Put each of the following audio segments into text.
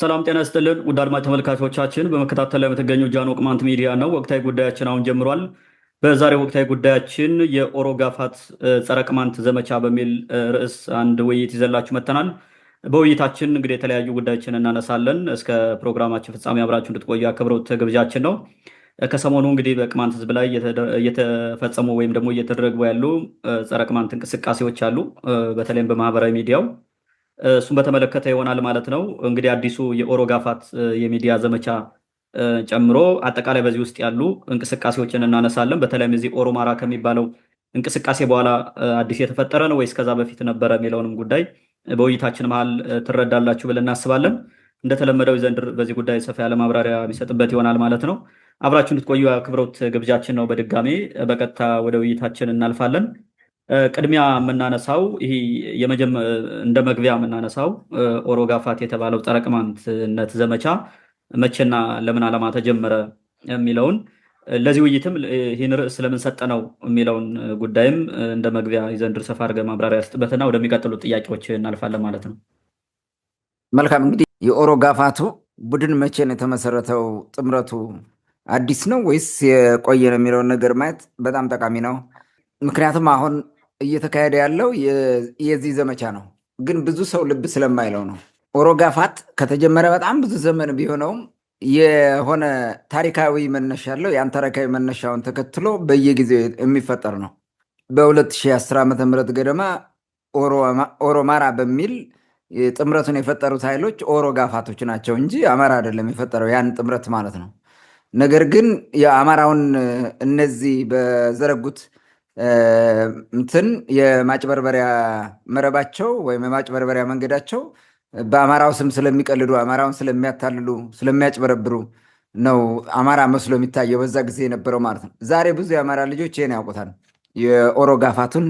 ሰላም ጤና ይስጥልን ውድ አድማጭ ተመልካቾቻችን፣ በመከታተል ላይ የምትገኙ ጃኖ ቅማንት ሚዲያ ነው። ወቅታዊ ጉዳያችን አሁን ጀምሯል። በዛሬው ወቅታዊ ጉዳያችን የኦሮ ጋፋት ጸረ ቅማንት ዘመቻ በሚል ርዕስ አንድ ውይይት ይዘላችሁ መጥተናል። በውይይታችን እንግዲህ የተለያዩ ጉዳዮችን እናነሳለን። እስከ ፕሮግራማችን ፍጻሜ አብራችሁ እንድትቆዩ አክብሮት ግብዣችን ነው። ከሰሞኑ እንግዲህ በቅማንት ሕዝብ ላይ እየተፈጸሙ ወይም ደግሞ እየተደረጉ ያሉ ጸረ ቅማንት እንቅስቃሴዎች አሉ፣ በተለይም በማህበራዊ ሚዲያው እሱን በተመለከተ ይሆናል ማለት ነው። እንግዲህ አዲሱ የኦሮ ጋፋት የሚዲያ ዘመቻ ጨምሮ አጠቃላይ በዚህ ውስጥ ያሉ እንቅስቃሴዎችን እናነሳለን። በተለይም እዚህ ኦሮማራ ከሚባለው እንቅስቃሴ በኋላ አዲስ የተፈጠረ ነው ወይስ ከዛ በፊት ነበረ የሚለውንም ጉዳይ በውይይታችን መሀል ትረዳላችሁ ብለን እናስባለን። እንደተለመደው ዘንድር በዚህ ጉዳይ ሰፋ ያለ ማብራሪያ የሚሰጥበት ይሆናል ማለት ነው። አብራችሁ እንድትቆዩ አክብሮት ግብዣችን ነው። በድጋሜ በቀጥታ ወደ ውይይታችን እናልፋለን። ቅድሚያ የምናነሳው ይሄ እንደ መግቢያ የምናነሳው ኦሮ ጋፋት የተባለው ጸረ ቅማንትነት ዘመቻ መቼና ለምን ዓላማ ተጀመረ የሚለውን ለዚህ ውይይትም ይህን ርዕስ ስለምን ሰጠነው የሚለውን ጉዳይም እንደ መግቢያ ይዘንድር ሰፋ አድርገን ማብራሪያ ያስጥበትና ወደሚቀጥሉት ጥያቄዎች እናልፋለን ማለት ነው። መልካም። እንግዲህ የኦሮ ጋፋቱ ቡድን መቼ ነው የተመሰረተው? ጥምረቱ አዲስ ነው ወይስ የቆየ ነው የሚለውን ነገር ማየት በጣም ጠቃሚ ነው። ምክንያቱም አሁን እየተካሄደ ያለው የዚህ ዘመቻ ነው፣ ግን ብዙ ሰው ልብ ስለማይለው ነው። ኦሮ ጋፋት ከተጀመረ በጣም ብዙ ዘመን ቢሆነውም የሆነ ታሪካዊ መነሻ አለው። ያን ታሪካዊ መነሻውን ተከትሎ በየጊዜው የሚፈጠር ነው። በ2010 ዓ.ም ገደማ ኦሮማራ በሚል ጥምረቱን የፈጠሩት ኃይሎች ኦሮ ጋፋቶች ናቸው እንጂ አማራ አይደለም የፈጠረው ያን ጥምረት ማለት ነው። ነገር ግን የአማራውን እነዚህ በዘረጉት የማጭበርበሪያ መረባቸው ወይም የማጭበርበሪያ መንገዳቸው በአማራው ስም ስለሚቀልዱ፣ አማራውን ስለሚያታልሉ፣ ስለሚያጭበረብሩ ነው አማራ መስሎ የሚታየው በዛ ጊዜ የነበረው ማለት ነው። ዛሬ ብዙ የአማራ ልጆች ይህን ያውቁታል። የኦሮ ጋፋቱን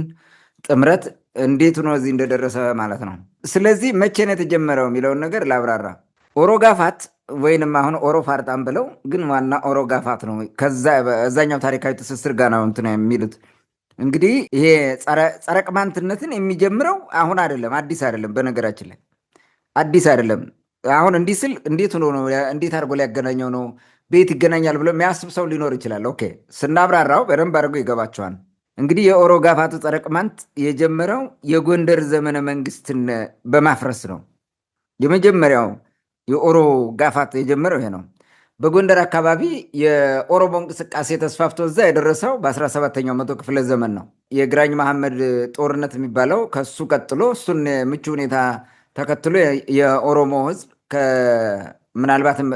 ጥምረት እንዴት ነው እዚህ እንደደረሰ ማለት ነው። ስለዚህ መቼ ነው የተጀመረው የሚለውን ነገር ላብራራ። ኦሮ ጋፋት ወይንም አሁን ኦሮ ፋርጣም ብለው ግን ዋና ኦሮ ጋፋት ነው። እዛኛው ታሪካዊ ትስስር ጋር ነው እንትን የሚሉት። እንግዲህ ይሄ ጸረ ቅማንትነትን የሚጀምረው አሁን አይደለም፣ አዲስ አይደለም። በነገራችን ላይ አዲስ አይደለም። አሁን እንዲህ ስል እንዴት ሆኖ ነው፣ እንዴት አድርጎ ሊያገናኘው ነው፣ ቤት ይገናኛል ብሎ የሚያስብ ሰው ሊኖር ይችላል። ኦኬ፣ ስናብራራው በደንብ አድርጎ ይገባቸዋል። እንግዲህ የኦሮ ጋፋቱ ጸረ ቅማንት የጀመረው የጎንደር ዘመነ መንግስትን በማፍረስ ነው። የመጀመሪያው የኦሮ ጋፋት የጀመረው ይሄ ነው። በጎንደር አካባቢ የኦሮሞ እንቅስቃሴ ተስፋፍቶ እዛ የደረሰው በ17ኛው መቶ ክፍለ ዘመን ነው። የግራኝ መሐመድ ጦርነት የሚባለው ከሱ ቀጥሎ፣ እሱን ምቹ ሁኔታ ተከትሎ የኦሮሞ ህዝብ ምናልባትም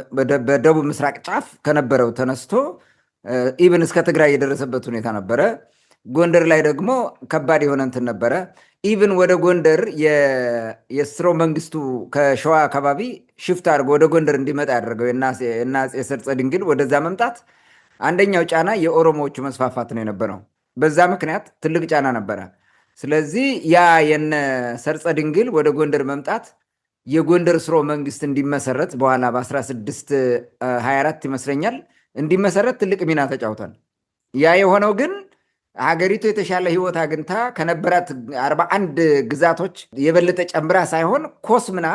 በደቡብ ምስራቅ ጫፍ ከነበረው ተነስቶ ኢብን እስከ ትግራይ የደረሰበት ሁኔታ ነበረ። ጎንደር ላይ ደግሞ ከባድ የሆነ እንትን ነበረ። ኢብን ወደ ጎንደር የስርወ መንግስቱ ከሸዋ አካባቢ ሽፍት አድርጎ ወደ ጎንደር እንዲመጣ ያደረገው የአፄ ሰርፀ ድንግል ወደዛ መምጣት አንደኛው ጫና የኦሮሞዎቹ መስፋፋት ነው የነበረው። በዛ ምክንያት ትልቅ ጫና ነበረ። ስለዚህ ያ የነ ሰርፀ ድንግል ወደ ጎንደር መምጣት የጎንደር ስርወ መንግስት እንዲመሰረት በኋላ በ1624 ይመስለኛል እንዲመሰረት ትልቅ ሚና ተጫውቷል። ያ የሆነው ግን ሀገሪቱ የተሻለ ህይወት አግኝታ ከነበራት 41 ግዛቶች የበለጠ ጨምራ ሳይሆን ኮስምና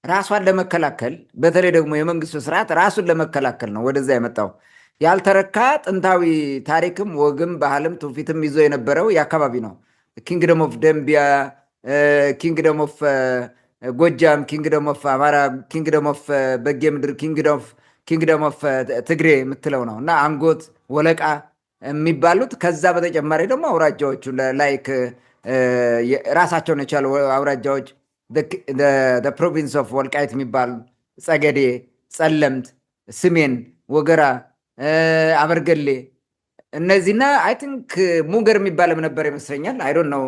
ራሷን ለመከላከል፣ በተለይ ደግሞ የመንግስቱ ስርዓት ራሱን ለመከላከል ነው ወደዛ የመጣው። ያልተረካ ጥንታዊ ታሪክም ወግም ባህልም ትውፊትም ይዞ የነበረው የአካባቢ ነው። ኪንግደም ኦፍ ደምቢያ፣ ኪንግደም ኦፍ ጎጃም፣ ኪንግደም ኦፍ አማራ፣ ኪንግደም ኦፍ በጌ ምድር፣ ኪንግደም ኦፍ ትግሬ የምትለው ነው እና አንጎት፣ ወለቃ የሚባሉት ከዛ በተጨማሪ ደግሞ አውራጃዎቹ ላይክ ራሳቸውን የቻሉ አውራጃዎች ፕሮቪንስ ኦፍ ወልቃይት የሚባሉ ጸገዴ፣ ጸለምት፣ ስሜን፣ ወገራ፣ አበርገሌ እነዚህና አይ ቲንክ ሙገር የሚባልም ነበር ይመስለኛል። አይ ዶንት ኖው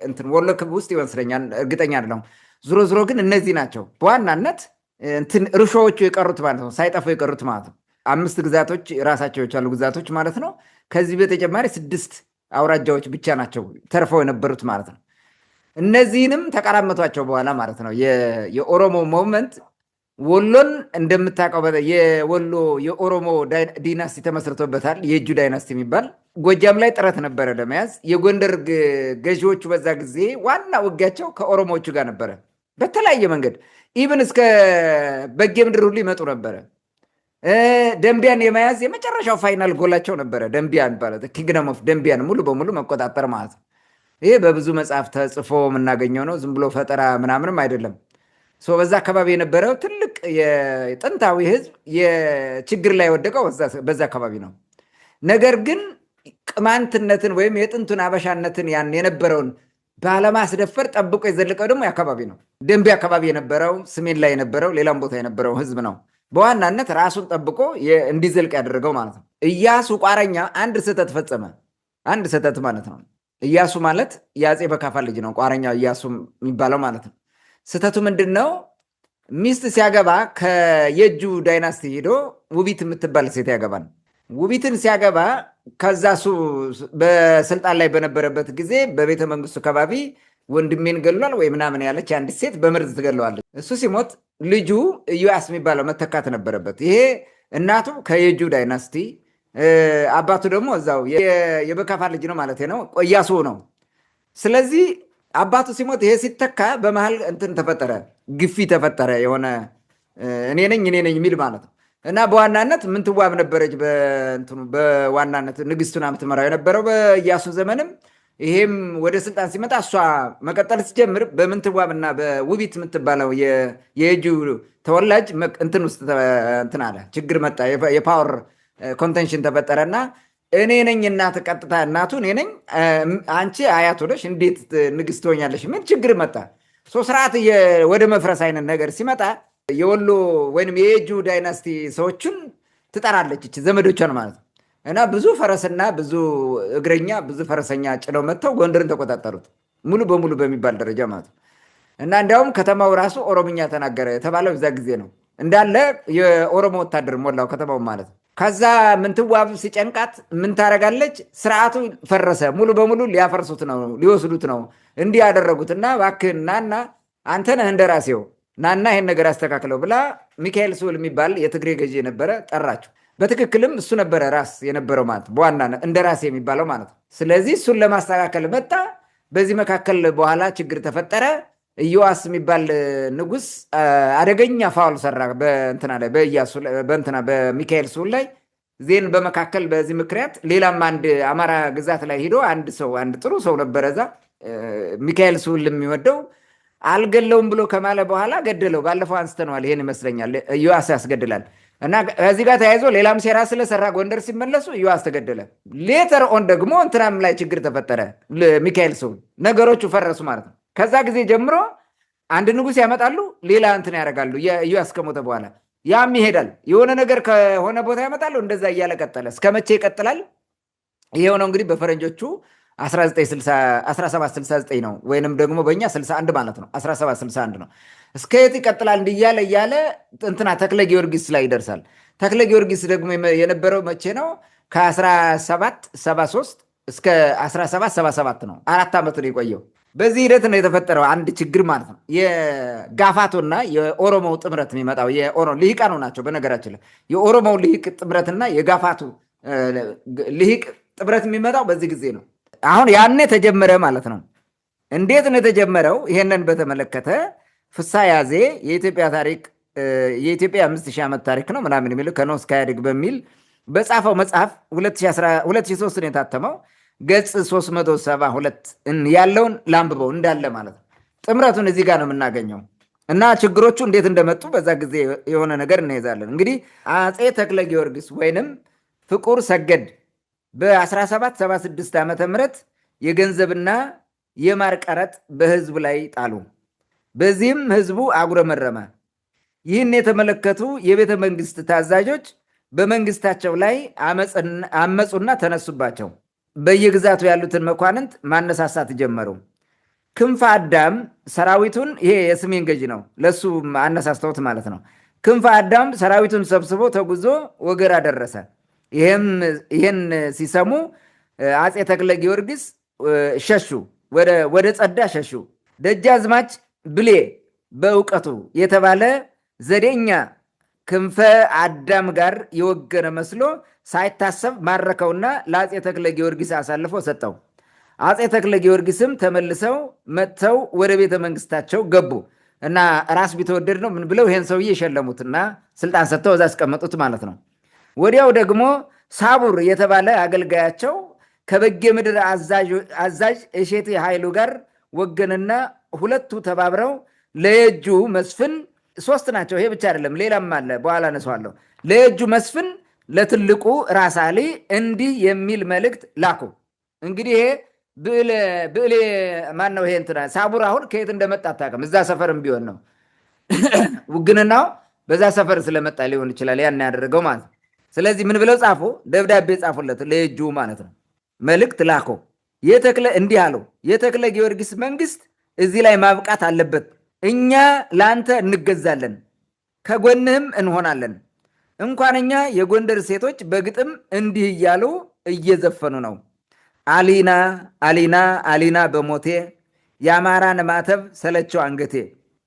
እንትን ወሎ ክብ ውስጥ ይመስለኛል፣ እርግጠኛ አይደለሁም። ዞሮ ዞሮ ግን እነዚህ ናቸው በዋናነት እንትን እርሾዎቹ የቀሩት ማለት ነው፣ ሳይጠፉ የቀሩት ማለት ነው። 5 ግዛቶች ራሳቸው የቻሉ ግዛቶች ማለት ነው። ከዚህ በተጨማሪ 6 አውራጃዎች ብቻ ናቸው ተርፈው የነበሩት ማለት ነው። እነዚህንም ተቀራመቷቸው በኋላ ማለት ነው የኦሮሞ ሞቭመንት ወሎን እንደምታውቀው የወሎ የኦሮሞ ዲናስቲ ተመስርቶበታል። የእጁ ዳይናስቲ የሚባል ጎጃም ላይ ጥረት ነበረ ለመያዝ። የጎንደር ገዢዎቹ በዛ ጊዜ ዋና ውጊያቸው ከኦሮሞዎቹ ጋር ነበረ በተለያየ መንገድ። ኢብን እስከ በጌ ምድር ሁሉ ይመጡ ነበረ። ደንቢያን የመያዝ የመጨረሻው ፋይናል ጎላቸው ነበረ። ደንቢያን ማለት ኪንግደም ኦፍ ደንቢያን ሙሉ በሙሉ መቆጣጠር ማለት ነው። ይሄ በብዙ መጽሐፍ ተጽፎ የምናገኘው ነው። ዝም ብሎ ፈጠራ ምናምንም አይደለም። በዛ አካባቢ የነበረው ትልቅ የጥንታዊ ህዝብ የችግር ላይ የወደቀው በዛ አካባቢ ነው። ነገር ግን ቅማንትነትን ወይም የጥንቱን አበሻነትን ያን የነበረውን ባለማስደፈር ጠብቆ የዘለቀው ደግሞ የአካባቢ ነው። ደንቢ አካባቢ የነበረው ሰሜን ላይ የነበረው ሌላም ቦታ የነበረው ህዝብ ነው በዋናነት ራሱን ጠብቆ እንዲዘልቅ ያደረገው ማለት ነው። ኢያሱ ቋረኛ አንድ ስህተት ፈጸመ። አንድ ስህተት ማለት ነው። ኢያሱ ማለት የአፄ በካፋ ልጅ ነው። ቋረኛ ኢያሱ የሚባለው ማለት ነው። ስህተቱ ምንድን ነው? ሚስት ሲያገባ ከየጁ ዳይናስቲ ሄዶ ውቢት የምትባል ሴት ያገባል። ውቢትን ሲያገባ ከዛ እሱ በስልጣን ላይ በነበረበት ጊዜ በቤተ መንግስቱ አካባቢ ወንድሜን ገሏል ወይ ምናምን ያለች አንዲት ሴት በመርዝ ትገለዋለች። እሱ ሲሞት ልጁ ኢዮአስ የሚባለው መተካት ነበረበት። ይሄ እናቱ ከየጁ ዳይናስቲ አባቱ ደግሞ እዛው የበካፋ ልጅ ነው ማለት ነው፣ ኢያሱ ነው። ስለዚህ አባቱ ሲሞት ይሄ ሲተካ በመሀል እንትን ተፈጠረ፣ ግፊ ተፈጠረ፣ የሆነ እኔ ነኝ የሚል ማለት ነው። እና በዋናነት ምንትዋብ ነበረች በዋናነት ንግስቱን የምትመራው የነበረው በኢያሱ ዘመንም። ይሄም ወደ ስልጣን ሲመጣ እሷ መቀጠል ሲጀምር በምንትዋብና በውቢት የምትባለው የየጁ ተወላጅ እንትን ውስጥ እንትን አለ፣ ችግር መጣ፣ የፓወር ኮንቴንሽን ተፈጠረና እኔ ነኝ እናት፣ ቀጥታ እናቱ እኔ ነኝ፣ አንቺ አያቱ ነሽ፣ እንዴት ንግስት ትሆኛለሽ? ምን ችግር መጣ? ስርዓት ወደ መፍረስ አይነት ነገር ሲመጣ የወሎ ወይም የየጁ ዳይናስቲ ሰዎችን ትጠራለች፣ ዘመዶቿን ማለት ነው። እና ብዙ ፈረስና ብዙ እግረኛ ብዙ ፈረሰኛ ጭነው መጥተው ጎንደርን ተቆጣጠሩት፣ ሙሉ በሙሉ በሚባል ደረጃ ማለት ነው። እና እንዲያውም ከተማው ራሱ ኦሮምኛ ተናገረ የተባለው እዛ ጊዜ ነው። እንዳለ የኦሮሞ ወታደር ሞላው ከተማው ማለት ነው። ከዛ ምንትዋብ ሲጨንቃት ምን ታደርጋለች? ስርዓቱ ፈረሰ፣ ሙሉ በሙሉ ሊያፈርሱት ነው፣ ሊወስዱት ነው። እንዲህ ያደረጉት እና እባክህን ናና አንተ ነህ እንደራሴው ናና ይሄን ነገር አስተካክለው ብላ ሚካኤል ስሁል የሚባል የትግሬ ገዢ የነበረ ጠራቸው። በትክክልም እሱ ነበረ ራስ የነበረው ማለት በዋናነት እንደራሴ የሚባለው ማለት ነው። ስለዚህ እሱን ለማስተካከል መጣ። በዚህ መካከል በኋላ ችግር ተፈጠረ። ኢዮአስ የሚባል ንጉስ አደገኛ ፋውል ሰራ በሚካኤል ስሁል ላይ ዜን በመካከል በዚህ ምክንያት ሌላም አንድ አማራ ግዛት ላይ ሂዶ አንድ ጥሩ ሰው ነበረ እዛ ሚካኤል ስሁል የሚወደው አልገለውም ብሎ ከማለ በኋላ ገደለው። ባለፈው አንስተነዋል። ይሄን ይመስለኛል ኢዮአስ ያስገድላል። እና ከዚህ ጋር ተያይዞ ሌላም ሴራ ስለሰራ ጎንደር ሲመለሱ ኢዮአስ ተገደለ። ሌተር ኦን ደግሞ እንትናም ላይ ችግር ተፈጠረ። ሚካኤል ስሁል ነገሮቹ ፈረሱ ማለት ነው። ከዛ ጊዜ ጀምሮ አንድ ንጉስ ያመጣሉ፣ ሌላ እንትን ያደርጋሉ። ኢዮአስ ከሞተ በኋላ ያም ይሄዳል። የሆነ ነገር ከሆነ ቦታ ያመጣሉ። እንደዛ እያለ ቀጠለ። እስከ መቼ ይቀጥላል? ይሄው ነው እንግዲህ በፈረንጆቹ 1769 ነው፣ ወይንም ደግሞ በእኛ 61 ማለት ነው። 1761 ነው። እስከ የት ይቀጥላል? እንዲያለ እያለ እንትና ተክለ ጊዮርጊስ ላይ ይደርሳል። ተክለ ጊዮርጊስ ደግሞ የነበረው መቼ ነው? ከ1773 እስከ 1777 ነው። 4 ዓመት ነው የቆየው። በዚህ ሂደት ነው የተፈጠረው አንድ ችግር ማለት ነው። የጋፋቶና የኦሮሞው ጥምረት የሚመጣው ልሂቃኑ ናቸው። በነገራችን ላይ የኦሮሞው ልሂቅ ጥምረትና የጋፋቱ ልሂቅ ጥምረት የሚመጣው በዚህ ጊዜ ነው። አሁን ያኔ ተጀመረ ማለት ነው። እንዴት ነው የተጀመረው? ይሄንን በተመለከተ ፍስሐ ያዜ የኢትዮጵያ ታሪክ የኢትዮጵያ 5000 ዓመት ታሪክ ነው ምናምን የሚል ከኖህ እስከ ኢህአዴግ በሚል በጻፈው መጽሐፍ 2003 ነው የታተመው። ገጽ 372 ያለውን ላንብበው እንዳለ ማለት ነው። ጥምረቱን እዚህ ጋር ነው የምናገኘው እና ችግሮቹ እንዴት እንደመጡ በዛ ጊዜ የሆነ ነገር እንይዛለን። እንግዲህ አፄ ተክለ ጊዮርጊስ ወይንም ፍቁር ሰገድ በ1776 ዓመተ ምህረት የገንዘብና የማር ቀረጥ በህዝቡ ላይ ጣሉ። በዚህም ህዝቡ አጉረመረመ። ይህን የተመለከቱ የቤተ መንግስት ታዛዦች በመንግስታቸው ላይ አመፁና ተነሱባቸው። በየግዛቱ ያሉትን መኳንንት ማነሳሳት ጀመሩ። ክንፈ አዳም ሰራዊቱን፣ ይሄ የሰሜን ገዢ ነው፣ ለሱ አነሳስተውት ማለት ነው። ክንፈ አዳም ሰራዊቱን ሰብስቦ ተጉዞ ወገራ ደረሰ። ይህን ሲሰሙ አፄ ተክለ ጊዮርጊስ ሸሹ፣ ወደ ጸዳ ሸሹ። ደጃዝማች ብሌ በእውቀቱ የተባለ ዘዴኛ ክንፈ አዳም ጋር የወገነ መስሎ ሳይታሰብ ማረከውና ለአፄ ተክለ ጊዮርጊስ አሳልፎ ሰጠው። አፄ ተክለ ጊዮርጊስም ተመልሰው መጥተው ወደ ቤተ መንግስታቸው ገቡ እና ራስ ቢተወደድ ነው ምን ብለው ይሄን ሰውዬ የሸለሙትና ስልጣን ሰጥተው እዛ ያስቀመጡት ማለት ነው። ወዲያው ደግሞ ሳቡር የተባለ አገልጋያቸው ከበጌ ምድር አዛዥ እሼቴ ኃይሉ ጋር ወገንና ሁለቱ ተባብረው ለየጁ መስፍን 3 ናቸው። ይሄ ብቻ አይደለም፣ ሌላም አለ፣ በኋላ አነሳዋለሁ። ለየጁ መስፍን ለትልቁ ራስ አሊ እንዲህ የሚል መልእክት ላኩ። እንግዲህ ይሄ ብዕሌ ማን ነው? ይሄ እንትና ሳቡር አሁን ከየት እንደመጣ አታውቅም። እዛ ሰፈርም ቢሆን ነው ውግንናው በዛ ሰፈር ስለመጣ ሊሆን ይችላል ያን ያደረገው ማለት ነው። ስለዚህ ምን ብለው ጻፉ? ደብዳቤ ጻፉለት ለየጁ ማለት ነው። መልእክት ላኮ። እንዲህ አለው፣ የተክለ ጊዮርጊስ መንግስት እዚህ ላይ ማብቃት አለበት። እኛ ለአንተ እንገዛለን፣ ከጎንህም እንሆናለን። እንኳን እኛ የጎንደር ሴቶች በግጥም እንዲህ እያሉ እየዘፈኑ ነው። አሊና አሊና አሊና በሞቴ የአማራን ማተብ ሰለቸው አንገቴ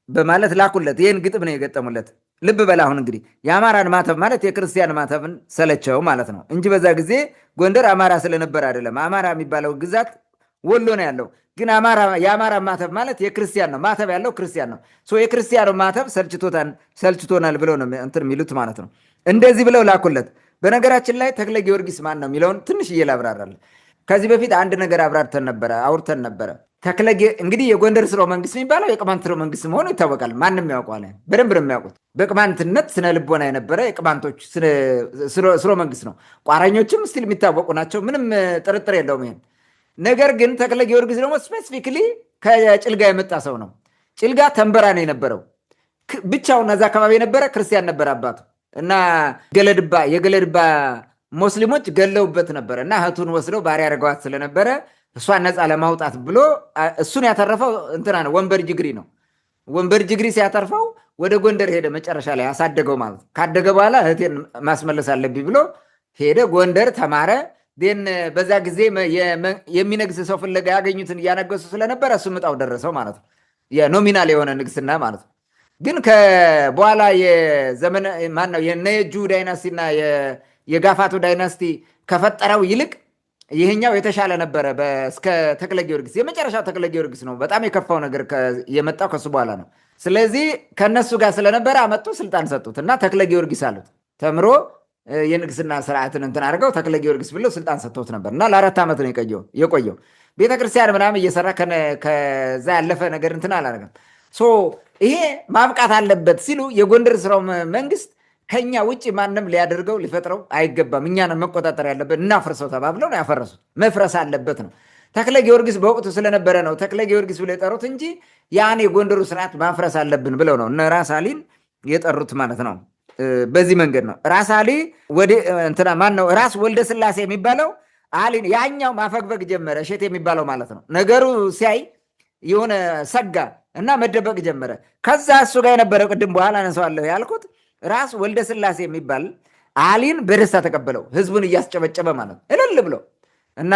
በማለት ላኩለት። ይህን ግጥም ነው የገጠሙለት። ልብ በል አሁን እንግዲህ የአማራን ማተብ ማለት የክርስቲያን ማተብን ሰለቸው ማለት ነው እንጂ በዛ ጊዜ ጎንደር አማራ ስለነበር አይደለም። አማራ የሚባለው ግዛት ወሎ ነው ያለው። ግን የአማራ ማተብ ማለት የክርስቲያን ነው። ማተብ ያለው ክርስቲያን ነው። የክርስቲያኑ ማተብ ሰልችቶናል ብለው ነው እንትን የሚሉት ማለት ነው። እንደዚህ ብለው ላኩለት። በነገራችን ላይ ተክለ ጊዮርጊስ ማን ነው የሚለውን ትንሽ እየላብራራለን። ከዚህ በፊት አንድ ነገር አውርተን ነበረ። እንግዲህ የጎንደር ስርወ መንግስት የሚባለው የቅማንት ስርወ መንግስት መሆኑ ይታወቃል። ማንም ያውቀዋል፣ በደንብ ነው የሚያውቁት። በቅማንትነት ስነ ልቦና የነበረ የቅማንቶች ስርወ መንግስት ነው። ቋረኞችም ስቲል የሚታወቁ ናቸው። ምንም ጥርጥር የለውም ይሄን። ነገር ግን ተክለ ጊዮርጊስ ደግሞ ስፔሲፊክሊ ከጭልጋ የመጣ ሰው ነው። ጭልጋ ተንበራ ነው የነበረው። ብቻውን እዛ አካባቢ የነበረ ክርስቲያን ነበር አባቱ እና የገለድባ ሙስሊሞች ገለውበት ነበረ እና እህቱን ወስደው ባሪያ አድርገዋት ስለነበረ እሷን ነፃ ለማውጣት ብሎ እሱን ያተረፈው እንትና ነው፣ ወንበር ጅግሪ ነው። ወንበር ጅግሪ ሲያተርፈው ወደ ጎንደር ሄደ። መጨረሻ ላይ አሳደገው ማለት ነው። ካደገ በኋላ እህቴን ማስመለስ አለብኝ ብሎ ሄደ። ጎንደር ተማረ። ን በዛ ጊዜ የሚነግስ ሰው ፍለጋ ያገኙትን እያነገሱ ስለነበረ እሱ ምጣው ደረሰው ማለት ነው። የኖሚናል የሆነ ንግስና ማለት ነው። ግን በኋላ የዘመነ ማነው የነየጁ ዳይናስቲና የጋፋቱ ዳይናስቲ ከፈጠረው ይልቅ ይህኛው የተሻለ ነበረ። እስከ ተክለ ጊዮርጊስ የመጨረሻው ተክለ ጊዮርጊስ ነው። በጣም የከፋው ነገር የመጣው ከሱ በኋላ ነው። ስለዚህ ከነሱ ጋር ስለነበረ አመጡ፣ ስልጣን ሰጡት እና ተክለ ጊዮርጊስ አሉት። ተምሮ የንግስና ስርዓትን እንትን አድርገው ተክለ ጊዮርጊስ ብለው ስልጣን ሰጥቶት ነበር እና ለ4 ዓመት ነው የቆየው። ቤተክርስቲያን ምናምን እየሰራ ከዛ ያለፈ ነገር እንትን አላደረገም። ይሄ ማብቃት አለበት ሲሉ የጎንደር ስራው መንግስት ከኛ ውጭ ማንም ሊያደርገው ሊፈጥረው አይገባም፣ እኛን መቆጣጠር ያለበት፣ እናፍርሰው ተባብለው ነው ያፈረሱት። መፍረስ አለበት ነው። ተክለ ጊዮርጊስ በወቅቱ ስለነበረ ነው ተክለ ጊዮርጊስ ብለው የጠሩት እንጂ ያን የጎንደሩ ስርዓት ማፍረስ አለብን ብለው ነው እነ ራስ አሊን የጠሩት ማለት ነው። በዚህ መንገድ ነው ራስ አሊ እንትና ማን ነው ራስ ወልደ ስላሴ የሚባለው አሊን ያኛው ማፈግፈግ ጀመረ። እሸት የሚባለው ማለት ነው። ነገሩ ሲያይ የሆነ ሰጋ እና መደበቅ ጀመረ። ከዛ እሱ ጋር የነበረው ቅድም በኋላ አነሳዋለሁ ያልኩት ራስ ወልደ ስላሴ የሚባል አሊን በደስታ ተቀበለው፣ ህዝቡን እያስጨበጨበ ማለት እልል ብሎ እና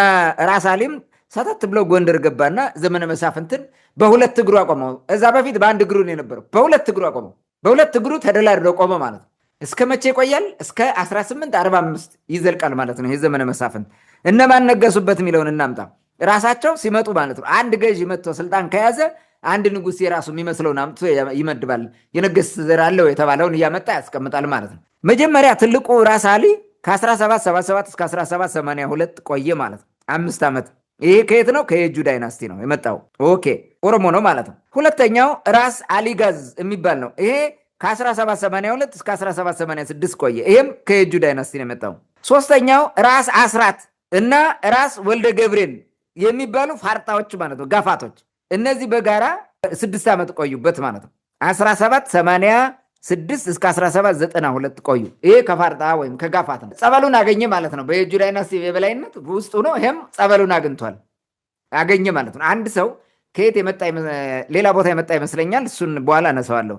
ራስ አሊም ሰተት ብሎ ጎንደር ገባና ዘመነ መሳፍንትን በሁለት እግሩ አቆመው። እዛ በፊት በአንድ እግሩ ነው የነበረው። በሁለት እግሩ አቆመው። በሁለት እግሩ ተደላድሎ ቆመ ማለት ነው። እስከ መቼ ይቆያል? እስከ 1845 ይዘልቃል ማለት ነው። የዘመነ መሳፍንት እነማን ነገሱበት የሚለውን እናምጣ። ራሳቸው ሲመጡ ማለት ነው። አንድ ገዥ መጥቶ ስልጣን ከያዘ አንድ ንጉሥ የራሱ የሚመስለውን አምጥቶ ይመድባል። የነገስ ዘር አለው የተባለውን እያመጣ ያስቀምጣል ማለት ነው። መጀመሪያ ትልቁ ራስ አሊ ከ1777 እስከ 1782 ቆየ ማለት ነው። 5 ዓመት። ይሄ ከየት ነው? ከየጁ ዳይናስቲ ነው የመጣው። ኦኬ ኦሮሞ ነው ማለት ነው። ሁለተኛው ራስ አሊጋዝ የሚባል ነው። ይሄ ከ1782 እስከ 1786 ቆየ። ይሄም ከየጁ ዳይናስቲ ነው የመጣው። ሶስተኛው ራስ አስራት እና ራስ ወልደ ገብርኤል የሚባሉ ፋርጣዎች ማለት ነው፣ ጋፋቶች። እነዚህ በጋራ 6 ዓመት ቆዩበት ማለት ነው። 1786 እስከ 1792 ቆዩ። ይሄ ከፋርጣ ወይም ከጋፋት ነው። ጸበሉን አገኘ ማለት ነው። በየጁ ዳይናስቲ የበላይነት ውስጡ ነው። ይሄም ጸበሉን አገኘ ማለት ነው። አንድ ሰው ከየት የመጣ ሌላ ቦታ የመጣ ይመስለኛል። እሱን በኋላ አነሳዋለሁ።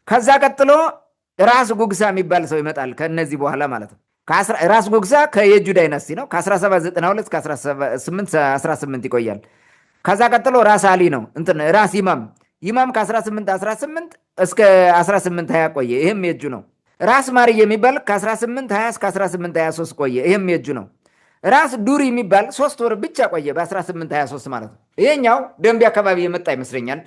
ከዛ ቀጥሎ ራስ ጉግሳ የሚባል ሰው ይመጣል ከነዚህ በኋላ ማለት ነው። ራስ ጉግሳ ከየጁ ዳይናስቲ ነው። ከ1792 እስከ 1818 ይቆያል። ከዛ ቀጥሎ ራስ አሊ ነው። ራስ ይማም ከ1818 እስከ 1820 ቆየ። ይህም የጁ ነው። ራስ ማርዬ የሚባል ከ1820 እስከ 1823 ቆየ። ይህም የጁ ነው። ራስ ዱሪ የሚባል 3 ወር ብቻ ቆየ በ1823 ማለት ነው። ይሄኛው ደንቢ አካባቢ የመጣ ይመስለኛል።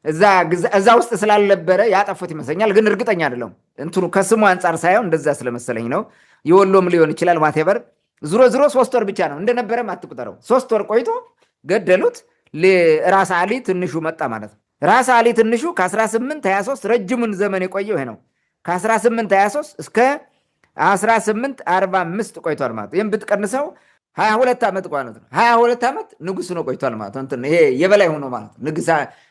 እዛ ውስጥ ስላልነበረ ያጠፉት ይመስለኛል፣ ግን እርግጠኛ አይደለሁም። እንትኑ ከስሙ አንጻር ሳይሆን እንደዛ ስለመሰለኝ ነው። የወሎም ሊሆን ይችላል። ማቴበር ዙሮ 3 ወር ብቻ ነው እንደነበረም አትቁጠረው። 3 ወር ቆይቶ ገደሉት። ራስ አሊ ትንሹ መጣ ማለት ነው። ራስ አሊ ትንሹ ከ1823 ረጅሙን ዘመን የቆየው ይሄ ነው። ከ1823 እስከ 1845 ቆይቷል ማለት ይህም ብትቀንሰው 22 ዓመት ማለት ነው። 22 ዓመት ንጉስ ነው ቆይቷል ማለት ነው። ይሄ የበላይ ሆኖ ማለት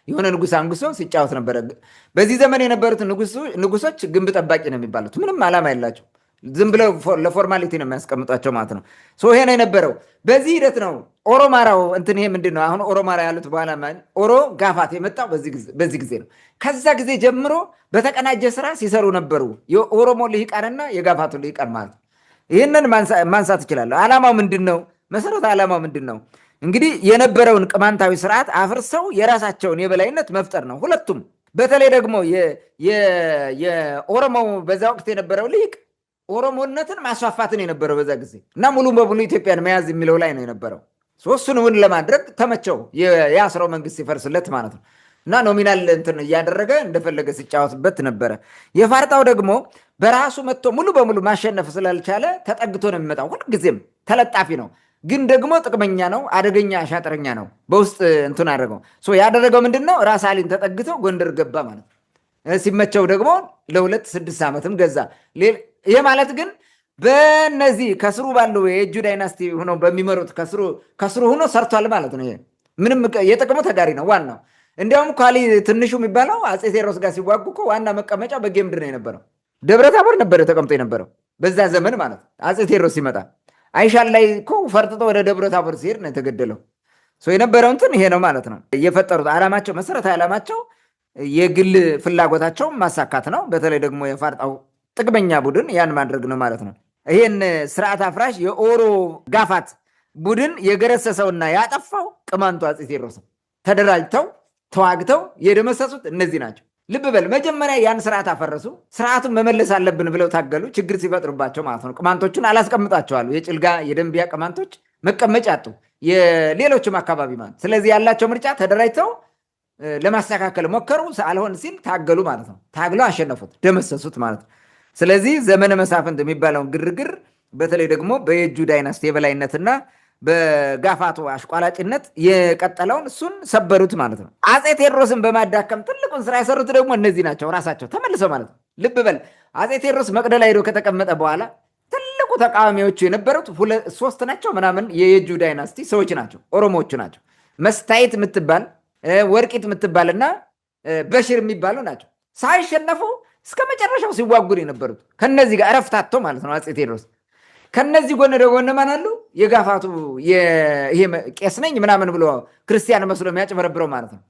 የሆነ ንጉስ አንጉሶ ሲጫወት ነበረ። በዚህ ዘመን የነበሩት ንጉሶች ግንብ ጠባቂ ነው የሚባሉት። ምንም ዓላማ የላቸው፣ ዝም ብለው ለፎርማሊቲ ነው የሚያስቀምጧቸው ማለት ነው። ይሄ ነው የነበረው። በዚህ ሂደት ነው ኦሮማራው ይሄ ምንድን ነው አሁን ኦሮማራ ያሉት በኋላ ኦሮ ጋፋት የመጣው በዚህ ጊዜ ነው። ከዛ ጊዜ ጀምሮ በተቀናጀ ስራ ሲሰሩ ነበሩ የኦሮሞ ልሂቃንና የጋፋቱ ልሂቃን ማለት ነው። ይህንን ማንሳት እችላለሁ። ዓላማው ምንድን ነው? መሰረተ ዓላማው ምንድን ነው? እንግዲህ የነበረውን ቅማንታዊ ስርዓት አፍርሰው የራሳቸውን የበላይነት መፍጠር ነው። ሁለቱም በተለይ ደግሞ የኦሮሞ በዛ ወቅት የነበረው ልሂቅ ኦሮሞነትን ማስፋፋትን የነበረው በዛ ጊዜ እና ሙሉ በሙሉ ኢትዮጵያን መያዝ የሚለው ላይ ነው የነበረው። እሱን እውን ለማድረግ ተመቸው የአስራው መንግስት ሲፈርስለት ማለት ነው። እና ኖሚናል እንትን እያደረገ እንደፈለገ ሲጫወትበት ነበረ። የፋርጣው ደግሞ በራሱ መጥቶ ሙሉ በሙሉ ማሸነፍ ስላልቻለ ተጠግቶ ነው የሚመጣው። ሁልጊዜም ተለጣፊ ነው፣ ግን ደግሞ ጥቅመኛ ነው፣ አደገኛ አሻጥረኛ ነው። በውስጥ እንትን አደረገው። ያደረገው ምንድን ነው? ራስ አሊን ተጠግቶ ጎንደር ገባ ማለት ነው። ሲመቸው ደግሞ ለ6 ዓመትም ገዛ። ይህ ማለት ግን በነዚህ ከስሩ ባሉ የእጁ ዳይናስቲ ሆነው በሚመሩት ከስሩ ሆኖ ሰርቷል ማለት ነው። ምንም የጥቅሙ ተጋሪ ነው ዋናው። እንዲያውም ኳሊ ትንሹ የሚባለው አፄ ቴዎድሮስ ጋር ሲዋጉ እኮ ዋና መቀመጫ በጌምድር ነው የነበረው። ደብረ ታቦር ነበረ ተቀምጦ የነበረው በዛ ዘመን ማለት ነው። አፄ ቴዎድሮስ ሲመጣ አይሻል ላይ እኮ ፈርጥጦ ወደ ደብረ ታቦር ሲሄድ ነው የተገደለው። የነበረው እንትን ይሄ ነው ማለት ነው። የፈጠሩት ዓላማቸው መሰረታዊ ዓላማቸው የግል ፍላጎታቸውን ማሳካት ነው። በተለይ ደግሞ የፋርጣው ጥቅመኛ ቡድን ያን ማድረግ ነው ማለት ነው። ይሄን ስርዓት አፍራሽ የኦሮ ጋፋት ቡድን የገረሰሰውና ያጠፋው ቅማንቱ አፄ ቴዎድሮስ ተደራጅተው ተዋግተው የደመሰሱት እነዚህ ናቸው። ልብ በል መጀመሪያ ያን ስርዓት አፈረሱ። ስርዓቱን መመለስ አለብን ብለው ታገሉ። ችግር ሲፈጥሩባቸው ማለት ነው ቅማንቶቹን አላስቀምጣቸዋሉ። የጭልጋ የደንቢያ ቅማንቶች መቀመጫ አጡ፣ የሌሎችም አካባቢ ማለት። ስለዚህ ያላቸው ምርጫ ተደራጅተው ለማስተካከል ሞከሩ። አልሆን ሲል ታገሉ ማለት ነው። ታግለው አሸነፉት፣ ደመሰሱት ማለት ነው። ስለዚህ ዘመነ መሳፍንት የሚባለውን ግርግር በተለይ ደግሞ በየጁ ዳይናስቲ የበላይነትና በጋፋቱ አሽቋላጭነት የቀጠለውን እሱን ሰበሩት ማለት ነው። አፄ ቴዎድሮስን በማዳከም ትልቁን ስራ የሰሩት ደግሞ እነዚህ ናቸው ራሳቸው ተመልሰው ማለት ነው። ልብ በል አፄ ቴዎድሮስ መቅደላ ሄዶ ከተቀመጠ በኋላ ትልቁ ተቃዋሚዎቹ የነበሩት 3 ናቸው ምናምን የየጁ ዳይናስቲ ሰዎች ናቸው፣ ኦሮሞዎቹ ናቸው። መስታየት የምትባል ወርቂት የምትባልና በሽር የሚባሉ ናቸው። ሳይሸነፉ እስከ መጨረሻው ሲዋጉር የነበሩት ከነዚህ ጋር እረፍታቶ ማለት ነው። አፄ ቴዎድሮስ ከነዚህ ጎን ለጎን ማን አሉ? የጋፋቱ ይሄ ቄስ ነኝ ምናምን ብሎ ክርስቲያን መስሎ የሚያጭበረብረው ማለት ነው።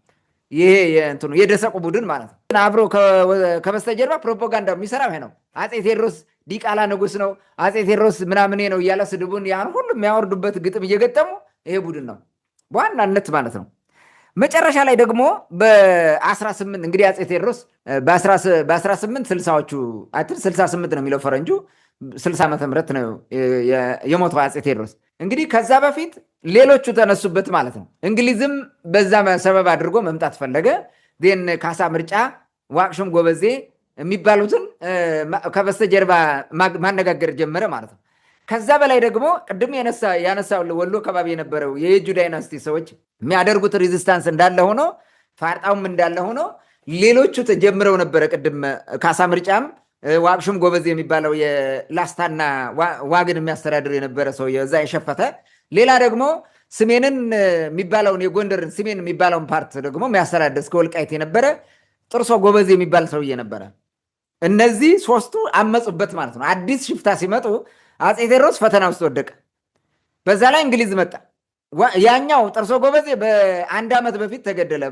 ይሄ የእንትኑ የደሰቁ ቡድን ማለት ነው። አብሮ ከበስተጀርባ ፕሮፓጋንዳ የሚሰራው ይሄ ነው። አፄ ቴዎድሮስ ዲቃላ ንጉስ ነው፣ አፄ ቴዎድሮስ ምናምን ነው እያለ ስድቡን ያን ሁሉ የሚያወርዱበት ግጥም እየገጠሙ ይሄ ቡድን ነው በዋናነት ማለት ነው። መጨረሻ ላይ ደግሞ በ18 እንግዲህ አፄ ቴዎድሮስ በ1860ዎቹ 68 ነው የሚለው ፈረንጁ 60 ዓመተ ምህረት ነው የሞተው አፄ ቴዎድሮስ። እንግዲህ ከዛ በፊት ሌሎቹ ተነሱበት ማለት ነው። እንግሊዝም በዛ ሰበብ አድርጎ መምጣት ፈለገ። ዜን ካሳ ምርጫ፣ ዋቅሹም ጎበዜ የሚባሉትን ከበስተጀርባ ማነጋገር ጀመረ ማለት ነው። ከዛ በላይ ደግሞ ቅድም ያነሳው ወሎ አካባቢ የነበረው የየጁ ዳይናስቲ ሰዎች የሚያደርጉት ሬዚስታንስ እንዳለ ሆኖ ፋርጣውም እንዳለ ሆኖ ሌሎቹ ተጀምረው ነበረ። ቅድም ካሳ ምርጫም ዋቅሹም ጎበዝ የሚባለው የላስታና ዋግን የሚያስተዳድር የነበረ ሰው የዛ የሸፈተ፣ ሌላ ደግሞ ስሜንን የሚባለውን የጎንደርን ስሜን የሚባለውን ፓርት ደግሞ የሚያስተዳድር እስከ ወልቃይት የነበረ ጥርሶ ጎበዝ የሚባል ሰውዬ ነበረ። እነዚህ 3ቱ አመፁበት ማለት ነው። አዲስ ሽፍታ ሲመጡ አፄ ቴዎድሮስ ፈተና ውስጥ ወደቀ። በዛ ላይ እንግሊዝ መጣ። ያኛው ጥርሶ ጎበዜ በ1 ዓመት በፊት ተገደለ።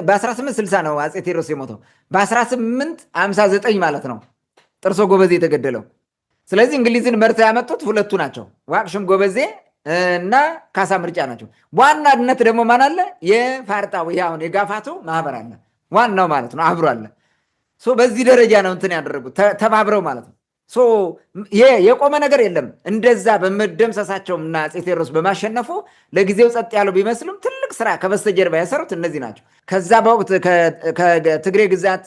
በ1860 ነው አፄ ቴዎድሮስ የሞተው። በ1859 ማለት ነው ጥርሶ ጎበዜ የተገደለው። ስለዚህ እንግሊዝን መርተው ያመጡት 2ቱ ናቸው፣ ዋቅሹም ጎበዜ እና ካሳ ምርጫ ናቸው። ዋናነት ደግሞ ማን አለ? የፋርጣው አሁን የጋፋቱ ማህበር አለ፣ ዋናው ማለት ነው አብሮ አለ። በዚህ ደረጃ ነው እንትን ያደረጉት ተባብረው ማለት ነው። የቆመ ነገር የለም። እንደዛ በመደምሰሳቸውና አፄ ቴዎድሮስ በማሸነፉ ለጊዜው ጸጥ ያለው ቢመስልም ትልቅ ስራ ከበስተጀርባ ያሰሩት እነዚህ ናቸው። ከዛ በወቅት ከትግሬ ግዛት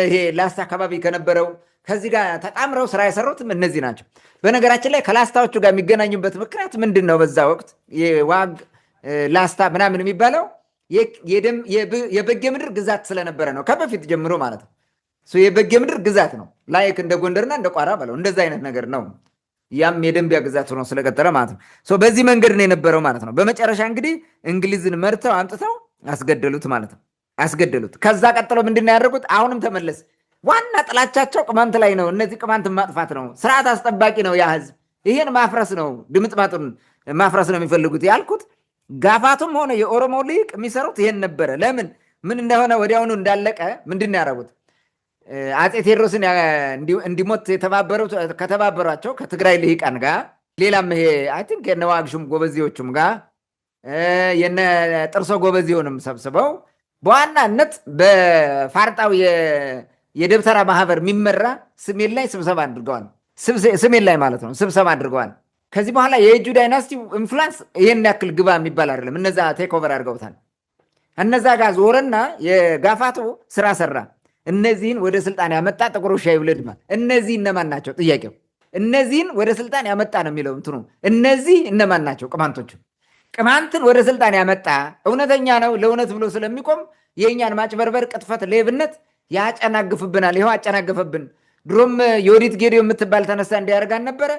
ይሄ ላስታ አካባቢ ከነበረው ከዚህ ጋር ተጣምረው ስራ የሰሩትም እነዚህ ናቸው። በነገራችን ላይ ከላስታዎቹ ጋር የሚገናኙበት ምክንያት ምንድን ነው? በዛ ወቅት የዋግ ላስታ ምናምን የሚባለው የበጌ ምድር ግዛት ስለነበረ ነው፣ ከበፊት ጀምሮ ማለት ነው። የበጌ ምድር ግዛት ነው። ላይክ እንደ ጎንደርና እንደ ቋራ በለው እንደዛ አይነት ነገር ነው። ያም የደንቢያ ግዛት ሆኖ ስለቀጠለ ማለት ነው። በዚህ መንገድ ነው የነበረው ማለት ነው። በመጨረሻ እንግዲህ እንግሊዝን መርተው አምጥተው አስገደሉት ማለት ነው። አስገደሉት። ከዛ ቀጥሎ ምንድን ነው ያደረጉት? አሁንም ተመለስ። ዋና ጥላቻቸው ቅማንት ላይ ነው። እነዚህ ቅማንትን ማጥፋት ነው። ስርዓት አስጠባቂ ነው ያ ህዝብ። ይህን ማፍረስ ነው፣ ድምጥማጡን ማፍረስ ነው የሚፈልጉት ያልኩት። ጋፋቱም ሆነ የኦሮሞ ሊቅ የሚሰሩት ይሄን ነበረ። ለምን ምን እንደሆነ ወዲያውኑ እንዳለቀ ምንድን ነው ያደረጉት? አፄ ቴዎድሮስን እንዲሞት ከተባበሯቸው ከትግራይ ልሂቃን ጋር ሌላም ይሄ አይ ቲንክ የነ ዋግሹም ጎበዜዎቹም ጋር የነ ጥርሶ ጎበዜውንም ሰብስበው በዋናነት በፋርጣው የደብተራ ማህበር የሚመራ ስሜን ላይ ስብሰባ አድርገዋል። ስሜን ላይ ማለት ነው ስብሰባ አድርገዋል። ከዚህ በኋላ የእጁ ዳይናስቲ ኢንፍሉንስ ይህን ያክል ግባ የሚባል አይደለም። እነዛ ቴክ ኦቨር አድርገውታል። እነዛ ጋር ዞረና የጋፋቱ ስራ ሰራ። እነዚህን ወደ ስልጣን ያመጣ ጥቁር ውሻ ይውለድ ማለት እነዚህ እነማን ናቸው? ጥያቄው እነዚህን ወደ ስልጣን ያመጣ ነው የሚለው እንትኑ እነዚህ እነማን ናቸው? ቅማንቶቹ። ቅማንትን ወደ ስልጣን ያመጣ እውነተኛ ነው ለእውነት ብሎ ስለሚቆም የእኛን ማጭበርበር፣ ቅጥፈት፣ ሌብነት ያጨናግፍብናል። ይኸው አጨናገፈብን። ድሮም የወዲት ጌዲዮ የምትባል ተነሳ እንዲያደርጋን ነበረ።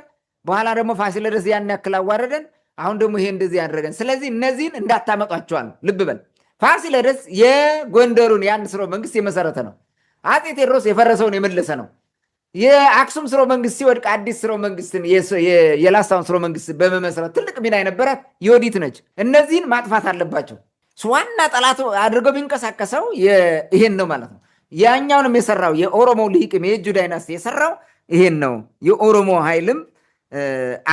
በኋላ ደግሞ ፋሲለደስ ያን ያክል አዋረደን። አሁን ደግሞ ይሄ እንደዚህ ያደረገን። ስለዚህ እነዚህን እንዳታመጧቸዋል። ልብ በል። ፋሲለደስ የጎንደሩን የአንድ ስርወ መንግስት የመሰረተ ነው። አፄ ቴዎድሮስ የፈረሰውን የመለሰ ነው። የአክሱም ስርወ መንግስት ሲወድቅ አዲስ ስርወ መንግስትን የላስታውን ስርወ መንግስት በመመስረት ትልቅ ሚና የነበራት የወዲት ነች። እነዚህን ማጥፋት አለባቸው። ዋና ጠላቱ አድርገው ቢንቀሳቀሰው ይሄን ነው ማለት ነው። ያኛውንም የሰራው የኦሮሞ ልሂቅም የእጁ ዳይናስቲ የሰራው ይሄን ነው። የኦሮሞ ኃይልም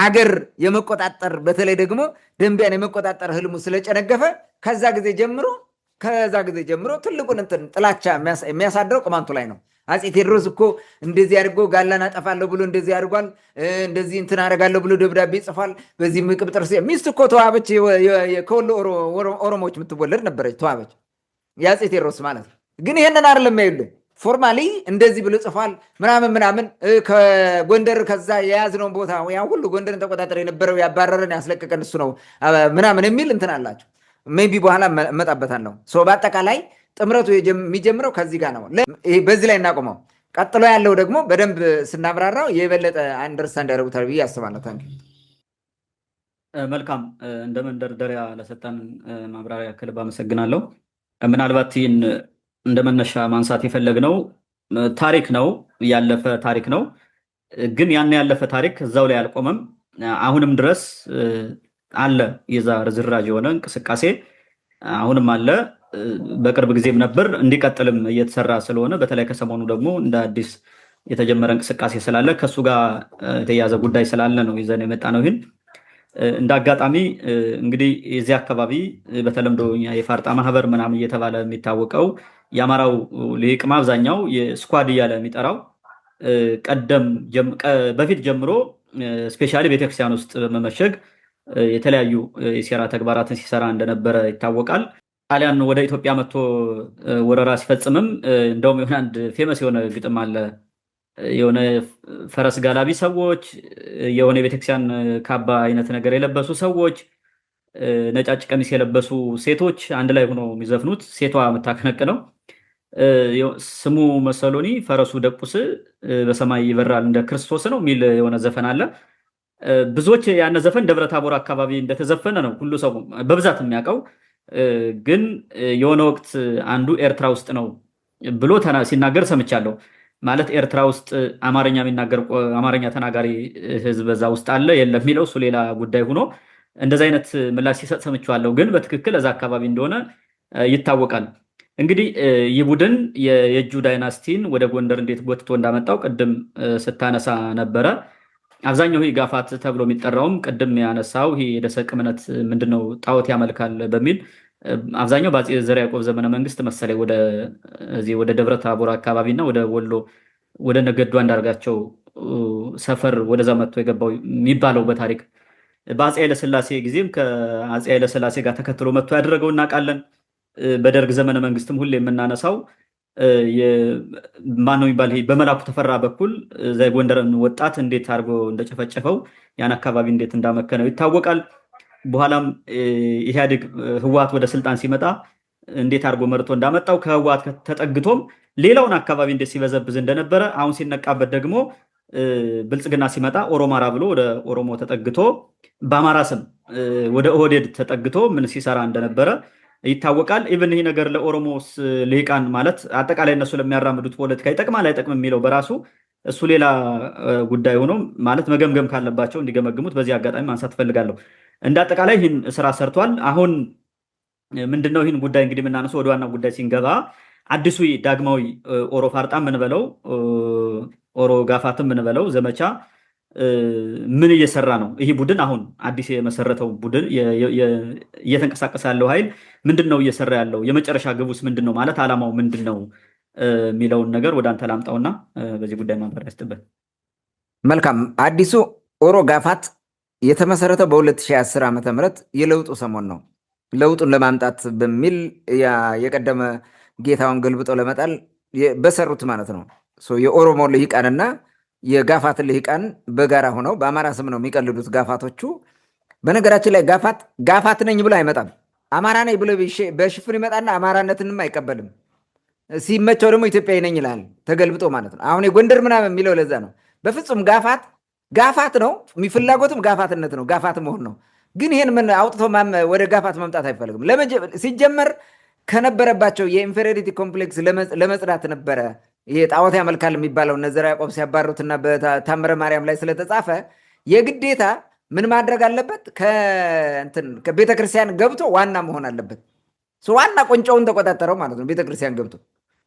አገር የመቆጣጠር በተለይ ደግሞ ደንቢያን የመቆጣጠር ህልሙ ስለጨነገፈ ከዛ ጊዜ ጀምሮ ትልቁን እንትን ጥላቻ የሚያሳድረው ቅማንቱ ላይ ነው። አፄ ቴዎድሮስ እኮ እንደዚህ አድርጎ ጋላን አጠፋለሁ ብሎ እንደዚህ አድርጓል፣ እንደዚህ እንትን አደርጋለሁ ብሎ ደብዳቤ ጽፏል። በዚህ ቅብጥር ሚስት እኮ ተዋበች፣ ከወሎ ኦሮሞዎች የምትወለድ ነበረች ተዋበች፣ የአፄ ቴዎድሮስ ማለት ነው። ግን ይህንን አይደለም ያዩልን ፎርማሊ እንደዚህ ብሎ ጽፏል ምናምን ከጎንደር ከዛ የያዝነውን ቦታ ያ ሁሉ ጎንደርን ተቆጣጠር የነበረው ያባረረን ያስለቀቀን እሱ ነው ምናምን የሚል እንትን አላቸው። ሜይ ቢ በኋላ እመጣበታለሁ። በአጠቃላይ ጥምረቱ የሚጀምረው ከዚህ ጋር ነው። በዚህ ላይ እናቆመው። ቀጥሎ ያለው ደግሞ በደንብ ስናብራራው የበለጠ አንደርስታንድ ያደርጉታል ብዬ አስባለሁ። ታንክ መልካም። እንደ መንደርደሪያ ለሰጠን ማብራሪያ ከልብ አመሰግናለሁ። ምናልባት ይህን እንደ መነሻ ማንሳት የፈለግነው ታሪክ ነው፣ ያለፈ ታሪክ ነው። ግን ያን ያለፈ ታሪክ እዛው ላይ አልቆመም። አሁንም ድረስ አለ የዛ ርዝራዥ የሆነ እንቅስቃሴ አሁንም አለ። በቅርብ ጊዜም ነበር፣ እንዲቀጥልም እየተሰራ ስለሆነ በተለይ ከሰሞኑ ደግሞ እንደ አዲስ የተጀመረ እንቅስቃሴ ስላለ ከሱ ጋር የተያዘ ጉዳይ ስላለ ነው ይዘን የመጣ ነው። ይህን እንደ አጋጣሚ እንግዲህ የዚህ አካባቢ በተለምዶ የፋርጣ ማህበር ምናምን እየተባለ የሚታወቀው የአማራው ልሂቅም አብዛኛው የስኳድ እያለ የሚጠራው በፊት ጀምሮ ስፔሻሊ ቤተክርስቲያን ውስጥ በመመሸግ የተለያዩ የሴራ ተግባራትን ሲሰራ እንደነበረ ይታወቃል። ጣሊያን ወደ ኢትዮጵያ መጥቶ ወረራ ሲፈጽምም እንደውም የሆነ አንድ ፌመስ የሆነ ግጥም አለ። የሆነ ፈረስ ጋላቢ ሰዎች፣ የሆነ የቤተክርስቲያን ካባ አይነት ነገር የለበሱ ሰዎች፣ ነጫጭ ቀሚስ የለበሱ ሴቶች አንድ ላይ ሆኖ የሚዘፍኑት፣ ሴቷ የምታከነቅነው ስሙ መሰሎኒ ፈረሱ ደቁስ በሰማይ ይበራል እንደ ክርስቶስ ነው የሚል የሆነ ዘፈን አለ። ብዙዎች ያነ ዘፈን ደብረ ታቦር አካባቢ እንደተዘፈነ ነው ሁሉ ሰው በብዛት የሚያውቀው። ግን የሆነ ወቅት አንዱ ኤርትራ ውስጥ ነው ብሎ ሲናገር ሰምቻለሁ። ማለት ኤርትራ ውስጥ አማርኛ የሚናገር አማርኛ ተናጋሪ ህዝብ በዛ ውስጥ አለ የለም የሚለው እሱ ሌላ ጉዳይ ሆኖ እንደዚ አይነት ምላሽ ሲሰጥ ሰምቼዋለሁ። ግን በትክክል እዛ አካባቢ እንደሆነ ይታወቃል። እንግዲህ ይህ ቡድን የእጁ ዳይናስቲን ወደ ጎንደር እንዴት ጎትቶ እንዳመጣው ቅድም ስታነሳ ነበረ። አብዛኛው ይህ ጋፋት ተብሎ የሚጠራውም ቅድም ያነሳው ይህ የደሰቅ እምነት ምንድነው ጣዖት ያመልካል በሚል አብዛኛው በአፄ ዘርዓ ያዕቆብ ዘመነ መንግስት መሰለኝ ወደ ደብረ ታቦር አካባቢና ወደ ወሎ ወደ ነገዱ አንዳርጋቸው ሰፈር ወደዛ መጥቶ የገባው የሚባለው በታሪክ በአፄ ኃይለሥላሴ ጊዜም ከአፄ ኃይለሥላሴ ጋር ተከትሎ መጥቶ ያደረገው እናውቃለን። በደርግ ዘመነ መንግስትም ሁሌ የምናነሳው ማነው የሚባል ይሄ በመላኩ ተፈራ በኩል እዛ የጎንደርን ወጣት እንዴት አድርጎ እንደጨፈጨፈው ያን አካባቢ እንዴት እንዳመከነው ይታወቃል። በኋላም ኢህአዴግ ህወሓት ወደ ስልጣን ሲመጣ እንዴት አድርጎ መርቶ እንዳመጣው ከህወሓት ተጠግቶም ሌላውን አካባቢ እንዴት ሲበዘብዝ እንደነበረ አሁን ሲነቃበት ደግሞ ብልጽግና ሲመጣ ኦሮማራ ብሎ ወደ ኦሮሞ ተጠግቶ በአማራ ስም ወደ ኦህዴድ ተጠግቶ ምን ሲሰራ እንደነበረ ይታወቃል። ኢቭን ይህ ነገር ለኦሮሞስ ልሂቃን ማለት አጠቃላይ እነሱ ለሚያራምዱት ፖለቲካ ይጠቅማል አይጠቅም የሚለው በራሱ እሱ ሌላ ጉዳይ ሆኖ ማለት መገምገም ካለባቸው እንዲገመግሙት በዚህ አጋጣሚ ማንሳት ፈልጋለሁ። እንደ አጠቃላይ ይህን ስራ ሰርቷል። አሁን ምንድነው ይህን ጉዳይ እንግዲህ የምናነሱ ወደ ዋናው ጉዳይ ሲንገባ አዲሱ ዳግማዊ ኦሮ ፋርጣ ምንበለው ኦሮ ጋፋትም ምንበለው ዘመቻ ምን እየሰራ ነው? ይህ ቡድን አሁን አዲስ የመሰረተው ቡድን እየተንቀሳቀሰ ያለው ኃይል ምንድን ነው እየሰራ ያለው? የመጨረሻ ግቡስ ምንድን ነው? ማለት ዓላማው ምንድን ነው የሚለውን ነገር ወደ አንተ ላምጣውና በዚህ ጉዳይ ማብራሪያ ስጥበት። መልካም። አዲሱ ኦሮ ጋፋት የተመሰረተው በ2010 ዓ.ም የለውጡ ሰሞን ነው። ለውጡን ለማምጣት በሚል የቀደመ ጌታውን ገልብጦ ለመጣል በሰሩት ማለት ነው። የኦሮሞ ልሂቃንና የጋፋት ልሂቃን በጋራ ሆነው በአማራ ስም ነው የሚቀልዱት ጋፋቶቹ። በነገራችን ላይ ጋፋት ነኝ ብሎ አይመጣም። አማራ ነኝ ብሎ በሽፍን ይመጣና አማራነትንም አይቀበልም። ሲመቸው ደግሞ ኢትዮጵያዊ ነኝ ይላል ተገልብጦ ማለት ነው። አሁን የጎንደር ምናምን የሚለው ለዛ ነው። በፍጹም ጋፋት ነው፣ ፍላጎትም ጋፋትነት ነው፣ ጋፋት መሆን ነው። ግን ይህን ምን አውጥቶ ወደ ጋፋት መምጣት አይፈልግም። ሲጀመር ከነበረባቸው የኢንፌሪዮሪቲ ኮምፕሌክስ ለመጽዳት ነበረ። ይሄ ጣዖት ያመልካል የሚባለው እነ ዘርዓ ያዕቆብ ሲያባሩትና በታምረ ማርያም ላይ ስለተጻፈ የግዴታ ምን ማድረግ አለበት? ከቤተክርስቲያን ገብቶ ዋና መሆን አለበት። ዋና ቆንጮውን ተቆጣጠረው ማለት ነው። ቤተክርስቲያን ገብቶ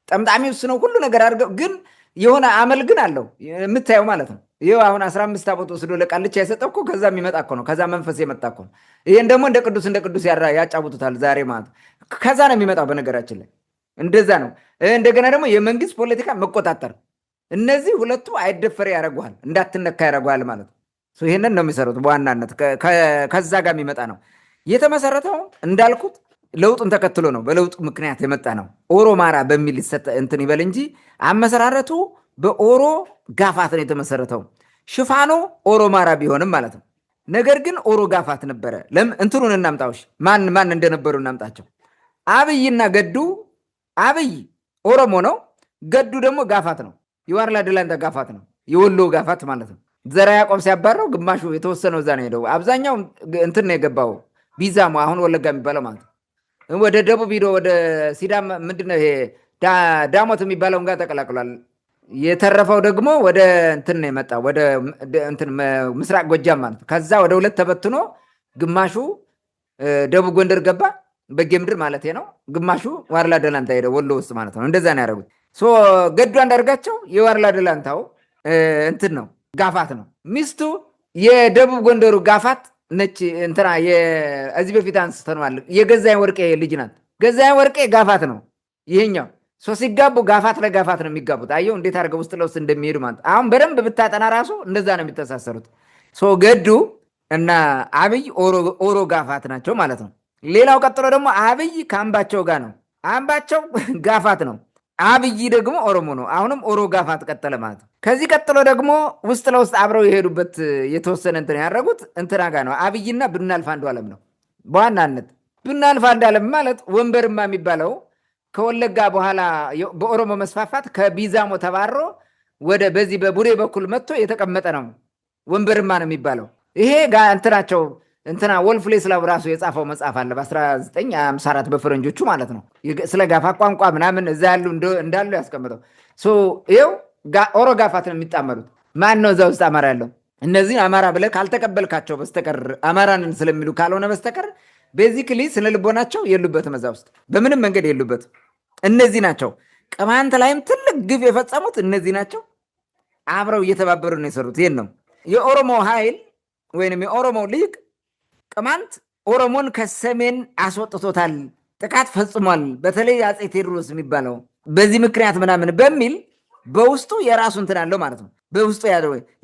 ጠምጣሚ ውስጥ ነው ሁሉ ነገር አድርገው፣ ግን የሆነ አመል ግን አለው የምታየው ማለት ነው። ይኸው አሁን 15 ታቦት ወስዶ ለቃልቻ የሰጠው እኮ ከዛ የሚመጣ እኮ ነው። ከዛ መንፈስ የመጣ እኮ ነው። ይሄን ደግሞ እንደ ቅዱስ ያጫውቱታል ዛሬ ማለት ከዛ ነው የሚመጣው። በነገራችን ላይ እንደዛ ነው። እንደገና ደግሞ የመንግስት ፖለቲካ መቆጣጠር፣ እነዚህ ሁለቱ አይደፈር ያደርጉሃል፣ እንዳትነካ ያደርጉሃል ማለት ነው። ይሄንን ነው የሚሰሩት በዋናነት። ከዛ ጋር የሚመጣ ነው የተመሰረተው። እንዳልኩት ለውጡን ተከትሎ ነው። በለውጡ ምክንያት የመጣ ነው። ኦሮማራ በሚል እንትን ይበል እንጂ አመሰራረቱ በኦሮ ጋፋት ነው የተመሰረተው። ሽፋኑ ኦሮማራ ቢሆንም ማለት ነው። ነገር ግን ኦሮ ጋፋት ነበረ። እንትኑን እናምጣዎች ማን እንደነበሩ እናምጣቸው። አብይና ገዱ። አብይ ኦሮሞ ነው፣ ገዱ ደግሞ ጋፋት ነው። የዋርላ ደላንታ ጋፋት ነው፣ የወሎ ጋፋት ማለት ነው። ዘርዓ ያዕቆብ ሲያባረው ግማሹ የተወሰነው እዛ ነው ሄደው፣ አብዛኛው እንትን ነው የገባው ቢዛሞ፣ አሁን ወለጋ የሚባለው ማለት ነው። ወደ ደቡብ ሂዶ ወደ ሲዳማ ምንድነው ይሄ ዳሞት የሚባለውን ጋር ተቀላቅሏል። የተረፈው ደግሞ ወደ እንትን ነው የመጣ ወደ እንትን ምስራቅ ጎጃም ማለት ነው። ከዛ ወደ ሁለት ተበትኖ ግማሹ ደቡብ ጎንደር ገባ፣ በጌምድር ማለት ነው። ግማሹ ዋርላ ደላንታ ሄደ ወሎ ውስጥ ማለት ነው። እንደዛ ነው ያደረጉት። ገዱ አንዳርጋቸው የዋርላ ደላንታው እንትን ነው ጋፋት ነው። ሚስቱ የደቡብ ጎንደሩ ጋፋት ነች። እንትና እዚህ በፊት አንስተነዋል። የገዛኝ ወርቄ ልጅ ናት። ገዛኝ ወርቄ ጋፋት ነው ይሄኛው። ሲጋቡ ጋፋት ለጋፋት ነው የሚጋቡት። አየው እንዴት አድርገው ውስጥ ለውስጥ እንደሚሄዱ ማለት። አሁን በደንብ ብታጠና ራሱ እንደዛ ነው የሚተሳሰሩት። ገዱ እና አብይ ኦሮ ጋፋት ናቸው ማለት ነው። ሌላው ቀጥሎ ደግሞ አብይ ከአምባቸው ጋር ነው። አምባቸው ጋፋት ነው። አብይ ደግሞ ኦሮሞ ነው። አሁንም ኦሮ ጋፋት ቀጠለ ማለት ነው። ከዚህ ቀጥሎ ደግሞ ውስጥ ለውስጥ አብረው የሄዱበት የተወሰነ እንትን ያደረጉት እንትና ጋር ነው። አብይና ብናልፍ አንዱዓለም ነው በዋናነት። ብናልፍ አንዱዓለም ማለት ወንበርማ የሚባለው ከወለጋ በኋላ በኦሮሞ መስፋፋት ከቢዛሞ ተባሮ በዚህ በቡሬ በኩል መጥቶ የተቀመጠ ነው። ወንበርማ ነው የሚባለው። ይሄ እንትናቸው እንትና ወልፍ ሌስላው ራሱ የጻፈው መጽሐፍ አለ በ1954 በፈረንጆቹ ማለት ነው። ስለ ጋፋ ቋንቋ ምናምን እዛ ያሉ እንዳሉ ያስቀምጠው። ይኸው ኦሮ ጋፋት ነው የሚጣመሩት። ማን ነው እዛ ውስጥ አማራ ያለው? እነዚህ አማራ ብለህ ካልተቀበልካቸው በስተቀር አማራንን ስለሚሉ ካልሆነ በስተቀር ቤዚክሊ ስነ ልቦናቸው የሉበትም። እዛ ውስጥ በምንም መንገድ የሉበትም። እነዚህ ናቸው። ቅማንት ላይም ትልቅ ግፍ የፈጸሙት እነዚህ ናቸው። አብረው እየተባበሩ ነው የሰሩት። ይህን ነው የኦሮሞ ኃይል ወይንም የኦሮሞ ሊግ ቅማንት ኦሮሞን ከሰሜን አስወጥቶታል፣ ጥቃት ፈጽሟል። በተለይ አፄ ቴዎድሮስ የሚባለው በዚህ ምክንያት ምናምን በሚል በውስጡ የራሱ እንትን አለው ማለት ነው። በውስጡ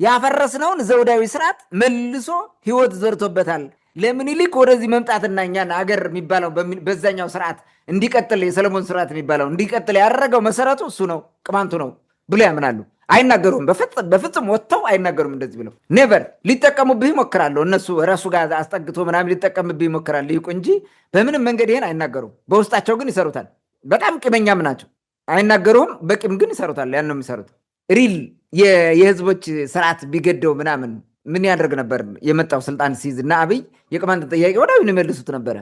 ያፈረስነውን ዘውዳዊ ስርዓት መልሶ ህይወት ዘርቶበታል። ለምኒልክ ወደዚህ መምጣትና እኛን አገር የሚባለው በዛኛው ስርዓት እንዲቀጥል የሰለሞን ስርዓት የሚባለው እንዲቀጥል ያደረገው መሰረቱ እሱ ነው፣ ቅማንቱ ነው ብሎ ያምናሉ። አይናገሩም፣ በፍጹም ወጥተው አይናገሩም። እንደዚህ ብለው ኔቨር ሊጠቀሙብህ ይሞክራሉ። እነሱ ራሱ ጋር አስጠግቶ ምናምን ሊጠቀምብህ ይሞክራል ይቁ እንጂ በምንም መንገድ ይሄን አይናገሩም። በውስጣቸው ግን ይሰሩታል። በጣም ቂመኛም ናቸው። አይናገሩም፣ በቂም ግን ይሰሩታል። ያን ነው የሚሰሩት። ሪል የህዝቦች ስርዓት ቢገደው ምናምን ምን ያደርግ ነበር? የመጣው ስልጣን ሲይዝ እና አብይ የቅማንትን ጥያቄ ወዲያው ይመልሱት ነበረ።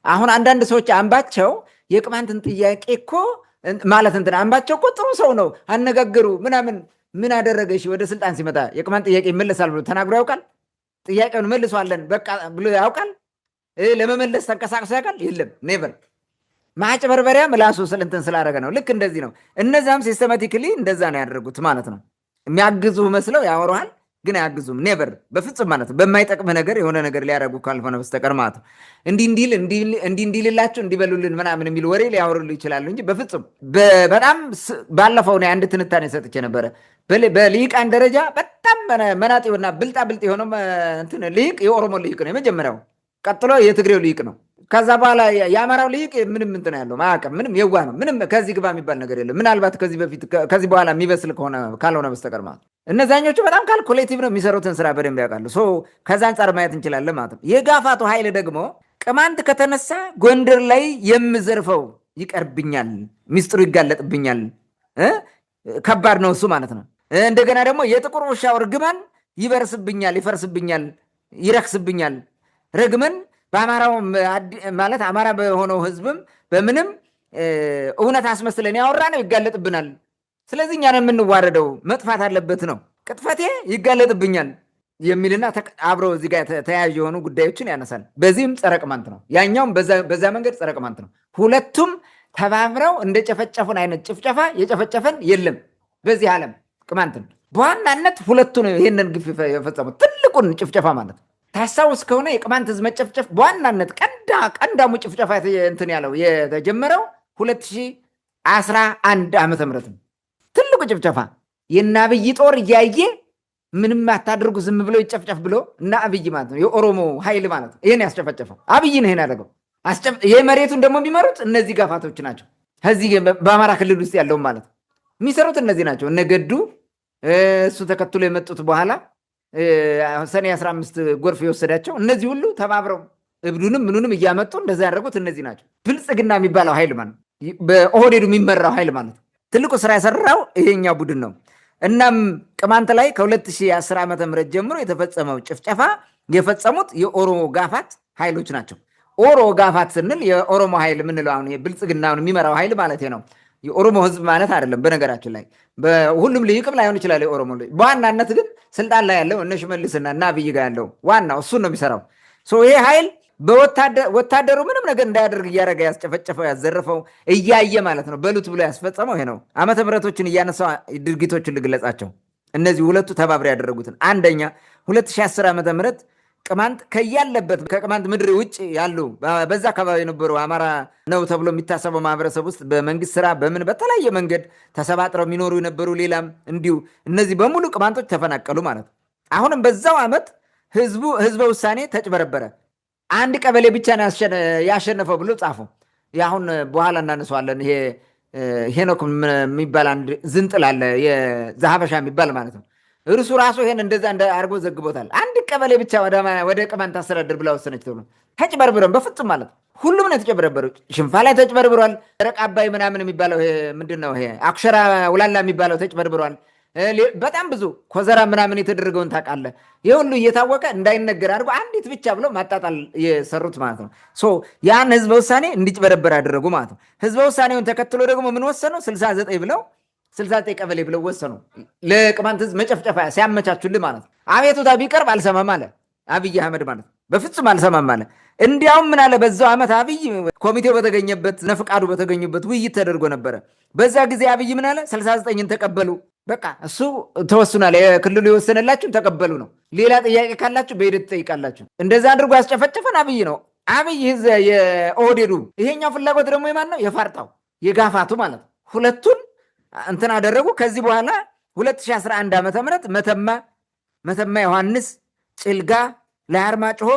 አሁን አንዳንድ ሰዎች አምባቸው የቅማንትን ጥያቄ እኮ ማለት እንትን አምባቸው እኮ ጥሩ ሰው ነው አነጋገሩ ምናምን ምን አደረገሽ? ወደ ስልጣን ሲመጣ የቅማንት ጥያቄ ይመለሳል ብሎ ተናግሮ ያውቃል? ጥያቄውን መልሷለን በቃ ብሎ ያውቃል? ለመመለስ ተንቀሳቅሶ ያውቃል? የለም ኔቨር። ማጭበርበሪያ ምላሱ እንትን ስላደረገ ነው። ልክ እንደዚህ ነው። እነዛም ሲስተማቲክሊ እንደዛ ነው ያደረጉት ማለት ነው። የሚያግዙ መስለው ያወሩሃል ግን አያግዙም። ኔቨር በፍጹም ማለት ነው። በማይጠቅምህ ነገር የሆነ ነገር ሊያደርጉ ካልሆነ በስተቀር ማለት ነው። እንዲልላችሁ እንዲበሉልን ምናምን የሚል ወሬ ሊያወሩልህ ይችላሉ እንጂ በፍጹም በጣም ባለፈው ነው አንድ ትንታኔ ሰጥቼ ነበረ። በልሂቃን ደረጃ በጣም መናጤውና ብልጣ ብልጥ የሆነው እንትን ልሂቅ የኦሮሞ ልሂቅ ነው የመጀመሪያው። ቀጥሎ የትግሬው ልሂቅ ነው። ከዛ በኋላ የአማራው ልሂቅ ምንም እንትን ያለው ማያውቅም፣ ምንም የዋህ ነው። ምንም ከዚህ ግባ የሚባል ነገር የለም። ምናልባት ከዚህ በኋላ የሚበስል ካልሆነ በስተቀር ማለት ነው። እነዛኞቹ በጣም ካልኩሌቲቭ ነው፣ የሚሰሩትን ስራ በደንብ ያውቃሉ። ከዛ አንጻር ማየት እንችላለን ማለት ነው። የጋፋቱ ኃይል ደግሞ ቅማንት ከተነሳ ጎንደር ላይ የምዘርፈው ይቀርብኛል፣ ሚስጥሩ ይጋለጥብኛል፣ ከባድ ነው እሱ ማለት ነው። እንደገና ደግሞ የጥቁር ውሻው ርግመን ይበርስብኛል፣ ይፈርስብኛል፣ ይረክስብኛል። ረግመን በአማራው ማለት አማራ በሆነው ህዝብም በምንም እውነት አስመስለን ያወራ ነው ይጋለጥብናል። ስለዚህ እኛ ነው የምንዋረደው፣ መጥፋት አለበት ነው። ቅጥፈቴ ይጋለጥብኛል የሚልና አብረው እዚህ ጋር ተያያዥ የሆኑ ጉዳዮችን ያነሳል። በዚህም ጸረ ቅማንት ነው፣ ያኛውም በዛ መንገድ ጸረ ቅማንት ነው። ሁለቱም ተባብረው እንደ ጨፈጨፉን አይነት ጭፍጨፋ የጨፈጨፈን የለም በዚህ ዓለም። ቅማንትን በዋናነት ሁለቱ ነው ይህንን ግፍ የፈጸሙት፣ ትልቁን ጭፍጨፋ ማለት ነው። ታስታውስ ከሆነ የቅማንት ህዝብ መጨፍጨፍ በዋናነት ቀንዳሙ ጭፍጨፋ እንትን ያለው የተጀመረው 2011 ዓመተ ምህረት ነው። ትልቁ ጭፍጨፋ የእነ አብይ ጦር እያየ ምንም አታድርጉ ዝም ብሎ ይጨፍጨፍ ብሎ እና አብይ ማለት ነው የኦሮሞ ኃይል ማለት ነው ይህን ያስጨፈጨፈው አብይ ነው። ይህን ያደረገው ይህ መሬቱን ደግሞ የሚመሩት እነዚህ ጋፋቶች ናቸው። ከዚህ በአማራ ክልል ውስጥ ያለውን ማለት ነው የሚሰሩት እነዚህ ናቸው። እነ ገዱ እሱ ተከትሎ የመጡት በኋላ ሰኔ 15 ጎርፍ የወሰዳቸው እነዚህ ሁሉ ተባብረው እብዱንም ምኑንም እያመጡ እንደዛ ያደረጉት እነዚህ ናቸው። ብልጽግና የሚባለው ኃይል ማለት በኦህዴዱ የሚመራው ኃይል ማለት ትልቁ ስራ የሰራው ይሄኛው ቡድን ነው። እናም ቅማንት ላይ ከ2010 ዓመተ ምህረት ጀምሮ የተፈጸመው ጭፍጨፋ የፈጸሙት የኦሮሞ ጋፋት ኃይሎች ናቸው። ኦሮ ጋፋት ስንል የኦሮሞ ኃይል የምንለው አሁን የብልጽግናውን የሚመራው ኃይል ማለት ነው። የኦሮሞ ህዝብ ማለት አይደለም። በነገራችን ላይ በሁሉም ልሂቅም ላይሆን ይችላል የኦሮሞ ልሂቅ። በዋናነት ግን ስልጣን ላይ ያለው እነ ሽመልስና እና አብይ ጋር ያለው ዋናው እሱን ነው የሚሰራው። ይሄ ኃይል ወታደሩ ምንም ነገር እንዳያደርግ እያደረገ ያስጨፈጨፈው ያዘረፈው እያየ ማለት ነው በሉት ብሎ ያስፈጸመው ይሄ ነው። ዓመተ ምህረቶችን እያነሳ ድርጊቶችን ልግለጻቸው። እነዚህ ሁለቱ ተባብረው ያደረጉትን አንደኛ 2010 ዓመተ ምህረት ቅማንት ከያለበት ከቅማንት ምድር ውጭ ያሉ በዛ አካባቢ የነበሩ አማራ ነው ተብሎ የሚታሰበው ማህበረሰብ ውስጥ በመንግስት ስራ በምን በተለያየ መንገድ ተሰባጥረው የሚኖሩ የነበሩ ሌላም እንዲሁ እነዚህ በሙሉ ቅማንቶች ተፈናቀሉ ማለት ነው። አሁንም በዛው ዓመት ህዝበ ውሳኔ ተጭበረበረ። አንድ ቀበሌ ብቻ ነው ያሸነፈው ብሎ ጻፉ። አሁን በኋላ እናነሳዋለን። ይሄ ሄኖክ የሚባል አንድ ዝንጥል አለ የዛሀበሻ የሚባል ማለት ነው። እርሱ ራሱ ይሄን እንደዛ አድርጎ ዘግቦታል። አንድ ቀበሌ ብቻ ወደ ቅማንት አስተዳደር ብላ ወሰነች ተብሎ ተጭበርብረን በፍጹም ማለት ሁሉም ነው የተጨበረበረው። ሽንፋ ላይ ተጭበርብሯል። ደረቅ አባይ ምናምን የሚባለው ምንድን ነው ይሄ አኩሸራ ውላላ የሚባለው ተጭበርብሯል። በጣም ብዙ ኮዘራ ምናምን የተደረገውን ታውቃለህ። ይህ ሁሉ እየታወቀ እንዳይነገር አድርጎ አንዲት ብቻ ብሎ ማጣጣል የሰሩት ማለት ነው። ያን ህዝበ ውሳኔ እንዲጭበረበር ያደረጉ ማለት ነው። ህዝበ ውሳኔውን ተከትሎ ደግሞ ምን ወሰነው? 69 ብለው 69 ቀበሌ ብለው ወሰኑ። ለቅማንት ህዝብ መጨፍጨፋ ሲያመቻቹልህ ማለት ነው። አቤቱታ ቢቀርብ አልሰማም አለ አብይ አህመድ ማለት ነው። በፍጹም አልሰማም አለ። እንዲያውም ምን አለ? በዛው ዓመት አብይ ኮሚቴው በተገኘበት ነፍቃዱ በተገኙበት ውይይት ተደርጎ ነበረ። በዛ ጊዜ አብይ ምን አለ? 69ን ተቀበሉ፣ በቃ እሱ ተወስኗል፣ የክልሉ የወሰነላችሁን ተቀበሉ ነው። ሌላ ጥያቄ ካላችሁ በሂደት ትጠይቃላችሁ። እንደዛ አድርጎ ያስጨፈጨፈን አብይ ነው። አብይ የኦህዴዱ ይሄኛው ፍላጎት ደግሞ የማን ነው? የፋርጣው የጋፋቱ ማለት ነው። ሁለቱን እንትን አደረጉ። ከዚህ በኋላ 2011 ዓመተ ምህረት መተማ ዮሐንስ፣ ጭልጋ፣ ላይ አርማጭሆ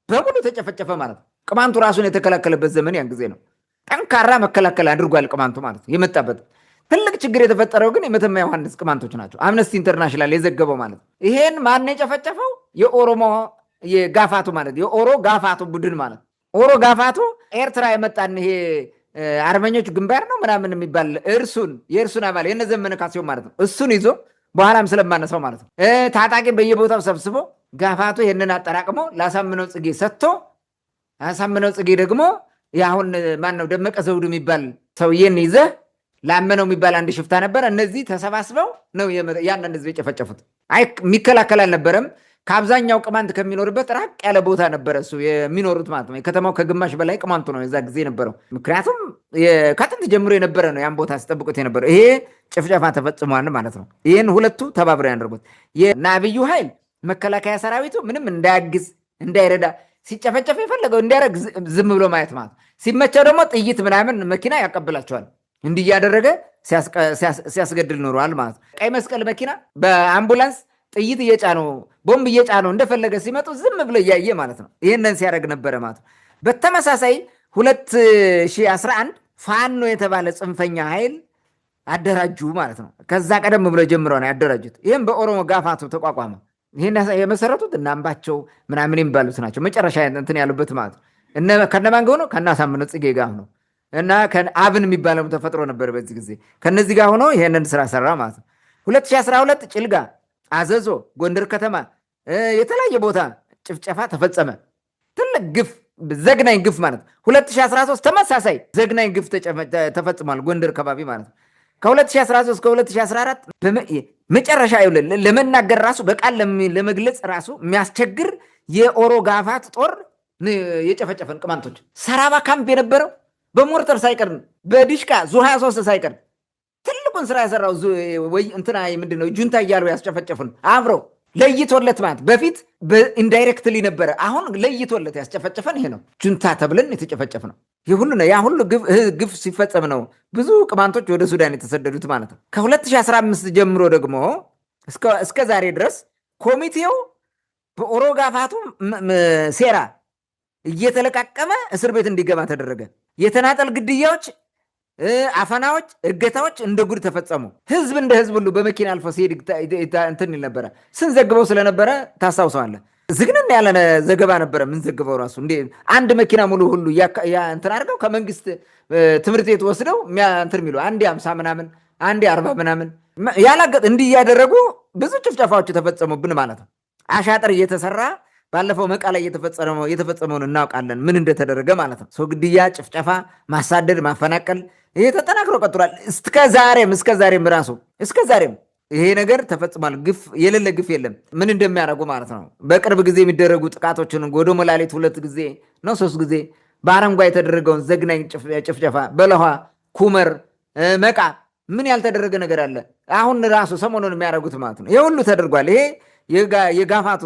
በሙሉ ተጨፈጨፈ ማለት ነው። ቅማንቱ ራሱን የተከላከለበት ዘመን ያን ጊዜ ነው። ጠንካራ መከላከል አድርጓል ቅማንቱ ማለት ነው። የመጣበት ትልቅ ችግር የተፈጠረው ግን የመተማ ዮሐንስ ቅማንቶች ናቸው። አምነስቲ ኢንተርናሽናል የዘገበው ማለት ነው። ይሄን ማን የጨፈጨፈው? የኦሮሞ የጋፋቱ ማለት የኦሮ ጋፋቱ ቡድን ማለት ኦሮ ጋፋቱ ኤርትራ የመጣን ይሄ አርበኞች ግንባር ነው ምናምን የሚባል የእርሱን አባል የነ ዘመነ ካሴው ማለት ነው። እሱን ይዞ በኋላም ስለማነሳው ማለት ነው ታጣቂ በየቦታው ሰብስቦ ጋፋቱ ይህንን አጠራቅሞ ላሳምነው ጽጌ ሰጥቶ አሳምነው ጽጌ ደግሞ የአሁን ማን ነው ደመቀ ዘውዱ የሚባል ሰውዬን ይዘህ ላመነው የሚባል አንድ ሽፍታ ነበር። እነዚህ ተሰባስበው ነው ያንን ህዝብ የጨፈጨፉት። አይ የሚከላከል አልነበረም። ከአብዛኛው ቅማንት ከሚኖርበት ራቅ ያለ ቦታ ነበረ እሱ የሚኖሩት ማለት ነው። የከተማው ከግማሽ በላይ ቅማንቱ ነው የዛ ጊዜ ነበረው። ምክንያቱም ከጥንት ጀምሮ የነበረ ነው ያን ቦታ ሲጠብቁት የነበረው። ይሄ ጭፍጨፋ ተፈጽሟል ማለት ነው። ይህን ሁለቱ ተባብረው ያደርጉት የናብዩ ኃይል መከላከያ ሰራዊቱ ምንም እንዳያግዝ እንዳይረዳ ሲጨፈጨፍ የፈለገው እንዲያደርግ ዝም ብሎ ማየት ማለት ሲመቸው ደግሞ ጥይት ምናምን መኪና ያቀብላቸዋል። እንዲህ እያደረገ ሲያስገድል ኖረዋል ማለት ነው። ቀይ መስቀል መኪና በአምቡላንስ ጥይት እየጫነው ቦምብ እየጫነው እንደፈለገ ሲመጡ ዝም ብሎ እያየ ማለት ነው። ይህንን ሲያደርግ ነበረ ማለት ነው። በተመሳሳይ 2011 ፋኖ የተባለ ጽንፈኛ ኃይል አደራጁ ማለት ነው። ከዛ ቀደም ብሎ ጀምረው ነው ያደራጁት። ይህም በኦሮሞ ጋፋቱ ተቋቋመ። ይህን የመሰረቱት እና አምባቸው ምናምን የሚባሉት ናቸው። መጨረሻ እንትን ያሉበት ማለት ነው። ከነማን ጋር ሆኖ ከናሳምነው ጽጌ ጋር ሆኖ እና አብን የሚባለው ተፈጥሮ ነበር በዚህ ጊዜ ከነዚህ ጋር ሆኖ ይሄንን ስራ ሰራ ማለት ነው። 2012 ጭልጋ፣ አዘዞ፣ ጎንደር ከተማ የተለያየ ቦታ ጭፍጨፋ ተፈጸመ። ትልቅ ግፍ፣ ዘግናኝ ግፍ ማለት ነው። 2013 ተመሳሳይ ዘግናኝ ግፍ ተፈጽሟል ጎንደር ከባቢ ማለት ነው። ከ2013 እስከ 2014 መጨረሻ ለመናገር ራሱ በቃል ለመግለጽ ራሱ የሚያስቸግር የኦሮ ጋፋት ጦር የጨፈጨፈን ቅማንቶች ሰራባ ካምፕ የነበረው በሞርተር ሳይቀር በዲሽቃ ዙ23 ሳይቀር ትልቁን ስራ የሰራው እንትና ምንድነው ጁንታ እያሉ ያስጨፈጨፉን አብረው ለይቶለት ማለት በፊት ኢንዳይሬክትሊ ነበረ። አሁን ለይቶለት ያስጨፈጨፈን ይሄ ነው። ጁንታ ተብለን የተጨፈጨፍ ነው። ይህ ሁሉ ነው። ያ ሁሉ ግፍ ሲፈጸም ነው ብዙ ቅማንቶች ወደ ሱዳን የተሰደዱት ማለት ነው። ከ2015 ጀምሮ ደግሞ እስከ ዛሬ ድረስ ኮሚቴው በኦሮ ጋፋቱ ሴራ እየተለቃቀመ እስር ቤት እንዲገባ ተደረገ። የተናጠል ግድያዎች፣ አፈናዎች፣ እገታዎች እንደ ጉድ ተፈጸሙ። ህዝብ እንደ ህዝብ ሁሉ በመኪና አልፎ ሲሄድ እንትን ነበረ። ስንዘግበው ስለነበረ ታስታውሰዋለህ። ዝግንን ያለ ዘገባ ነበረ ምንዘግበው ራሱ አንድ መኪና ሙሉ ሁሉ እንትን አድርገው ከመንግስት ትምህርት ቤት ወስደው እንትን የሚሉ አንዴ 50 ምናምን አንዴ 40 ምናምን ያላገጥ እንዲህ እያደረጉ ብዙ ጭፍጨፋዎች ተፈጸሙብን ማለት ነው። አሻጥር እየተሰራ ባለፈው መቃ ላይ የተፈጸመውን እናውቃለን ምን እንደተደረገ ማለት ነው። ሰው ግድያ፣ ጭፍጨፋ፣ ማሳደድ፣ ማፈናቀል ይሄ ተጠናክሮ ቀጥሏል። እስከ ዛሬም ራሱ ይሄ ነገር ተፈጽሟል። ግፍ የሌለ ግፍ የለም። ምን እንደሚያደርጉ ማለት ነው። በቅርብ ጊዜ የሚደረጉ ጥቃቶችን ጎዶ መላሌት 2 ጊዜ ነው 3 ጊዜ በአረንጓ የተደረገውን ዘግናኝ ጭፍጨፋ፣ በለኋ፣ ኩመር፣ መቃ ምን ያልተደረገ ነገር አለ? አሁን ራሱ ሰሞኑን የሚያደርጉት ማለት ነው። ይሄ ሁሉ ተደርጓል። ይሄ የጋፋቱ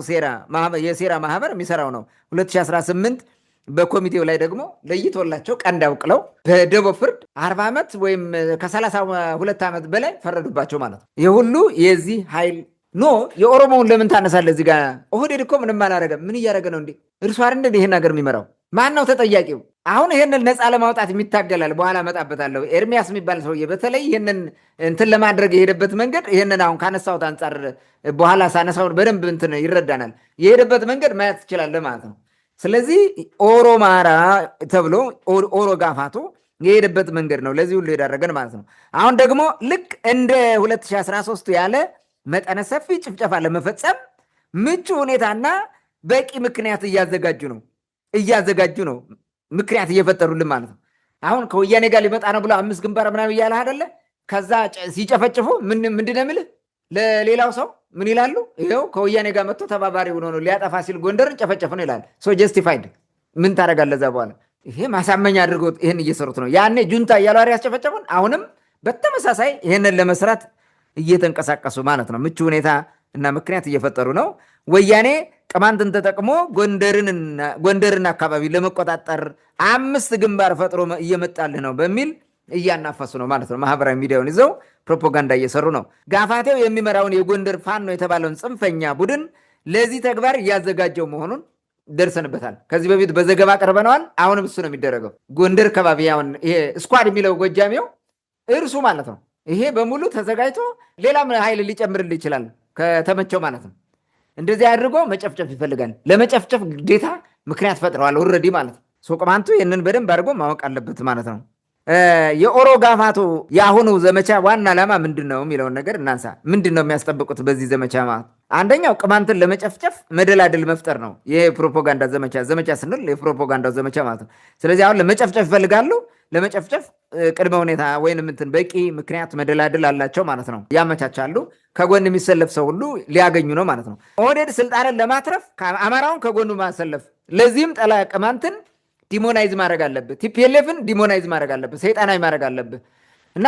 የሴራ ማህበር የሚሰራው ነው። 2018 በኮሚቴው ላይ ደግሞ ለይቶላቸው ቀንድ አውቅለው በደቦ ፍርድ 40 ዓመት ወይም ከ32 ዓመት በላይ ፈረዱባቸው ማለት ነው። ይህ ሁሉ የዚህ ኃይል የኦሮሞውን ለምን ታነሳለህ? እዚህ ጋር ኦህዴድ እኮ ምንም አላደረገም። ምን እያደረገ ነው እንዴ? እርሱ አይደል ይህን ሀገር የሚመራው? ማን ነው ተጠያቂው? አሁን ይህንን ነፃ ለማውጣት የሚታገላል። በኋላ መጣበታለሁ። ኤርሚያስ የሚባል ሰውዬ በተለይ ይህንን እንትን ለማድረግ የሄደበት መንገድ ይህንን አሁን ካነሳሁት አንጻር በኋላ ሳነሳውን በደንብ እንትን ይረዳናል። የሄደበት መንገድ ማየት ትችላለህ ማለት ነው። ስለዚህ ኦሮማራ ተብሎ ኦሮ ጋፋቱ የሄደበት መንገድ ነው ለዚህ ሁሉ የዳረገን ማለት ነው። አሁን ደግሞ ልክ እንደ 2013 ያለ መጠነ ሰፊ ጭፍጨፋ ለመፈጸም ምቹ ሁኔታና በቂ ምክንያት እያዘጋጁ ነው ምክንያት እየፈጠሩልን ማለት ነው። አሁን ከወያኔ ጋር ሊመጣ ነው ብሎ 5 ግንባር ምናምን እያለህ አይደለ? ከዛ ሲጨፈጭፉ ምንድን ነው የምልህ ለሌላው ሰው ምን ይላሉ? ይኸው ከወያኔ ጋር መጥቶ ተባባሪ ሆኖ ነው ሊያጠፋ ሲል ጎንደርን ጨፈጨፍ ነው ይላል። ሶ ጀስቲፋይድ ምን ታደርጋለህ? እዛ በኋላ ይሄ ማሳመኛ አድርገው ይህን እየሰሩት ነው። ያኔ ጁንታ እያሉ ያስጨፈጨፉን፣ አሁንም በተመሳሳይ ይህንን ለመስራት እየተንቀሳቀሱ ማለት ነው። ምቹ ሁኔታ እና ምክንያት እየፈጠሩ ነው። ወያኔ ቅማንትን ተጠቅሞ ጎንደርን አካባቢ ለመቆጣጠር 5 ግንባር ፈጥሮ እየመጣልህ ነው በሚል እያናፈሱ ነው ማለት ነው። ማህበራዊ ሚዲያውን ይዘው ፕሮፓጋንዳ እየሰሩ ነው። ጋፋቴው የሚመራውን የጎንደር ፋኖ የተባለውን ጽንፈኛ ቡድን ለዚህ ተግባር እያዘጋጀው መሆኑን ደርሰንበታል። ከዚህ በፊት በዘገባ ቀርበነዋል። አሁንም እሱ ነው የሚደረገው። ጎንደር ከባቢ አሁን ይሄ ስኳድ የሚለው ጎጃሜው እርሱ ማለት ነው። ይሄ በሙሉ ተዘጋጅቶ ሌላም ኃይል ሊጨምርልህ ይችላል ከተመቸው ማለት ነው። እንደዚህ አድርጎ መጨፍጨፍ ይፈልጋል። ለመጨፍጨፍ ግዴታ ምክንያት ፈጥረዋል ኦልሬዲ ማለት ነው። ቅማንቱ ይህንን በደንብ አድርጎ ማወቅ አለበት ማለት ነው። የኦሮ ጋፋቶ የአሁኑ ዘመቻ ዋና ዓላማ ምንድን ነው የሚለውን ነገር እናንሳ። ምንድን ነው የሚያስጠብቁት በዚህ ዘመቻ ማለት? አንደኛው ቅማንትን ለመጨፍጨፍ መደላድል መፍጠር ነው። ይሄ ፕሮፓጋንዳ ዘመቻ ስንል የፕሮፓጋንዳው ዘመቻ ማለት ነው። ስለዚህ አሁን ለመጨፍጨፍ ይፈልጋሉ። ለመጨፍጨፍ ቅድመ ሁኔታ ወይንም እንትን በቂ ምክንያት መደላድል አላቸው ማለት ነው። ያመቻቻሉ። ከጎን የሚሰለፍ ሰው ሁሉ ሊያገኙ ነው ማለት ነው። ኦህዴድ ስልጣንን ለማትረፍ አማራውን ከጎኑ ማሰለፍ። ለዚህም ጠላ ቅማንትን ዲሞናይዝ ማድረግ አለብህ። ቲፒኤልኤፍን ዲሞናይዝ ማድረግ አለብህ። ሰይጣናዊ ማድረግ አለብህ እና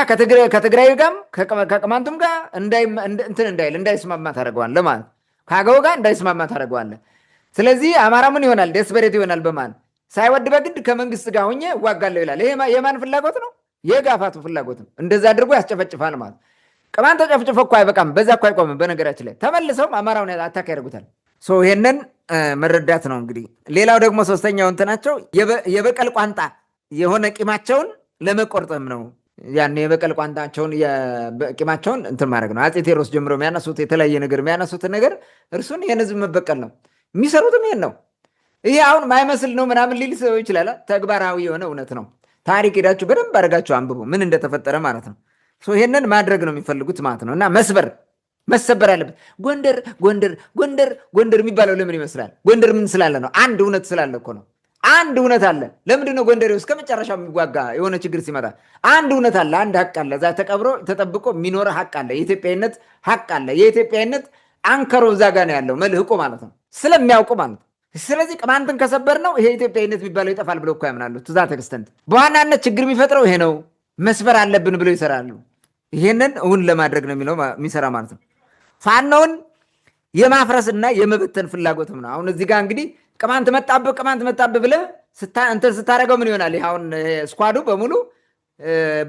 ከትግራይ ጋርም ከቅማንቱም ጋር እንዳይስማማ ታደርገዋለህ ማለት ከአገው ጋር እንዳይስማማ ታደርገዋለህ። ስለዚህ አማራ ምን ይሆናል? ደስበሬት ይሆናል። በማን ሳይወድ በግድ ከመንግስት ጋር ሆኜ እዋጋለሁ ይላል። ይሄ የማን ፍላጎት ነው? የጋፋቱ ፍላጎት ነው። እንደዛ አድርጎ ያስጨፈጭፋል ማለት። ቅማንት ተጨፍጭፎ እኮ አይበቃም፣ በዛ እኮ አይቆምም። በነገራችን ላይ ተመልሰውም አማራውን አታክ ያደርጉታል። ይሄንን መረዳት ነው እንግዲህ። ሌላው ደግሞ ሶስተኛው እንትናቸው የበቀል ቋንጣ የሆነ ቂማቸውን ለመቆርጠም ነው። ያን የበቀል ቋንጣቸውን ቂማቸውን እንትን ማድረግ ነው። አፄ ቴዎድሮስ ጀምሮ የሚያነሱት የተለያየ ነገር የሚያነሱትን ነገር እርሱን ይህን ህዝብ መበቀል ነው። የሚሰሩትም ይሄን ነው። ይሄ አሁን ማይመስል ነው ምናምን ሊል ሰው ይችላል። ተግባራዊ የሆነ እውነት ነው። ታሪክ ሄዳችሁ በደንብ አድርጋችሁ አንብቡ ምን እንደተፈጠረ ማለት ነው። ይሄንን ማድረግ ነው የሚፈልጉት ማለት ነው። እና መሰበር አለበት። ጎንደር የሚባለው ለምን ይመስላል? ጎንደር ምን ስላለ ነው? አንድ እውነት ስላለ እኮ ነው። አንድ እውነት አለ። ለምንድን ነው ጎንደሬው እስከ መጨረሻው የሚዋጋ? የሆነ ችግር ሲመጣ አንድ እውነት አለ፣ አንድ ሀቅ አለ። እዛ ተቀብሮ ተጠብቆ የሚኖረ ሀቅ አለ፣ የኢትዮጵያዊነት ሀቅ አለ። የኢትዮጵያዊነት አንከሮ እዛ ጋ ነው ያለው፣ መልህቆ ማለት ነው፣ ስለሚያውቁ ማለት ነው። ስለዚህ ቅማንትን ከሰበር ነው ይሄ ኢትዮጵያዊነት የሚባለው ይጠፋል ብለው እኮ ያምናሉ። ትዛት ኤክስተንት በዋናነት ችግር የሚፈጥረው ይሄ ነው። መስበር አለብን ብለው ይሰራሉ። ይሄንን እውን ለማድረግ ነው የሚሰራ ማለት ነው። ፋኖውን የማፍረስና የመበተን ፍላጎትም ነው። አሁን እዚህ ጋር እንግዲህ ቅማንት መጣብህ ብለህ እንትን ስታደርገው ምን ይሆናል? አሁን ስኳዱ በሙሉ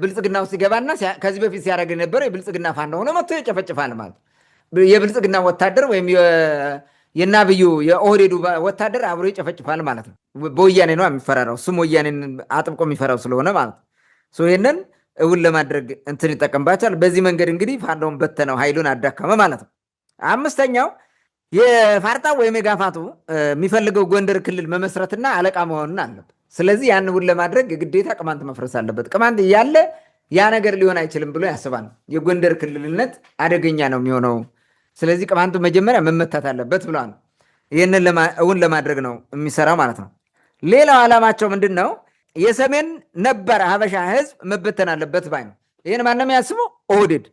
ብልጽግና ውስጥ ይገባና ከዚህ በፊት ሲያደርግ የነበረው የብልጽግና ፋኖ ሆኖ መጥቶ ይጨፈጭፋል ማለት የብልጽግና ወታደር ወይም የናብዩ የኦህዴዱ ወታደር አብሮ ይጨፈጭፋል ማለት ነው። በወያኔ ነው የሚፈራራው። እሱም ወያኔን አጥብቆ የሚፈራው ስለሆነ ማለት ነው። ይሄንን እውን ለማድረግ እንትን ይጠቀምባቸዋል። በዚህ መንገድ እንግዲህ ፋኖውን በተነው፣ ኃይሉን አዳከመ ማለት ነው። አምስተኛው የፋርጣ ወይም የጋፋቱ የሚፈልገው ጎንደር ክልል መመስረትና አለቃ መሆኑን አለበት። ስለዚህ ያን እውን ለማድረግ ግዴታ ቅማንት መፍረስ አለበት። ቅማንት እያለ ያ ነገር ሊሆን አይችልም ብሎ ያስባል። የጎንደር ክልልነት አደገኛ ነው የሚሆነው። ስለዚህ ቅማንቱ መጀመሪያ መመታት አለበት ብለዋል። ይህንን እውን ለማድረግ ነው የሚሰራው ማለት ነው። ሌላው ዓላማቸው ምንድን ነው? የሰሜን ነባር ሀበሻ ህዝብ መበተን አለበት ባይ ነው። ይህን ማንም ያስበው ኦህዴድ።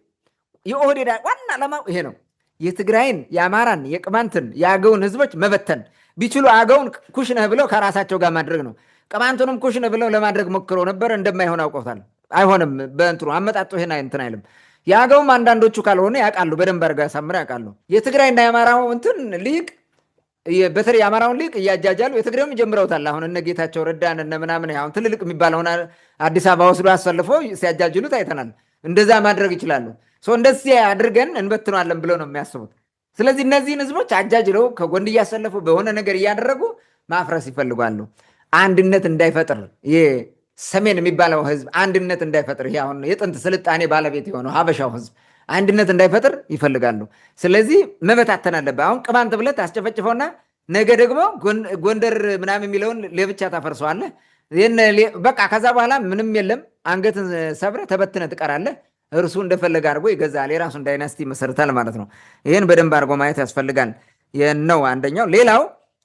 የኦህዴድ ዋና ዓላማው ይሄ ነው። የትግራይን፣ የአማራን፣ የቅማንትን፣ የአገውን ህዝቦች መበተን ቢችሉ አገውን ኩሽነህ ብለው ከራሳቸው ጋር ማድረግ ነው። ቅማንቱንም ኩሽነህ ብለው ለማድረግ ሞክረው ነበር። እንደማይሆን አውቀውታል። አይሆንም። በእንትኑ አመጣጡ ይሄን እንትን አይልም። የአገውም አንዳንዶቹ ካልሆነ ያውቃሉ፣ በደንብ አድርገው ያሳምረው ያውቃሉ። የትግራይና የአማራው እንትን ሊቅ በተለይ የአማራውን ሊቅ እያጃጃሉ የትግራይም ጀምረውታል። አሁን እነ ጌታቸው ረዳን እነ ምናምን አሁን ትልልቅ የሚባለውን አዲስ አበባ ወስዶ አሰልፎ ሲያጃጅሉት አይተናል። እንደዛ ማድረግ ይችላሉ። እንደዚህ አድርገን እንበትነዋለን ብለው ነው የሚያስቡት። ስለዚህ እነዚህን ህዝቦች አጃጅለው ከጎን እያሰለፉ በሆነ ነገር እያደረጉ ማፍረስ ይፈልጋሉ። አንድነት እንዳይፈጥር ሰሜን የሚባለው ህዝብ አንድነት እንዳይፈጥር፣ ይሄ አሁን የጥንት ስልጣኔ ባለቤት የሆነው ሀበሻው ህዝብ አንድነት እንዳይፈጥር ይፈልጋሉ። ስለዚህ መበታተን አለበት። አሁን ቅማንት ብለህ ታስጨፈጭፈውና ነገ ደግሞ ጎንደር ምናምን የሚለውን ለብቻ ታፈርሰዋለህ። በቃ ከዛ በኋላ ምንም የለም፣ አንገትን ሰብረህ ተበትነህ ትቀራለህ። እርሱ እንደፈለገ አድርጎ ይገዛል፣ የራሱን ዳይናስቲ መሰርታል ማለት ነው። ይህን በደንብ አድርጎ ማየት ያስፈልጋል ነው አንደኛው። ሌላው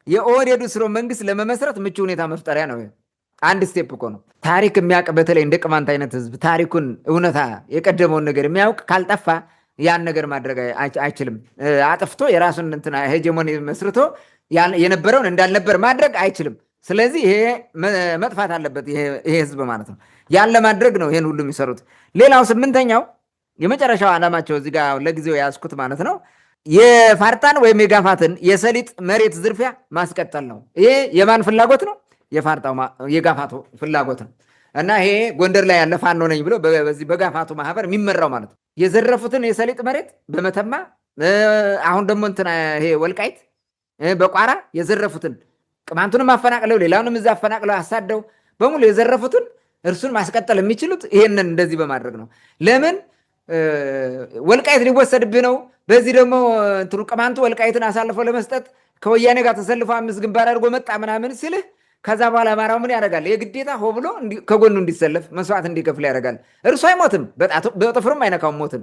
የኦህዴዱ ስርወ መንግስት ለመመስረት ምቹ ሁኔታ መፍጠሪያ ነው። አንድ ስቴፕ እኮ ነው። ታሪክ የሚያውቅ በተለይ እንደ ቅማንት አይነት ህዝብ ታሪኩን፣ እውነታ፣ የቀደመውን ነገር የሚያውቅ ካልጠፋ ያን ነገር ማድረግ አይችልም። አጥፍቶ የራሱን እንትና ሄጀሞኒ መስርቶ የነበረውን እንዳልነበር ማድረግ አይችልም። ስለዚህ ይሄ መጥፋት አለበት ይሄ ህዝብ ማለት ነው። ያን ለማድረግ ነው ይሄን ሁሉ የሚሰሩት። ሌላው ስምንተኛው የመጨረሻው ዓላማቸው እዚህ ጋር ለጊዜው የያዝኩት ማለት ነው የፋርጣን ወይም የጋፋትን የሰሊጥ መሬት ዝርፊያ ማስቀጠል ነው። ይሄ የማን ፍላጎት ነው? የጋፋቱ ፍላጎት ነው። እና ይሄ ጎንደር ላይ ያለ ፋኖ ነኝ ብሎ በዚህ በጋፋቱ ማህበር የሚመራው ማለት ነው። የዘረፉትን የሰሊጥ መሬት በመተማ አሁን ደግሞ እንትና ይሄ ወልቃይት በቋራ የዘረፉትን ቅማንቱንም አፈናቅለው ሌላውንም እዛ አፈናቅለው አሳደው በሙሉ የዘረፉትን እርሱን ማስቀጠል የሚችሉት ይሄንን እንደዚህ በማድረግ ነው። ለምን ወልቃይት ሊወሰድብህ ነው። በዚህ ደግሞ እንትኑ ቅማንቱ ወልቃይትን አሳልፎ ለመስጠት ከወያኔ ጋር ተሰልፎ 5 ግንባር አድርጎ መጣ ምናምን ሲልህ ከዛ በኋላ አማራው ምን ያደርጋል? የግዴታ ሆ ብሎ ከጎኑ እንዲሰለፍ መስዋዕት እንዲከፍል ያደርጋል። እርሱ አይሞትም፣ በጥፍሩም አይነካውም ሞትን።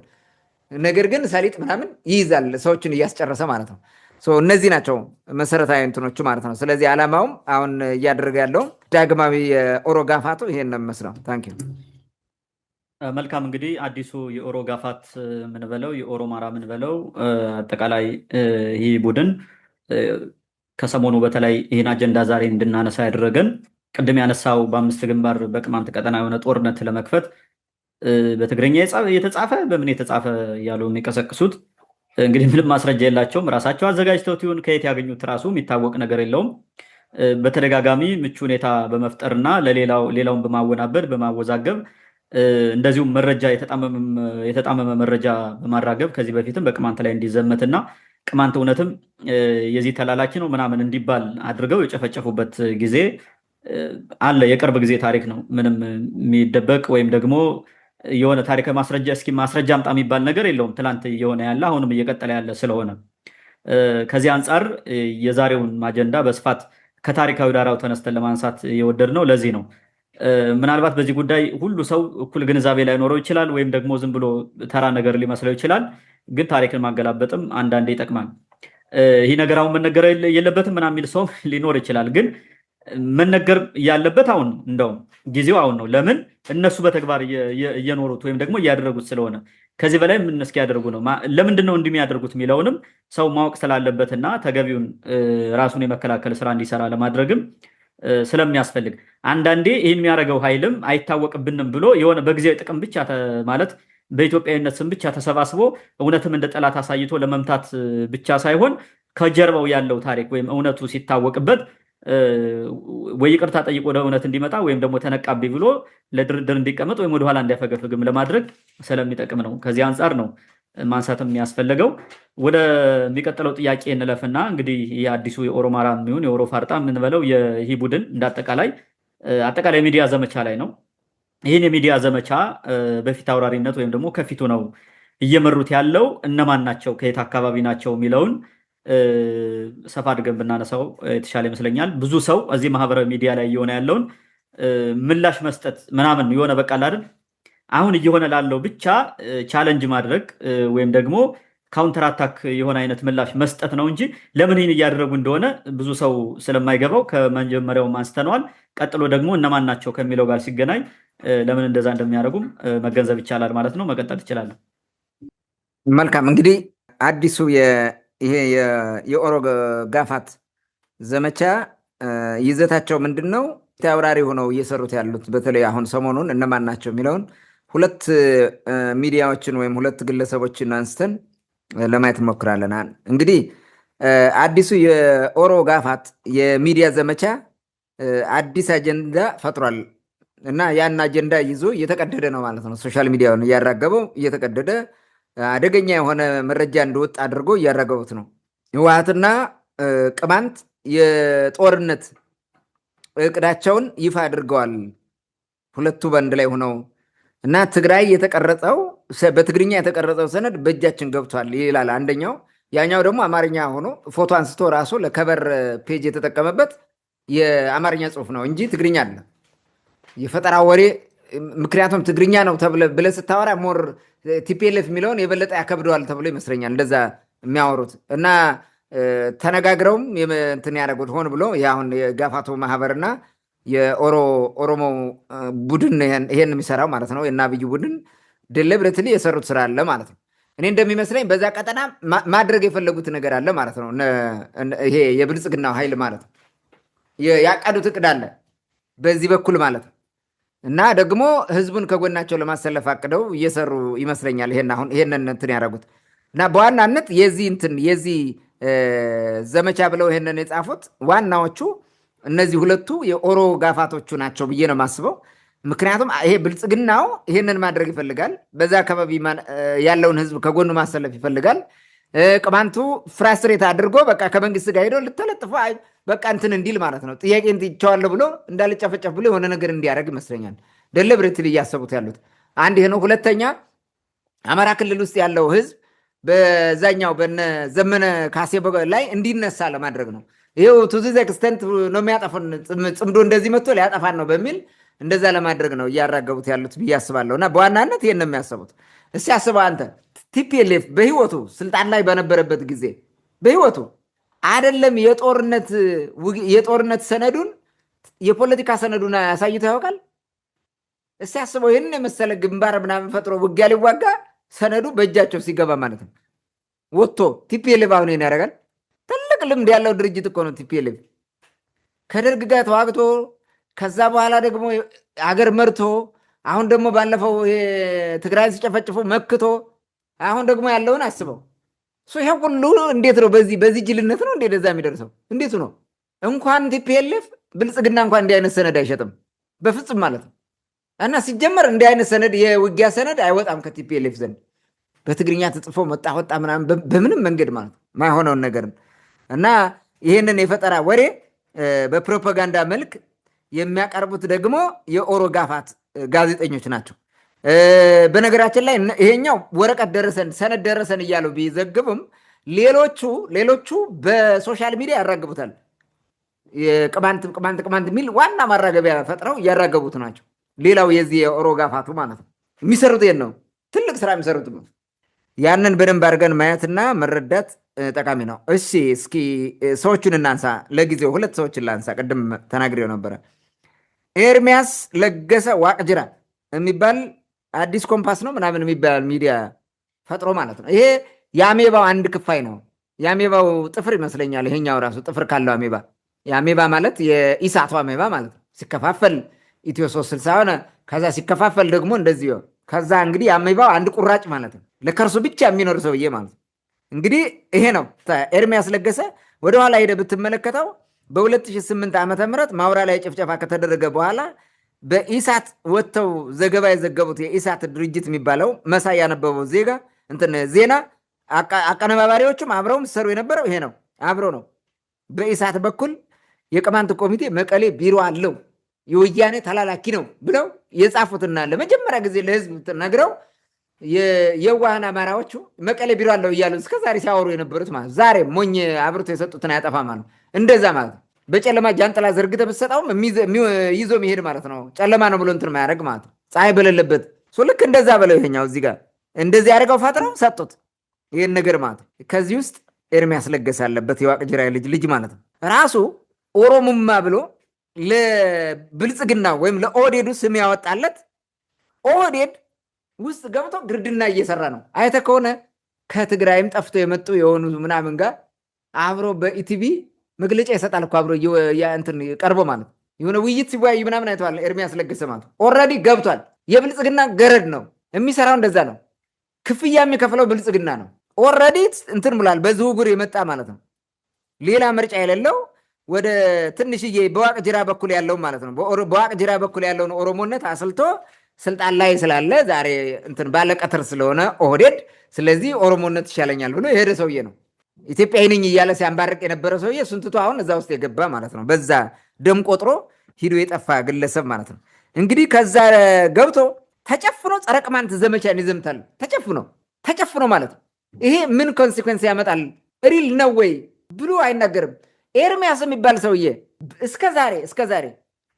ነገር ግን ሰሊጥ ምናምን ይይዛል ሰዎችን እያስጨረሰ ማለት ነው። እነዚህ ናቸው መሰረታዊ እንትኖቹ ማለት ነው። ስለዚህ ዓላማውም አሁን እያደረገ ያለው ዳግማዊ የኦሮ ጋፋቱ ይሄን ነው የሚመስለው። ታንኪዩ። መልካም እንግዲህ አዲሱ የኦሮ ጋፋት ምንበለው የኦሮማራ ምንበለው አጠቃላይ ይህ ቡድን ከሰሞኑ በተለይ ይህን አጀንዳ ዛሬ እንድናነሳ ያደረገን ቅድም ያነሳው በ5 ግንባር በቅማንት ቀጠና የሆነ ጦርነት ለመክፈት በትግረኛ የተጻፈ በምን የተጻፈ እያሉ የሚቀሰቅሱት እንግዲህ ምንም ማስረጃ የላቸውም። ራሳቸው አዘጋጅተውት ይሁን ከየት ያገኙት ራሱ የሚታወቅ ነገር የለውም። በተደጋጋሚ ምቹ ሁኔታ በመፍጠርና ሌላውን በማወናበድ በማወዛገብ እንደዚሁም መረጃ የተጣመመ መረጃ በማራገብ ከዚህ በፊትም በቅማንት ላይ እንዲዘመትና ቅማንት እውነትም የዚህ ተላላኪ ነው ምናምን እንዲባል አድርገው የጨፈጨፉበት ጊዜ አለ። የቅርብ ጊዜ ታሪክ ነው። ምንም የሚደበቅ ወይም ደግሞ የሆነ ታሪክ ማስረጃ እስኪ ማስረጃ አምጣ የሚባል ነገር የለውም። ትላንት እየሆነ ያለ አሁንም እየቀጠለ ያለ ስለሆነ ከዚህ አንጻር የዛሬውን አጀንዳ በስፋት ከታሪካዊ ዳራው ተነስተን ለማንሳት የወደድ ነው። ለዚህ ነው ምናልባት በዚህ ጉዳይ ሁሉ ሰው እኩል ግንዛቤ ላይኖረው ይችላል፣ ወይም ደግሞ ዝም ብሎ ተራ ነገር ሊመስለው ይችላል። ግን ታሪክን ማገላበጥም አንዳንዴ ይጠቅማል። ይህ ነገር አሁን መነገር የለበትም ምናምን የሚል ሰው ሊኖር ይችላል። ግን መነገር ያለበት አሁን እንደውም ጊዜው አሁን ነው። ለምን እነሱ በተግባር እየኖሩት ወይም ደግሞ እያደረጉት ስለሆነ ከዚህ በላይ ምን እስኪያደርጉ ነው፣ ለምንድን ነው እንዲህ የሚያደርጉት የሚለውንም ሰው ማወቅ ስላለበትና ተገቢውን ራሱን የመከላከል ስራ እንዲሰራ ለማድረግም ስለሚያስፈልግ አንዳንዴ ይህን የሚያደርገው ኃይልም አይታወቅብንም ብሎ የሆነ በጊዜያዊ ጥቅም ብቻ ማለት በኢትዮጵያዊነት ስም ብቻ ተሰባስቦ እውነትም እንደ ጠላት አሳይቶ ለመምታት ብቻ ሳይሆን ከጀርባው ያለው ታሪክ ወይም እውነቱ ሲታወቅበት ወይ ይቅርታ ጠይቆ ወደ እውነት እንዲመጣ ወይም ደግሞ ተነቃቢ ብሎ ለድርድር እንዲቀመጥ ወይም ወደኋላ እንዲያፈገፍግም ለማድረግ ስለሚጠቅም ነው። ከዚህ አንጻር ነው ማንሳትም የሚያስፈልገው። ወደሚቀጥለው ጥያቄ እንለፍና እንግዲህ የአዲሱ የኦሮማራ የሚሆን የኦሮ ፋርጣ የምንበለው ይህ ቡድን አጠቃላይ ሚዲያ ዘመቻ ላይ ነው። ይህን የሚዲያ ዘመቻ በፊት አውራሪነት ወይም ደግሞ ከፊቱ ነው እየመሩት ያለው። እነማን ናቸው፣ ከየት አካባቢ ናቸው የሚለውን ሰፋ አድርገን ብናነሳው የተሻለ ይመስለኛል። ብዙ ሰው እዚህ ማህበራዊ ሚዲያ ላይ እየሆነ ያለውን ምላሽ መስጠት ምናምን የሆነ በቃ አይደል አሁን እየሆነ ላለው ብቻ ቻለንጅ ማድረግ ወይም ደግሞ ካውንተር አታክ የሆነ አይነት ምላሽ መስጠት ነው እንጂ ለምን ይህን እያደረጉ እንደሆነ ብዙ ሰው ስለማይገባው ከመጀመሪያውም አንስተነዋል። ቀጥሎ ደግሞ እነማን ናቸው ከሚለው ጋር ሲገናኝ ለምን እንደዛ እንደሚያደርጉም መገንዘብ ይቻላል ማለት ነው። መቀጠል ይችላል። መልካም እንግዲህ አዲሱ ይሄ የኦሮ ጋፋት ዘመቻ ይዘታቸው ምንድን ነው? አውራሪ ሆነው እየሰሩት ያሉት በተለይ አሁን ሰሞኑን እነማን ናቸው የሚለውን 2 ሚዲያዎችን ወይም 2 ግለሰቦችን አንስተን ለማየት እንሞክራለን። እንግዲህ አዲሱ የኦሮ ጋፋት የሚዲያ ዘመቻ አዲስ አጀንዳ ፈጥሯል እና ያን አጀንዳ ይዞ እየተቀደደ ነው ማለት ነው። ሶሻል ሚዲያውን እያራገበው እየተቀደደ አደገኛ የሆነ መረጃ እንደወጣ አድርጎ እያራገቡት ነው። ህወሓትና ቅማንት የጦርነት እቅዳቸውን ይፋ አድርገዋል። ሁለቱ በአንድ ላይ ሆነው እና ትግራይ በትግርኛ የተቀረጸው ሰነድ በእጃችን ገብቷል ይላል አንደኛው። ያኛው ደግሞ አማርኛ ሆኖ ፎቶ አንስቶ ራሱ ለከበር ፔጅ የተጠቀመበት የአማርኛ ጽሑፍ ነው እንጂ ትግርኛ አለ የፈጠራ ወሬ። ምክንያቱም ትግርኛ ነው ብለህ ስታወራ ሞር ቲፒኤልኤፍ የሚለውን የበለጠ ያከብደዋል ተብሎ ይመስለኛል እንደዛ የሚያወሩት እና ተነጋግረውም እንትን ያደረጉት ሆን ብሎ አሁን የጋፋቶ ማህበርና የኦሮሞ ቡድን ይሄን የሚሰራው ማለት ነው እና አብይ ቡድን ደሊብሬትሊ የሰሩት ስራ አለ ማለት ነው። እኔ እንደሚመስለኝ በዛ ቀጠና ማድረግ የፈለጉት ነገር አለ ማለት ነው። ይሄ የብልጽግናው ኃይል ማለት ነው ያቀዱት እቅድ አለ በዚህ በኩል ማለት ነው እና ደግሞ ህዝቡን ከጎናቸው ለማሰለፍ አቅደው እየሰሩ ይመስለኛል። ይሄንን እንትን ያደረጉት እና በዋናነት የዚህ ዘመቻ ብለው ይሄንን የጻፉት ዋናዎቹ እነዚህ 2 የኦሮ ጋፋቶቹ ናቸው ብዬ ነው የማስበው። ምክንያቱም ይሄ ብልጽግናው ይሄንን ማድረግ ይፈልጋል። በዛ አካባቢ ያለውን ህዝብ ከጎኑ ማሰለፍ ይፈልጋል። ቅማንቱ ፍራስትሬት አድርጎ በቃ ከመንግስት ጋር ሄዶ ልተለጥፎ በቃ እንትን እንዲል ማለት ነው። ጥያቄ እንትቸዋለሁ ብሎ እንዳልጨፈጨፍ ብሎ የሆነ ነገር እንዲያደርግ ይመስለኛል ደሊብሬትሊ እያሰቡት ያሉት። አንድ ይሄ ነው። ሁለተኛ አማራ ክልል ውስጥ ያለው ህዝብ በዛኛው በነ ዘመነ ካሴ ላይ እንዲነሳ ለማድረግ ነው። ይሄው ቱ ዚስ ኤክስተንት ነው የሚያጠፋን፣ ጽምዶ እንደዚህ መጥቶ ሊያጠፋን ነው በሚል እንደዛ ለማድረግ ነው እያራገቡት ያሉት ብዬ አስባለሁ። እና በዋናነት ይሄን ነው የሚያስቡት። እስቲ አስበው አንተ ቲፒኤልኤፍ በህይወቱ ስልጣን ላይ በነበረበት ጊዜ በህይወቱ አይደለም የጦርነት ሰነዱን የፖለቲካ ሰነዱን አሳይቶ ያውቃል? እስቲ አስበው ይህን የመሰለ ግንባር ምናምን ፈጥሮ ውጊያ ሊዋጋ ሰነዱ በእጃቸው ሲገባ ማለት ነው ወጥቶ ቲፒኤልኤፍ አሁን ይሄን ያደርጋል? ትልቅ ልምድ ያለው ድርጅት እኮ ነው ቲፒኤልኤፍ። ከደርግ ጋር ተዋግቶ ከዛ በኋላ ደግሞ አገር መርቶ አሁን ደግሞ ባለፈው ትግራይን ሲጨፈጭፉ መክቶ አሁን ደግሞ ያለውን አስበው። ይሄ ሁሉ እንዴት ነው? በዚህ ጅልነት ነው እንደዛ የሚደርሰው? እንዴት ነው? እንኳን ቲፒኤልኤፍ ብልጽግና እንኳን እንዲህ አይነት ሰነድ አይሸጥም በፍጹም ማለት ነው። እና ሲጀመር እንዲህ አይነት ሰነድ የውጊያ ሰነድ አይወጣም ከቲፒኤልኤፍ ዘንድ። በትግርኛ ተጽፎ ወጣ ምናምን በምንም መንገድ ማለት ነው ማይሆነውን ነገር እና ይህንን የፈጠራ ወሬ በፕሮፓጋንዳ መልክ የሚያቀርቡት ደግሞ የኦሮ ጋፋት ጋዜጠኞች ናቸው። በነገራችን ላይ ይሄኛው ወረቀት ደረሰን ሰነድ ደረሰን እያሉ ቢዘግቡም ሌሎቹ በሶሻል ሚዲያ ያራግቡታል። ቅማንት የሚል ዋና ማራገቢያ ፈጥረው እያራገቡት ናቸው። ሌላው የዚህ የኦሮ ጋፋቱ ማለት ነው የሚሰሩት ይሄን ነው። ትልቅ ስራ የሚሰሩት ያንን በደንብ አድርገን ማየትና መረዳት ጠቃሚ ነው። እሺ እስኪ ሰዎቹን እናንሳ። ለጊዜው ሁለት ሰዎችን ላንሳ። ቅድም ተናግሬው ነበረ። ኤርሚያስ ለገሰ ዋቅጅራ የሚባል አዲስ ኮምፓስ ነው ምናምን የሚባል ሚዲያ ፈጥሮ ማለት ነው። ይሄ የአሜባው አንድ ክፋይ ነው። የአሜባው ጥፍር ይመስለኛል። ይሄኛው ራሱ ጥፍር ካለው አሜባ፣ የአሜባ ማለት የኢሳቱ አሜባ ማለት ነው። ሲከፋፈል ኢትዮ 360 ሆነ። ከዛ ሲከፋፈል ደግሞ እንደዚህ ከዛ እንግዲህ የአሜባው አንድ ቁራጭ ማለት ነው። ለከርሱ ብቻ የሚኖር ሰውዬ ማለት ነው። እንግዲህ ይሄ ነው ኤርሚያስ ለገሰ። ወደኋላ ሄደ ብትመለከተው በ2008 ዓመተ ምህረት ማውራ ላይ ጭፍጨፋ ከተደረገ በኋላ በኢሳት ወጥተው ዘገባ የዘገቡት የኢሳት ድርጅት የሚባለው መሳይ ያነበበው ዜና አቀነባባሪዎቹም አብረው ሰሩ የነበረው ይሄ ነው። አብሮ ነው። በኢሳት በኩል የቅማንት ኮሚቴ መቀሌ ቢሮ አለው የወያኔ ተላላኪ ነው ብለው የጻፉትና ለመጀመሪያ ጊዜ ለህዝብ ነግረው የዋህን አማራዎቹ መቀሌ ቢሮ አለው እያሉ እስከዛሬ ሲያወሩ የነበሩት ማለት ዛሬ ሞኝ አብርቶ የሰጡትን አያጠፋ ማለት እንደዛ ማለት ነው። በጨለማ ጃንጥላ ዘርግተህ ብትሰጣውም ይዞ መሄድ ማለት ነው። ጨለማ ነው ብሎ እንትን ማያደርግ ማለት ነው። ፀሐይ በሌለበት ልክ እንደዛ በለው። ይሄኛው እዚህ ጋር እንደዚህ ያደርገው ፈጥረው ሰጡት ይህን ነገር ማለት ነው። ከዚህ ውስጥ ኤርሚያስ ለገሰ ያለበት የዋቅጅራ ልጅ ማለት ነው። ራሱ ኦሮሙማ ብሎ ለብልጽግና ወይም ለኦህዴዱ ስም ያወጣለት ኦህዴድ ውስጥ ገብቶ ግርድና እየሰራ ነው። አይተህ ከሆነ ከትግራይም ጠፍቶ የመጡ የሆኑ ምናምን ጋር አብሮ በኢቲቪ መግለጫ ይሰጣል እኮ አብሮ እንትን ቀርቦ ማለት የሆነ ውይይት ሲወያዩ ምናምን አይተዋል። ኤርሚያስ ለገሰ ማለት ኦልሬዲ ገብቷል። የብልጽግና ገረድ ነው የሚሰራው። እንደዛ ነው። ክፍያ የሚከፍለው ብልጽግና ነው። ኦልሬዲ እንትን ብሏል። በዝውውር የመጣ ማለት ነው። ሌላ ምርጫ የሌለው ወደ ትንሽዬ በዋቅጅራ በኩል ያለው ማለት ነው። በዋቅጅራ በኩል ያለውን ኦሮሞነት አስልቶ ስልጣን ላይ ስላለ ዛሬ እንትን ባለቀትር ስለሆነ ኦህዴድ፣ ስለዚህ ኦሮሞነት ይሻለኛል ብሎ የሄደ ሰውዬ ነው። ኢትዮጵያዊ ነኝ እያለ ሲያንባርቅ የነበረ ሰውዬ እሱን ትቶ አሁን እዛ ውስጥ የገባ ማለት ነው። በዛ ደም ቆጥሮ ሂዶ የጠፋ ግለሰብ ማለት ነው። እንግዲህ ከዛ ገብቶ ተጨፍኖ ጸረ ቅማንት ዘመቻን ይዘምታል። ተጨፍኖ ማለት ነው። ይሄ ምን ኮንሲኩዌንስ ያመጣል ሪል ነው ወይ ብሎ አይናገርም። ኤርሚያስ የሚባል ሰውዬ እስከዛሬ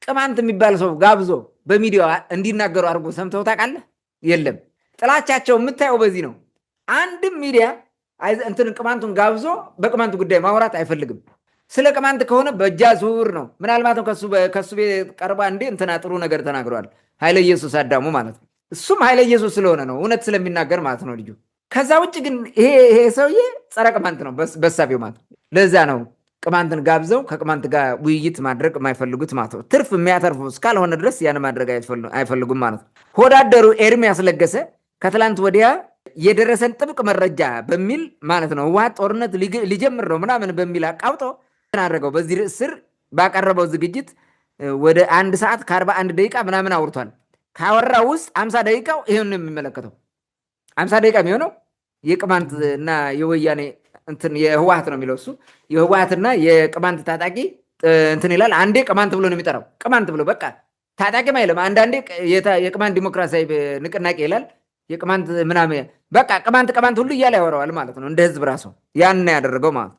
ቅማንት የሚባል ሰው ጋብዞ በሚዲያ እንዲናገሩ አድርጎ ሰምተው ታውቃለህ? የለም። ጥላቻቸው የምታየው በዚህ ነው። አንድም ሚዲያ እንትን ቅማንቱን ጋብዞ በቅማንቱ ጉዳይ ማውራት አይፈልግም። ስለ ቅማንት ከሆነ በእጃ ዝውውር ነው። ምናልባትም ከሱ ቤት ቀርባ እንዴ እንትና ጥሩ ነገር ተናግረዋል ኃይለ ኢየሱስ አዳሙ ማለት ነው። እሱም ኃይለ ኢየሱስ ስለሆነ ነው፣ እውነት ስለሚናገር ማለት ነው ልጁ። ከዛ ውጭ ግን ይሄ ሰውዬ ጸረ ቅማንት ነው በሳቢው ማለት ነው። ለዛ ነው ቅማንትን ጋብዘው ከቅማንት ጋር ውይይት ማድረግ የማይፈልጉት ማለት ነው። ትርፍ የሚያተርፉ እስካልሆነ ድረስ ያን ማድረግ አይፈልጉም ማለት ነው። ሆዳደሩ ኤርሚያስ ለገሰ ከትላንት ወዲያ የደረሰን ጥብቅ መረጃ በሚል ማለት ነው ህወሓት ጦርነት ሊጀምር ነው ምናምን በሚል አቃውጦ አደረገው። በዚህ ርዕስ ስር ባቀረበው ዝግጅት ወደ 1 ሰዓት ከ41 ደቂቃ ምናምን አውርቷል። ካወራው ውስጥ 50 ደቂቃው ይሄን ነው የሚመለከተው። 50 ደቂቃ የሚሆነው የቅማንት እና የወያኔ እንትን የህወሓት ነው የሚለው እሱ የህወሓትና የቅማንት ታጣቂ እንትን ይላል። አንዴ ቅማንት ብሎ ነው የሚጠራው። ቅማንት ብሎ በቃ ታጣቂም አይልም። አንዳንዴ የቅማንት ዲሞክራሲያዊ ንቅናቄ ይላል። የቅማንት ምናምን በቃ ቅማንት ሁሉ እያለ ያወራዋል ማለት ነው። እንደ ህዝብ ራሱ ያን ያደረገው ማለት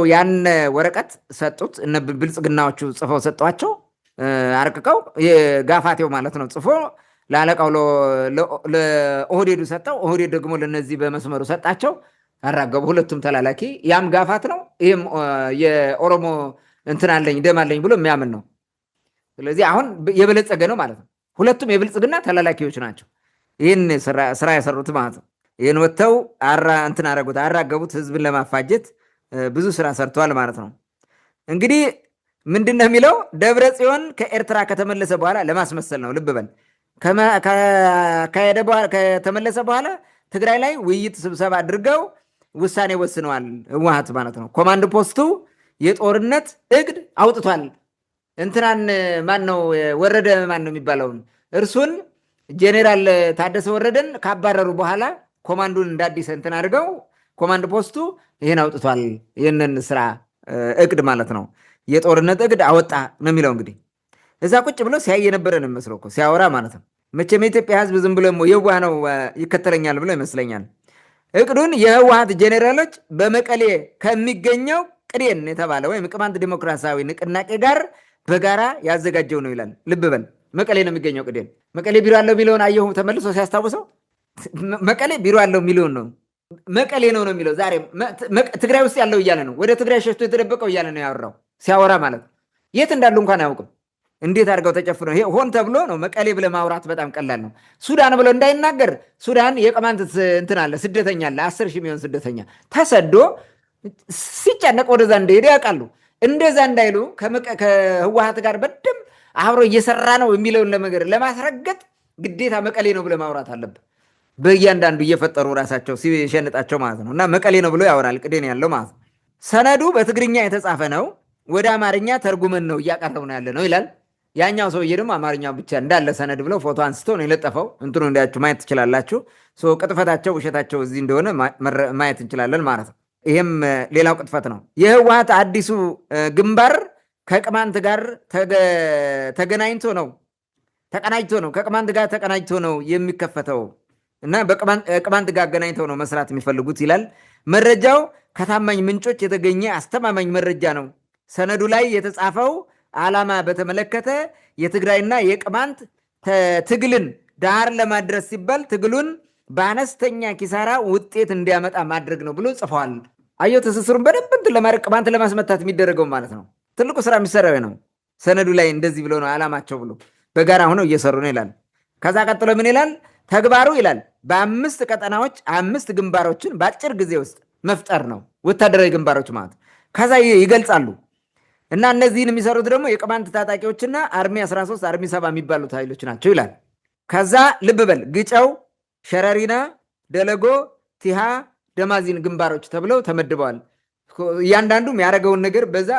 ያን ወረቀት ሰጡት። እነ ብልጽግናዎቹ ጽፈው ሰጧቸው። አርቅቀው የጋፋቴው ማለት ነው ጽፎ ለአለቃው ለኦህዴዱ ሰጠው። ኦህዴድ ደግሞ ለነዚህ በመስመሩ ሰጣቸው። አራገቡ። ሁለቱም ተላላኪ። ያም ጋፋት ነው፣ ይህም የኦሮሞ እንትን አለኝ ደም አለኝ ብሎ የሚያምን ነው። ስለዚህ አሁን የበለጸገ ነው ማለት ነው። ሁለቱም የብልጽግና ተላላኪዎች ናቸው። ይህን ስራ የሰሩት ማለት ነው። ይህን ወጥተው እንትን አረጉት፣ አራገቡት። ህዝብን ለማፋጀት ብዙ ስራ ሰርተዋል ማለት ነው። እንግዲህ ምንድን ነው የሚለው? ደብረ ጽዮን ከኤርትራ ከተመለሰ በኋላ ለማስመሰል ነው። ልብ በል ከተመለሰ በኋላ ትግራይ ላይ ውይይት ስብሰባ አድርገው ውሳኔ ወስነዋል። ህወሓት ማለት ነው። ኮማንድ ፖስቱ የጦርነት እቅድ አውጥቷል። እንትናን ማን ነው ወረደ ማን ነው የሚባለውን እርሱን ጄኔራል ታደሰ ወረደን ካባረሩ በኋላ ኮማንዱን እንዳዲስ እንትን አድርገው ኮማንድ ፖስቱ ይህን አውጥቷል። ይህንን ስራ እቅድ ማለት ነው። የጦርነት እቅድ አወጣ ነው የሚለው። እንግዲህ እዛ ቁጭ ብሎ ሲያይ የነበረ ነው የሚመስለው እኮ ሲያወራ ማለት ነው። መቼም የኢትዮጵያ ህዝብ ዝም ብሎ የዋህ ነው ይከተለኛል ብሎ ይመስለኛል። እቅዱን የህወሓት ጄኔራሎች በመቀሌ ከሚገኘው ቅዴን የተባለ ወይም ቅማንት ዲሞክራሲያዊ ንቅናቄ ጋር በጋራ ያዘጋጀው ነው ይላል። ልብ በል መቀሌ ነው የሚገኘው ቅዴን። መቀሌ ቢሮ አለው የሚለውን አየሁ ተመልሶ ሲያስታውሰው። መቀሌ ቢሮ አለው የሚለውን ነው መቀሌ ነው የሚለው። ዛሬ ትግራይ ውስጥ ያለው እያለ ነው። ወደ ትግራይ ሸሽቶ የተደበቀው እያለ ነው ያወራው ሲያወራ ማለት ነው። የት እንዳሉ እንኳን አያውቅም። እንዴት አድርገው ተጨፍነው ይሄ ሆን ተብሎ ነው። መቀሌ ብለህ ማውራት በጣም ቀላል ነው። ሱዳን ብሎ እንዳይናገር ሱዳን የቅማንት እንትን አለ፣ ስደተኛ አለ፣ 10,000 የሚሆን ስደተኛ ተሰዶ ሲጨነቅ ወደዛ እንደሄደ ያውቃሉ። እንደዛ እንዳይሉ ከህወሓት ጋር በደንብ አብሮ እየሰራ ነው የሚለውን ለማስረገጥ ግዴታ መቀሌ ነው ብለህ ማውራት አለብህ። በእያንዳንዱ እየፈጠሩ ራሳቸው ሲሸንጣቸው ማለት ነው። እና መቀሌ ነው ብሎ ያወራል ቅዴን ያለው ማለት ነው። ሰነዱ በትግርኛ የተጻፈ ነው፣ ወደ አማርኛ ተርጉመን ነው እያቀረብ ነው ያለ ነው ይላል። ያኛው ሰውዬ ደግሞ አማርኛው ብቻ እንዳለ ሰነድ ብለው ፎቶ አንስቶ ነው የለጠፈው። እንትኑ እንዳያችሁ ማየት ትችላላችሁ። ቅጥፈታቸው ውሸታቸው እዚህ እንደሆነ ማየት እንችላለን ማለት ነው። ይህም ሌላው ቅጥፈት ነው። የህወሓት አዲሱ ግንባር ከቅማንት ጋር ተቀናጅቶ ነው ከቅማንት ጋር ተቀናጅቶ ነው የሚከፈተው እና በቅማንት ጋር አገናኝተው ነው መስራት የሚፈልጉት ይላል። መረጃው ከታማኝ ምንጮች የተገኘ አስተማማኝ መረጃ ነው። ሰነዱ ላይ የተጻፈው ዓላማ በተመለከተ የትግራይና የቅማንት ትግልን ዳር ለማድረስ ሲባል ትግሉን በአነስተኛ ኪሳራ ውጤት እንዲያመጣ ማድረግ ነው ብሎ ጽፈዋል። አየው ትስስሩን በደንብ እንትን ለማድረግ ቅማንት ለማስመታት የሚደረገው ማለት ነው። ትልቁ ስራ የሚሰራው ነው። ሰነዱ ላይ እንደዚህ ብሎ ነው ዓላማቸው ብሎ በጋራ ሆነው እየሰሩ ነው ይላል። ከዛ ቀጥሎ ምን ይላል? ተግባሩ ይላል በ5 ቀጠናዎች 5 ግንባሮችን በአጭር ጊዜ ውስጥ መፍጠር ነው። ወታደራዊ ግንባሮች ማለት ከዛ ይገልጻሉ። እና እነዚህን የሚሰሩት ደግሞ የቅማንት ታጣቂዎችና አርሚ 13 አርሚ 7 የሚባሉት ኃይሎች ናቸው ይላል። ከዛ ልብ በል ግጨው፣ ሸረሪና፣ ደለጎ፣ ቲሃ፣ ደማዚን ግንባሮች ተብለው ተመድበዋል። እያንዳንዱ የሚያደርገውን ነገር በዛ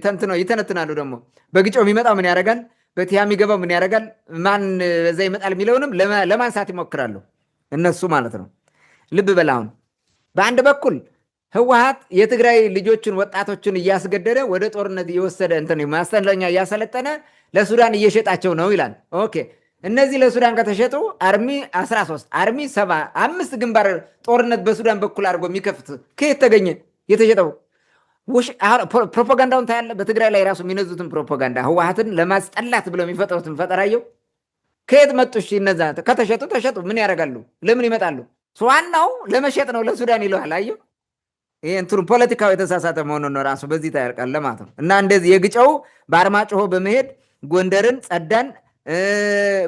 ተንትነው ይተነትናሉ። ደግሞ በግጨው የሚመጣው ምን ያደርጋል፣ በቲሃ የሚገባው ምን ያደርጋል፣ ማን በዛ ይመጣል የሚለውንም ለማንሳት ይሞክራሉ እነሱ ማለት ነው። ልብ በል አሁን በአንድ በኩል ህወሓት የትግራይ ልጆችን ወጣቶችን እያስገደደ ወደ ጦርነት እየወሰደ እንትን ማሰለኛ እያሰለጠነ ለሱዳን እየሸጣቸው ነው ይላል። ኦኬ እነዚህ ለሱዳን ከተሸጡ አርሚ 13 አርሚ 7 5 ግንባር ጦርነት በሱዳን በኩል አድርጎ የሚከፍት ከየት ተገኘ? የተሸጠው ፕሮፓጋንዳውን ታያለ። በትግራይ ላይ ራሱ የሚነዙትን ፕሮፓጋንዳ ህወሓትን ለማስጠላት ብለው የሚፈጥሩትን ፈጠራየው ከየት መጡ? እሺ እነዛ ከተሸጡ ተሸጡ። ምን ያደርጋሉ? ለምን ይመጣሉ? ዋናው ለመሸጥ ነው ለሱዳን ይለዋል። አየው ይህ እንትኑ ፖለቲካው የተሳሳተ መሆኑን ነው ራሱ በዚህ ታያርቃል ለማለት ነው። እና እንደዚህ የግጨው በአርማጭሆ በመሄድ ጎንደርን፣ ጸዳን፣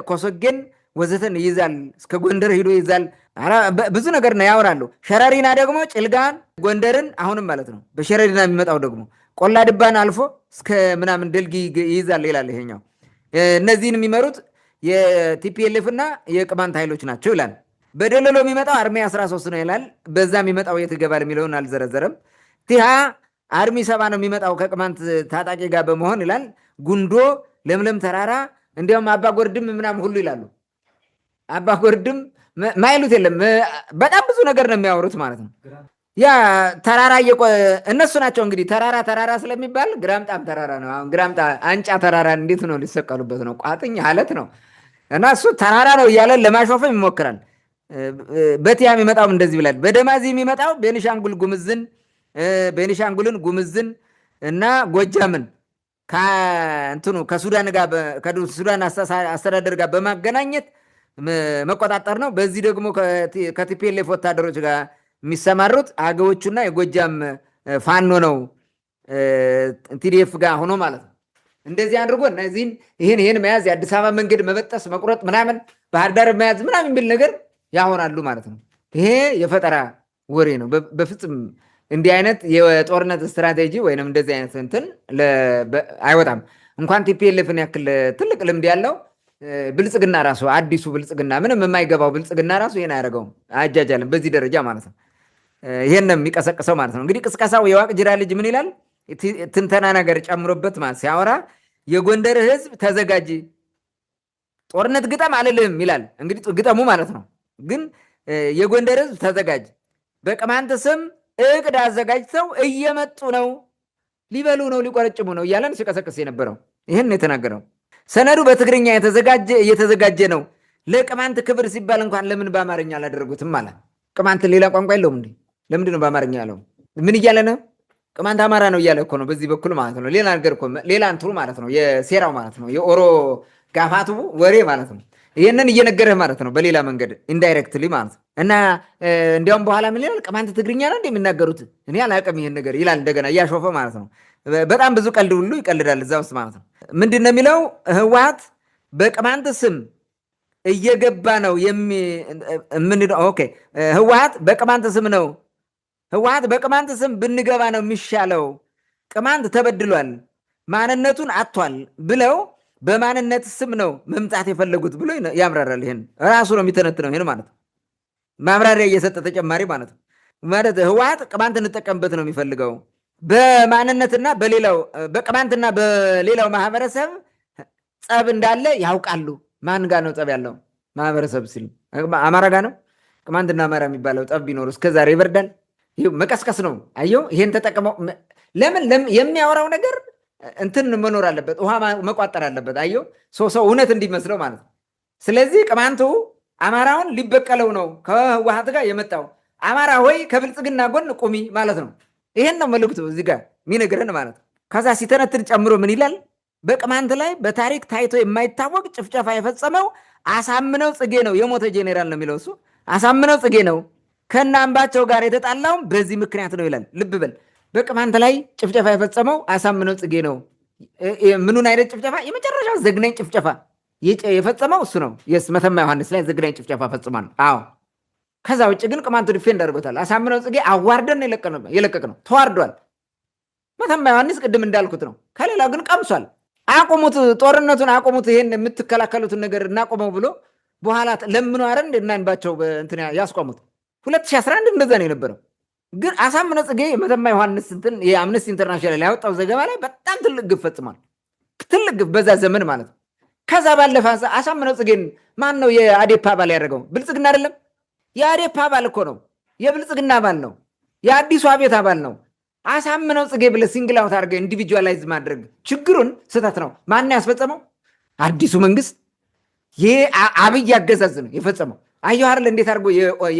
ኮሶጌን ወዘተን ይይዛል። እስከ ጎንደር ሂዶ ይይዛል። ብዙ ነገር ነው ያወራሉ። ሸረሪና ደግሞ ጭልጋን፣ ጎንደርን አሁንም ማለት ነው። በሸረሪና የሚመጣው ደግሞ ቆላ ድባን አልፎ እስከ ምናምን ደልጊ ይይዛል ይላል ይሄኛው። እነዚህን የሚመሩት የቲፒኤልኤፍ እና የቅማንት ኃይሎች ናቸው ይላል። በደለሎ የሚመጣው አርሚ 13 ነው ይላል። በዛ የሚመጣው የት ይገባል የሚለውን አልዘረዘረም። ቲሃ አርሚ 7 ነው የሚመጣው ከቅማንት ታጣቂ ጋር በመሆን ይላል። ጉንዶ ለምለም ተራራ እንዲያውም አባ ጎርድም ምናምን ሁሉ ይላሉ። አባ ጎርድም ማይሉት የለም። በጣም ብዙ ነገር ነው የሚያወሩት ማለት ነው። ያ ተራራ እነሱ ናቸው እንግዲህ ተራራ ስለሚባል ግራምጣም ተራራ ነው። አሁን ግራምጣ አንጫ ተራራ እንዴት ነው ሊሰቀሉበት ነው? ቋጥኝ አለት ነው እና እሱ ተራራ ነው እያለ ለማሾፍም ይሞክራል። በቲያ የሚመጣው እንደዚህ ብላል። በደማዚ የሚመጣው ቤኒሻንጉልን ጉምዝን እና ጎጃምን ከሱዳን አስተዳደር ጋር በማገናኘት መቆጣጠር ነው። በዚህ ደግሞ ከቲፒኤልኤፍ ወታደሮች ጋር የሚሰማሩት አገዎቹና የጎጃም ፋኖ ነው ቲዲኤፍ ጋር ሆኖ ማለት ነው። እንደዚህ አድርጎ እነዚህን ይህን መያዝ፣ የአዲስ አበባ መንገድ መበጠስ፣ መቁረጥ ምናምን፣ ባህር ዳር መያዝ ምናምን የሚል ነገር ያሆናሉ ማለት ነው። ይሄ የፈጠራ ወሬ ነው። በፍጹም እንዲህ አይነት የጦርነት ስትራቴጂ ወይም እንደዚህ አይነት እንትን አይወጣም። እንኳን ቲፒኤልኤፍን ያክል ትልቅ ልምድ ያለው ብልጽግና ራሱ አዲሱ ብልጽግና ምንም የማይገባው ብልጽግና ራሱ ይሄን አያደርገውም፣ አያጃጃልም በዚህ ደረጃ ማለት ነው። ይሄን ነው የሚቀሰቅሰው ማለት ነው። እንግዲህ ቅስቀሳው የዋቅጅራ ልጅ ምን ይላል? ትንተና ነገር ጨምሮበት ማለት ሲያወራ የጎንደር ህዝብ ተዘጋጅ፣ ጦርነት ግጠም አልልህም ይላል። እንግዲህ ግጠሙ ማለት ነው። ግን የጎንደር ህዝብ ተዘጋጅ፣ በቅማንት ስም እቅድ አዘጋጅተው እየመጡ ነው፣ ሊበሉ ነው፣ ሊቆረጭሙ ነው እያለን ሲቀሰቅስ የነበረው ይህን የተናገረው። ሰነዱ በትግርኛ እየተዘጋጀ ነው። ለቅማንት ክብር ሲባል እንኳን ለምን በአማርኛ አላደረጉትም ማለት? ቅማንት ሌላ ቋንቋ የለውም እንዴ? ለምንድን ነው በአማርኛ ያለው? ምን እያለ ነው? ቅማንት አማራ ነው እያለ እኮ ነው በዚህ በኩል ማለት ነው። ሌላ ነገር እኮ ሌላ እንትኑ ማለት ነው፣ የሴራው ማለት ነው፣ የኦሮ ጋፋቱ ወሬ ማለት ነው። ይህንን እየነገረህ ማለት ነው በሌላ መንገድ ኢንዳይሬክትሊ ማለት ነው። እና እንዲያውም በኋላ ምን ይላል? ቅማንት ትግርኛ ነው እንደሚናገሩት እኔ አላውቅም ይህን ነገር ይላል እንደገና እያሾፈ ማለት ነው። በጣም ብዙ ቀልድ ሁሉ ይቀልዳል እዛ ውስጥ ማለት ነው። ምንድን ነው የሚለው? ህወሓት በቅማንት ስም እየገባ ነው ህወሓት በቅማንት ስም ነው። ህወሓት በቅማንት ስም ብንገባ ነው የሚሻለው፣ ቅማንት ተበድሏል፣ ማንነቱን አጥቷል ብለው በማንነት ስም ነው መምጣት የፈለጉት ብሎ ያምራራል። ይሄን ራሱ ነው የሚተነትነው። ይሄን ማለት ማብራሪያ እየሰጠ ተጨማሪ ማለት ነው። ማለት ህወሓት ቅማንት እንጠቀምበት ነው የሚፈልገው በማንነትና በቅማንትና በሌላው ማህበረሰብ ጸብ እንዳለ ያውቃሉ። ማን ጋር ነው ጸብ ያለው ማህበረሰብ ሲል አማራ ጋር ነው። ቅማንትና አማራ የሚባለው ጸብ ቢኖር እስከዛሬ ይበርዳል። ይሄ መቀስቀስ ነው። አየው፣ ይሄን ተጠቅመው ለምን የሚያወራው ነገር እንትን መኖር አለበት፣ ውሃ መቋጠር አለበት። አየው፣ ሰው እውነት እንዲመስለው ማለት ነው። ስለዚህ ቅማንቱ አማራውን ሊበቀለው ነው ከህወሓት ጋር የመጣው። አማራ ሆይ ከብልጽግና ጎን ቁሚ ማለት ነው። ይሄን ነው መልእክቱ እዚህ ጋር የሚነግረን ማለት ነው። ከዛ ሲተነትን ጨምሮ ምን ይላል? በቅማንት ላይ በታሪክ ታይቶ የማይታወቅ ጭፍጨፋ የፈጸመው አሳምነው ጽጌ ነው። የሞተ ጄኔራል ነው የሚለው እሱ። አሳምነው ጽጌ ነው ከነ አምባቸው ጋር የተጣላውም በዚህ ምክንያት ነው ይላል። ልብ በል፣ በቅማንት ላይ ጭፍጨፋ የፈጸመው አሳምነው ጽጌ ነው። ምኑን አይነት ጭፍጨፋ? የመጨረሻው ዘግናኝ ጭፍጨፋ የፈጸመው እሱ ነው። መተማ ዮሐንስ ላይ ዘግናኝ ጭፍጨፋ ፈጽሟል። አዎ። ከዛ ውጭ ግን ቅማንቱ ዲፌንድ አድርጎታል። አሳምነው ጽጌ አዋርደን የለቀቅ ነው፣ ተዋርዷል። መተማ ዮሐንስ ቅድም እንዳልኩት ነው። ከሌላው ግን ቀምሷል። አቁሙት፣ ጦርነቱን አቁሙት፣ ይሄን የምትከላከሉትን ነገር እናቁመው ብሎ በኋላ ለምኖ አረ እናንባቸው እንትን ያስቆሙት 2011 እንደዛ ነው የነበረው። ግን አሳምነው ጽጌ መተማ ዮሐንስ የአምነስቲ ኢንተርናሽናል ያወጣው ዘገባ ላይ በጣም ትልቅ ግፍ ፈጽሟል። ትልቅ ግፍ በዛ ዘመን ማለት ነው። ከዛ ባለፈ አሳምነው ጽጌን ማን ነው የአዴፓ አባል ያደረገው? ብልጽግና አይደለም? የአዴፓ አባል እኮ ነው፣ የብልጽግና አባል ነው፣ የአዲሱ አቤት አባል ነው። አሳምነው ጽጌ ብለህ ሲንግል አውት አድርገህ ኢንዲቪጁዋላይዝ ማድረግ ችግሩን ስህተት ነው። ማን ያስፈጸመው? አዲሱ መንግስት፣ ይህ አብይ አገዛዝ ነው የፈጸመው። አየሁ አይደል እንዴት አድርጎ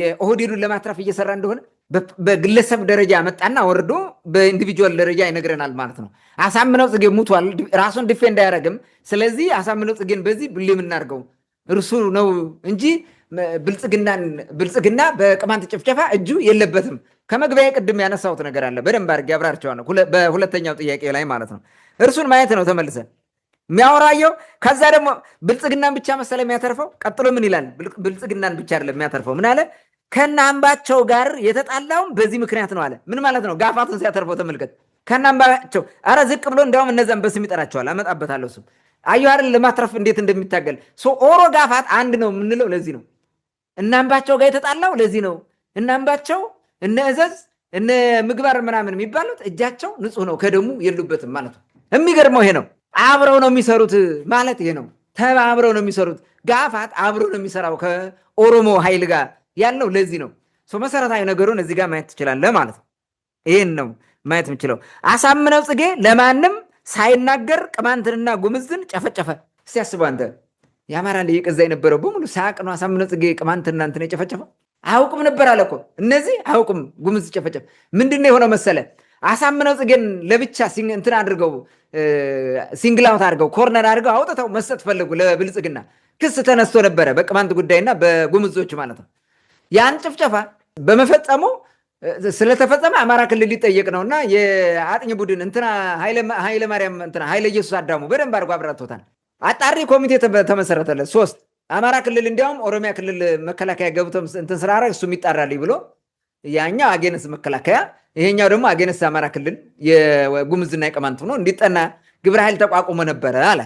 የኦህዴዱን ለማትረፍ እየሰራ እንደሆነ በግለሰብ ደረጃ መጣና ወርዶ በኢንዲቪጁዋል ደረጃ ይነግረናል ማለት ነው። አሳምነው ጽጌ ሙቷል፣ ራሱን ዲፌንድ አያደርግም። ስለዚህ አሳምነው ጽጌን በዚህ ብሌም እናድርገው እርሱ ነው እንጂ ብልጽግና በቅማንት ጭፍጨፋ እጁ የለበትም። ከመግቢያ ቅድም ያነሳሁት ነገር አለ፣ በደንብ አድርጌ አብራርቸዋለሁ በሁለተኛው ጥያቄ ላይ ማለት ነው። እርሱን ማየት ነው ተመልሰን የሚያወራየው። ከዛ ደግሞ ብልጽግናን ብቻ መሰለ የሚያተርፈው። ቀጥሎ ምን ይላል? ብልጽግናን ብቻ አይደለም የሚያተርፈው። ምን አለ? ከነ አምባቸው ጋር የተጣላውም በዚህ ምክንያት ነው አለ። ምን ማለት ነው? ጋፋቱን ሲያተርፈው ተመልከት። ከነ አምባቸው፣ አረ ዝቅ ብሎ እንዲያውም እነዛን በስም ይጠራቸዋል። አመጣበታለሁ እሱም። አየሁ አይደል ለማትረፍ እንዴት እንደሚታገል። ኦሮ ጋፋት አንድ ነው የምንለው ለዚህ ነው። እነ አምባቸው ጋር የተጣላው ለዚህ ነው። እነ አምባቸው፣ እነ እዘዝ፣ እነ ምግባር ምናምን የሚባሉት እጃቸው ንጹህ ነው፣ ከደሙ የሉበትም ማለት ነው። የሚገርመው ይሄ ነው። አብረው ነው የሚሰሩት ማለት ይሄ ነው። ተባብረው ነው የሚሰሩት። ጋፋት አብሮ ነው የሚሰራው ከኦሮሞ ኃይል ጋር ያለው ለዚህ ነው። መሰረታዊ ነገሩን እዚህ ጋር ማየት ትችላለህ ማለት ነው። ይህን ነው ማየት የምችለው። አሳምነው ጽጌ ለማንም ሳይናገር ቅማንትንና ጉምዝን ጨፈጨፈ። እስቲ አስበው አንተ። የአማራ ልጅ እዛ የነበረው በሙሉ ሳቅ ነው አሳምነው ጽጌ ቅማንትና እንትን የጨፈጨፈው። አያውቅም ነበር አለ እኮ እነዚህ አያውቅም። ጉምዝ ጨፈጨፍ። ምንድን ነው የሆነው መሰለ? አሳምነው ጽጌን ለብቻ እንትን አድርገው ሲንግላውት አድርገው ኮርነር አድርገው አውጥተው መስጠት ፈለጉ ለብልጽግና። ክስ ተነስቶ ነበረ በቅማንት ጉዳይና በጉምዞች ማለት ነው። ያን ጭፍጨፋ በመፈጸሙ ስለተፈጸመ አማራ ክልል ሊጠየቅ ነው እና የአጥኝ ቡድን እንትና ኃይለ ማርያም እንትና ኃይለ ኢየሱስ አዳሙ በደንብ አድርጎ አብራርቶታል። አጣሪ ኮሚቴ ተመሰረተለት 3 አማራ ክልል እንዲያውም ኦሮሚያ ክልል መከላከያ ገብቶ እንትን ስላደረግ እሱም ይጣራልኝ ብሎ ያኛው አጌነስ መከላከያ ይሄኛው ደግሞ አጌነስ አማራ ክልል የጉምዝና የቅማንት ሆኖ እንዲጠና ግብረ ኃይል ተቋቁሞ ነበረ አለ።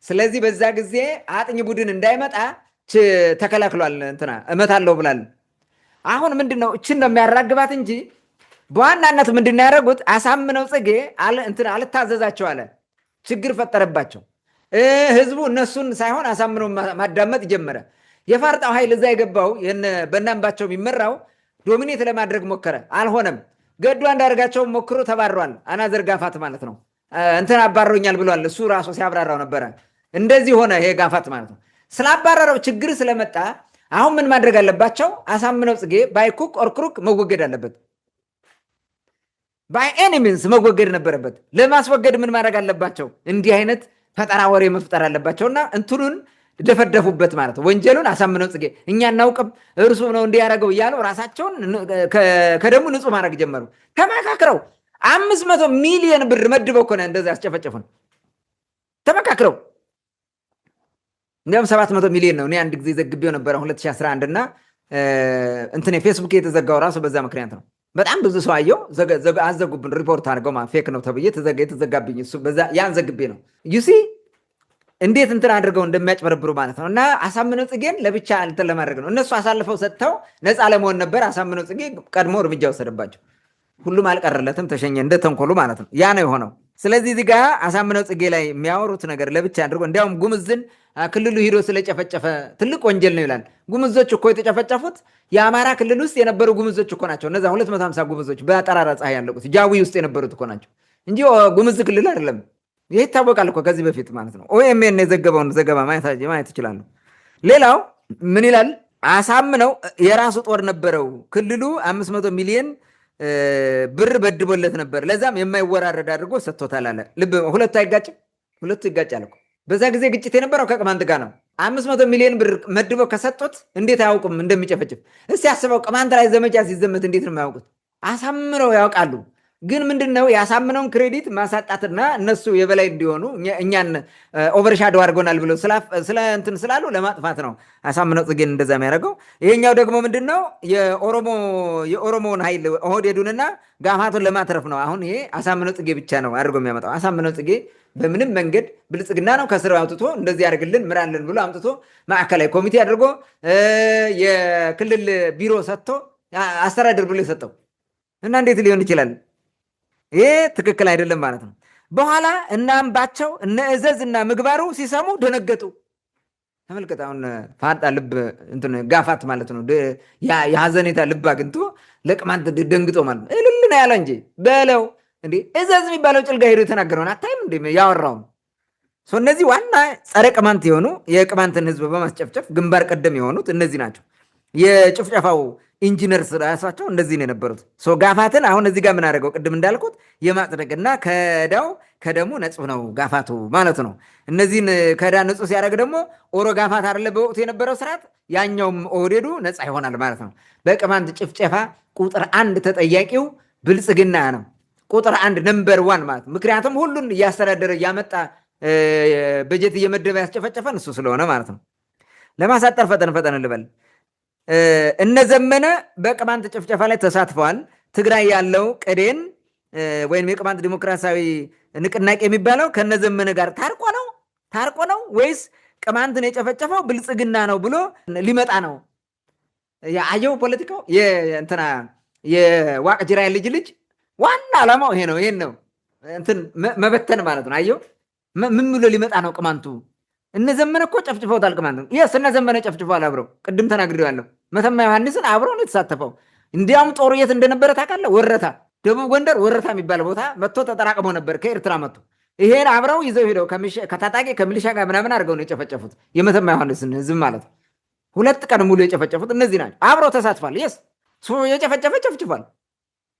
ስለዚህ በዛ ጊዜ አጥኝ ቡድን እንዳይመጣ ተከላክሏል። እንትና እመታለሁ ብላል። አሁን ምንድነው እችን ነው የሚያራግባት እንጂ በዋናነት ምንድነው ያደረጉት? አሳምነው ጽጌ እንትን አልታዘዛቸው አለ። ችግር ፈጠረባቸው። ህዝቡ እነሱን ሳይሆን አሳምነው ማዳመጥ ጀመረ። የፋርጣው ኃይል እዛ የገባው በእናምባቸው የሚመራው ዶሚኔት ለማድረግ ሞከረ፣ አልሆነም። ገዱ አንዳርጋቸው ሞክሮ ተባሯል። አናዘር ጋፋት ማለት ነው። እንትን አባሮኛል ብሏል። እሱ ራሱ ሲያብራራው ነበረ። እንደዚህ ሆነ ይሄ ጋፋት ማለት ነው። ስላባረረው ችግር ስለመጣ አሁን ምን ማድረግ አለባቸው? አሳምነው ጽጌ ባይ ኩክ ኦር ክሩክ መወገድ አለበት። ባይ ኤኒ ሚንስ መወገድ ነበረበት። ለማስወገድ ምን ማድረግ አለባቸው? እንዲህ አይነት ፈጠራ ወሬ መፍጠር አለባቸውና እንትኑን ደፈደፉበት ማለት ነው። ወንጀሉን አሳምነው ጽጌ እኛ እናውቅም እርሱ ነው እንዲያደርገው እያሉ ራሳቸውን ከደሙ ንጹህ ማድረግ ጀመሩ። ተመካክረው 500 ሚሊዮን ብር መድበው እኮ ነው እንደዛ ያስጨፈጨፉን። ተመካክረው እንዲያውም 700 ሚሊዮን ነው። እኔ አንድ ጊዜ ዘግቤው ነበረ 2011 እና እንትን ፌስቡክ የተዘጋው ራሱ በዛ ምክንያት ነው። በጣም ብዙ ሰው አየው፣ አዘጉብን፣ ሪፖርት አድርገው ፌክ ነው ተብዬ የተዘጋብኝ እሱ በዛ ያን ዘግቤ ነው። ዩሲ እንዴት እንትን አድርገው እንደሚያጭበረብሩ ማለት ነው። እና አሳምነው ጽጌን ለብቻ እንትን ለማድረግ ነው። እነሱ አሳልፈው ሰጥተው ነፃ ለመሆን ነበር። አሳምነው ጽጌ ቀድሞ እርምጃ ወሰደባቸው። ሁሉም አልቀረለትም፣ ተሸኘ እንደ ተንኮሉ ማለት ነው። ያ ነው የሆነው። ስለዚህ እዚህ ጋር አሳምነው ጽጌ ላይ የሚያወሩት ነገር ለብቻ አድርጎ እንዲያውም ጉምዝን ክልሉ ሂዶ ስለጨፈጨፈ ትልቅ ወንጀል ነው ይላል። ጉምዞች እኮ የተጨፈጨፉት የአማራ ክልል ውስጥ የነበሩ ጉምዞች እኮ ናቸው። እነዛ 250 ጉምዞች በጠራራ ፀሐይ ያለቁት ጃዊ ውስጥ የነበሩት እኮ ናቸው እንጂ ጉምዝ ክልል አይደለም። ይህ ይታወቃል እኮ ከዚህ በፊት ማለት ነው። ኦኤምኤን የዘገበውን ዘገባ ማየት ይችላሉ። ሌላው ምን ይላል? አሳምነው የራሱ ጦር ነበረው። ክልሉ 500 ሚሊዮን ብር በድቦለት ነበር። ለዛም የማይወራረድ አድርጎ ሰጥቶታል አለ። ልብ ሁለቱ አይጋጭም? ሁለቱ ይጋጫል እኮ። በዛ ጊዜ ግጭት የነበረው ከቅማንት ጋር ነው። 500 ሚሊዮን ብር መድበው ከሰጡት እንዴት አያውቁም እንደሚጨፈጭፍ? እስቲ አስበው። ቅማንት ላይ ዘመቻ ሲዘመት እንዴት ነው የማያውቁት? አሳምነው ያውቃሉ። ግን ምንድነው ያሳምነውን ክሬዲት ማሳጣትና እነሱ የበላይ እንዲሆኑ እኛን ኦቨርሻዶ አድርጎናል ብለው ስለ እንትን ስላሉ ለማጥፋት ነው አሳምነው ጽጌን እንደዛ የሚያደርገው። ይሄኛው ደግሞ ምንድነው የኦሮሞውን ኃይል ኦህዴዱንና ጋፋቱን ለማትረፍ ነው። አሁን ይሄ አሳምነው ጽጌ ብቻ ነው አድርጎ የሚያመጣው። አሳምነው ጽጌ በምንም መንገድ ብልጽግና ነው ከስር አውጥቶ እንደዚህ ያደርግልን ምራልን ብሎ አምጥቶ ማዕከላዊ ኮሚቴ አድርጎ የክልል ቢሮ ሰጥቶ አስተዳደር ብሎ የሰጠው እና እንዴት ሊሆን ይችላል? ይሄ ትክክል አይደለም ማለት ነው። በኋላ እነ አምባቸው እነ እዘዝ እና ምግባሩ ሲሰሙ ደነገጡ። ተመልከት። አሁን ፋጣ ልብ እንትን ጋፋት ማለት ነው የሀዘኔታ ልብ አግኝቶ ለቅማንት ደንግጦ ማለት ነው። እልል ነው ያለ እንጂ በለው እንዴ እዘዝ የሚባለው ጭልጋ ሄዶ የተናገረውን አታይም እንዴ? ያወራውን እነዚህ ዋና ጸረ ቅማንት የሆኑ የቅማንትን ህዝብ በማስጨፍጨፍ ግንባር ቀደም የሆኑት እነዚህ ናቸው። የጭፍጨፋው ኢንጂነርስ ራሳቸው እንደዚህ ነው የነበሩት። ጋፋትን አሁን እዚህ ጋር ምን አደረገው? ቅድም እንዳልኩት የማጽደቅና ከደሙ ነጹህ ነው ጋፋቱ ማለት ነው። እነዚህን ከዳ ንጹህ ሲያደርግ ደግሞ ኦሮ ጋፋት አይደለ በወቅቱ የነበረው ስርዓት፣ ያኛውም ኦህዴዱ ነፃ ይሆናል ማለት ነው። በቅማንት ጭፍጨፋ ቁጥር 1 ተጠያቂው ብልጽግና ነው። ቁጥር 1 ነምበር 1 ማለት ምክንያቱም ሁሉን እያስተዳደረ እያመጣ በጀት እየመደበ ያስጨፈጨፈን እሱ ስለሆነ ማለት ነው። ለማሳጠር ፈጠን ልበል። እነዘመነ በቅማንት ጭፍጨፋ ላይ ተሳትፈዋል። ትግራይ ያለው ቅዴን ወይም የቅማንት ዲሞክራሲያዊ ንቅናቄ የሚባለው ከነዘመነ ጋር ታርቆ ነው ወይስ ቅማንትን የጨፈጨፈው ብልጽግና ነው ብሎ ሊመጣ ነው? የአየው ፖለቲካው የእንትና የዋቅጅራ ልጅ ዋና ዓላማው ይሄ ነው። ይሄን ነው እንትን መበተን ማለት ነው። አየው ምን ብሎ ሊመጣ ነው ቅማንቱ? እነ ዘመነ እኮ ጨፍጭፈውታል ቅማንቱ። የስ እነ ዘመነ ጨፍጭፈዋል አብረው። ቅድም ተናግሬዋለሁ። መተማ ዮሐንስን አብረው ነው የተሳተፈው። እንዲያውም ጦሩ የት እንደነበረ ታውቃለህ? ወረታ፣ ደቡብ ጎንደር ወረታ የሚባል ቦታ መጥቶ ተጠራቅሞ ነበር ከኤርትራ መጥቶ። ይሄን አብረው ይዘው ሄደው ከታጣቂ ከሚሊሻ ጋር ምናምን አድርገው ነው የጨፈጨፉት የመተማ ዮሐንስን ህዝብ ማለት ነው። 2 ቀን ሙሉ የጨፈጨፉት እነዚህ ናቸው። አብረው ተሳትፏል። የስ የጨፈጨፈ ጨፍጭፏል።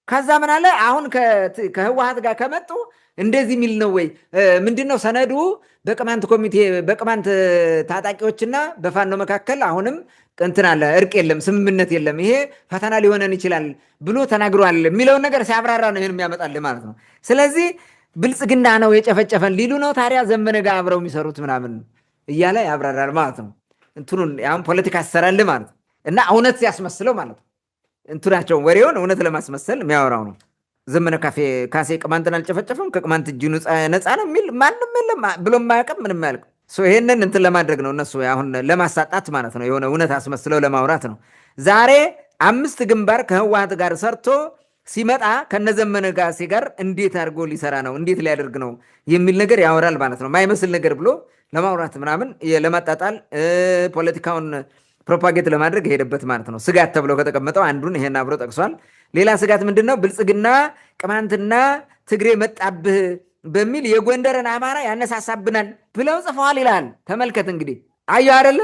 ከዛ ምን አለ አሁን ከህወሓት ጋር ከመጡ እንደዚህ የሚል ነው ወይ? ምንድነው ሰነዱ? በቅማንት ኮሚቴ በቅማንት ታጣቂዎችና በፋኖ መካከል አሁንም እንትን አለ፣ እርቅ የለም፣ ስምምነት የለም፣ ይሄ ፈተና ሊሆነን ይችላል ብሎ ተናግሯል የሚለውን ነገር ሲያብራራ ነው ይሄን የሚያመጣልህ ማለት ነው። ስለዚህ ብልጽግና ነው የጨፈጨፈን ሊሉ ነው ታዲያ ዘመነ ጋር አብረው የሚሰሩት ምናምን እያለ ያብራራል ማለት ነው። እንትኑን ያሁን ፖለቲካ ያሰራል ማለት ነው። እና እውነት ሲያስመስለው ማለት ነው። እንትናቸውን ወሬውን እውነት ለማስመሰል የሚያወራው ነው። ዘመነ ካሴ ቅማንትን አልጨፈጨፈም ከቅማንት እጁ ነፃ ነው የሚል ማንም የለም ብሎ የማያውቅም ምንም አያልቅም። ይሄንን እንትን ለማድረግ ነው እነሱ አሁን ለማሳጣት ማለት ነው። የሆነ እውነት አስመስለው ለማውራት ነው። ዛሬ 5 ግንባር ከህወሓት ጋር ሰርቶ ሲመጣ ከነዘመነ ካሴ ጋር እንዴት አድርጎ ሊሰራ ነው እንዴት ሊያደርግ ነው የሚል ነገር ያወራል ማለት ነው። ማይመስል ነገር ብሎ ለማውራት ምናምን ለማጣጣል ፖለቲካውን ፕሮፓጌት ለማድረግ የሄደበት ማለት ነው። ስጋት ተብሎ ከተቀመጠው አንዱን ይሄን አብሮ ጠቅሷል። ሌላ ስጋት ምንድነው? ብልጽግና ቅማንትና ትግሬ መጣብህ በሚል የጎንደርን አማራ ያነሳሳብናል ብለው ጽፈዋል ይላል። ተመልከት እንግዲህ አየሁ አይደለ?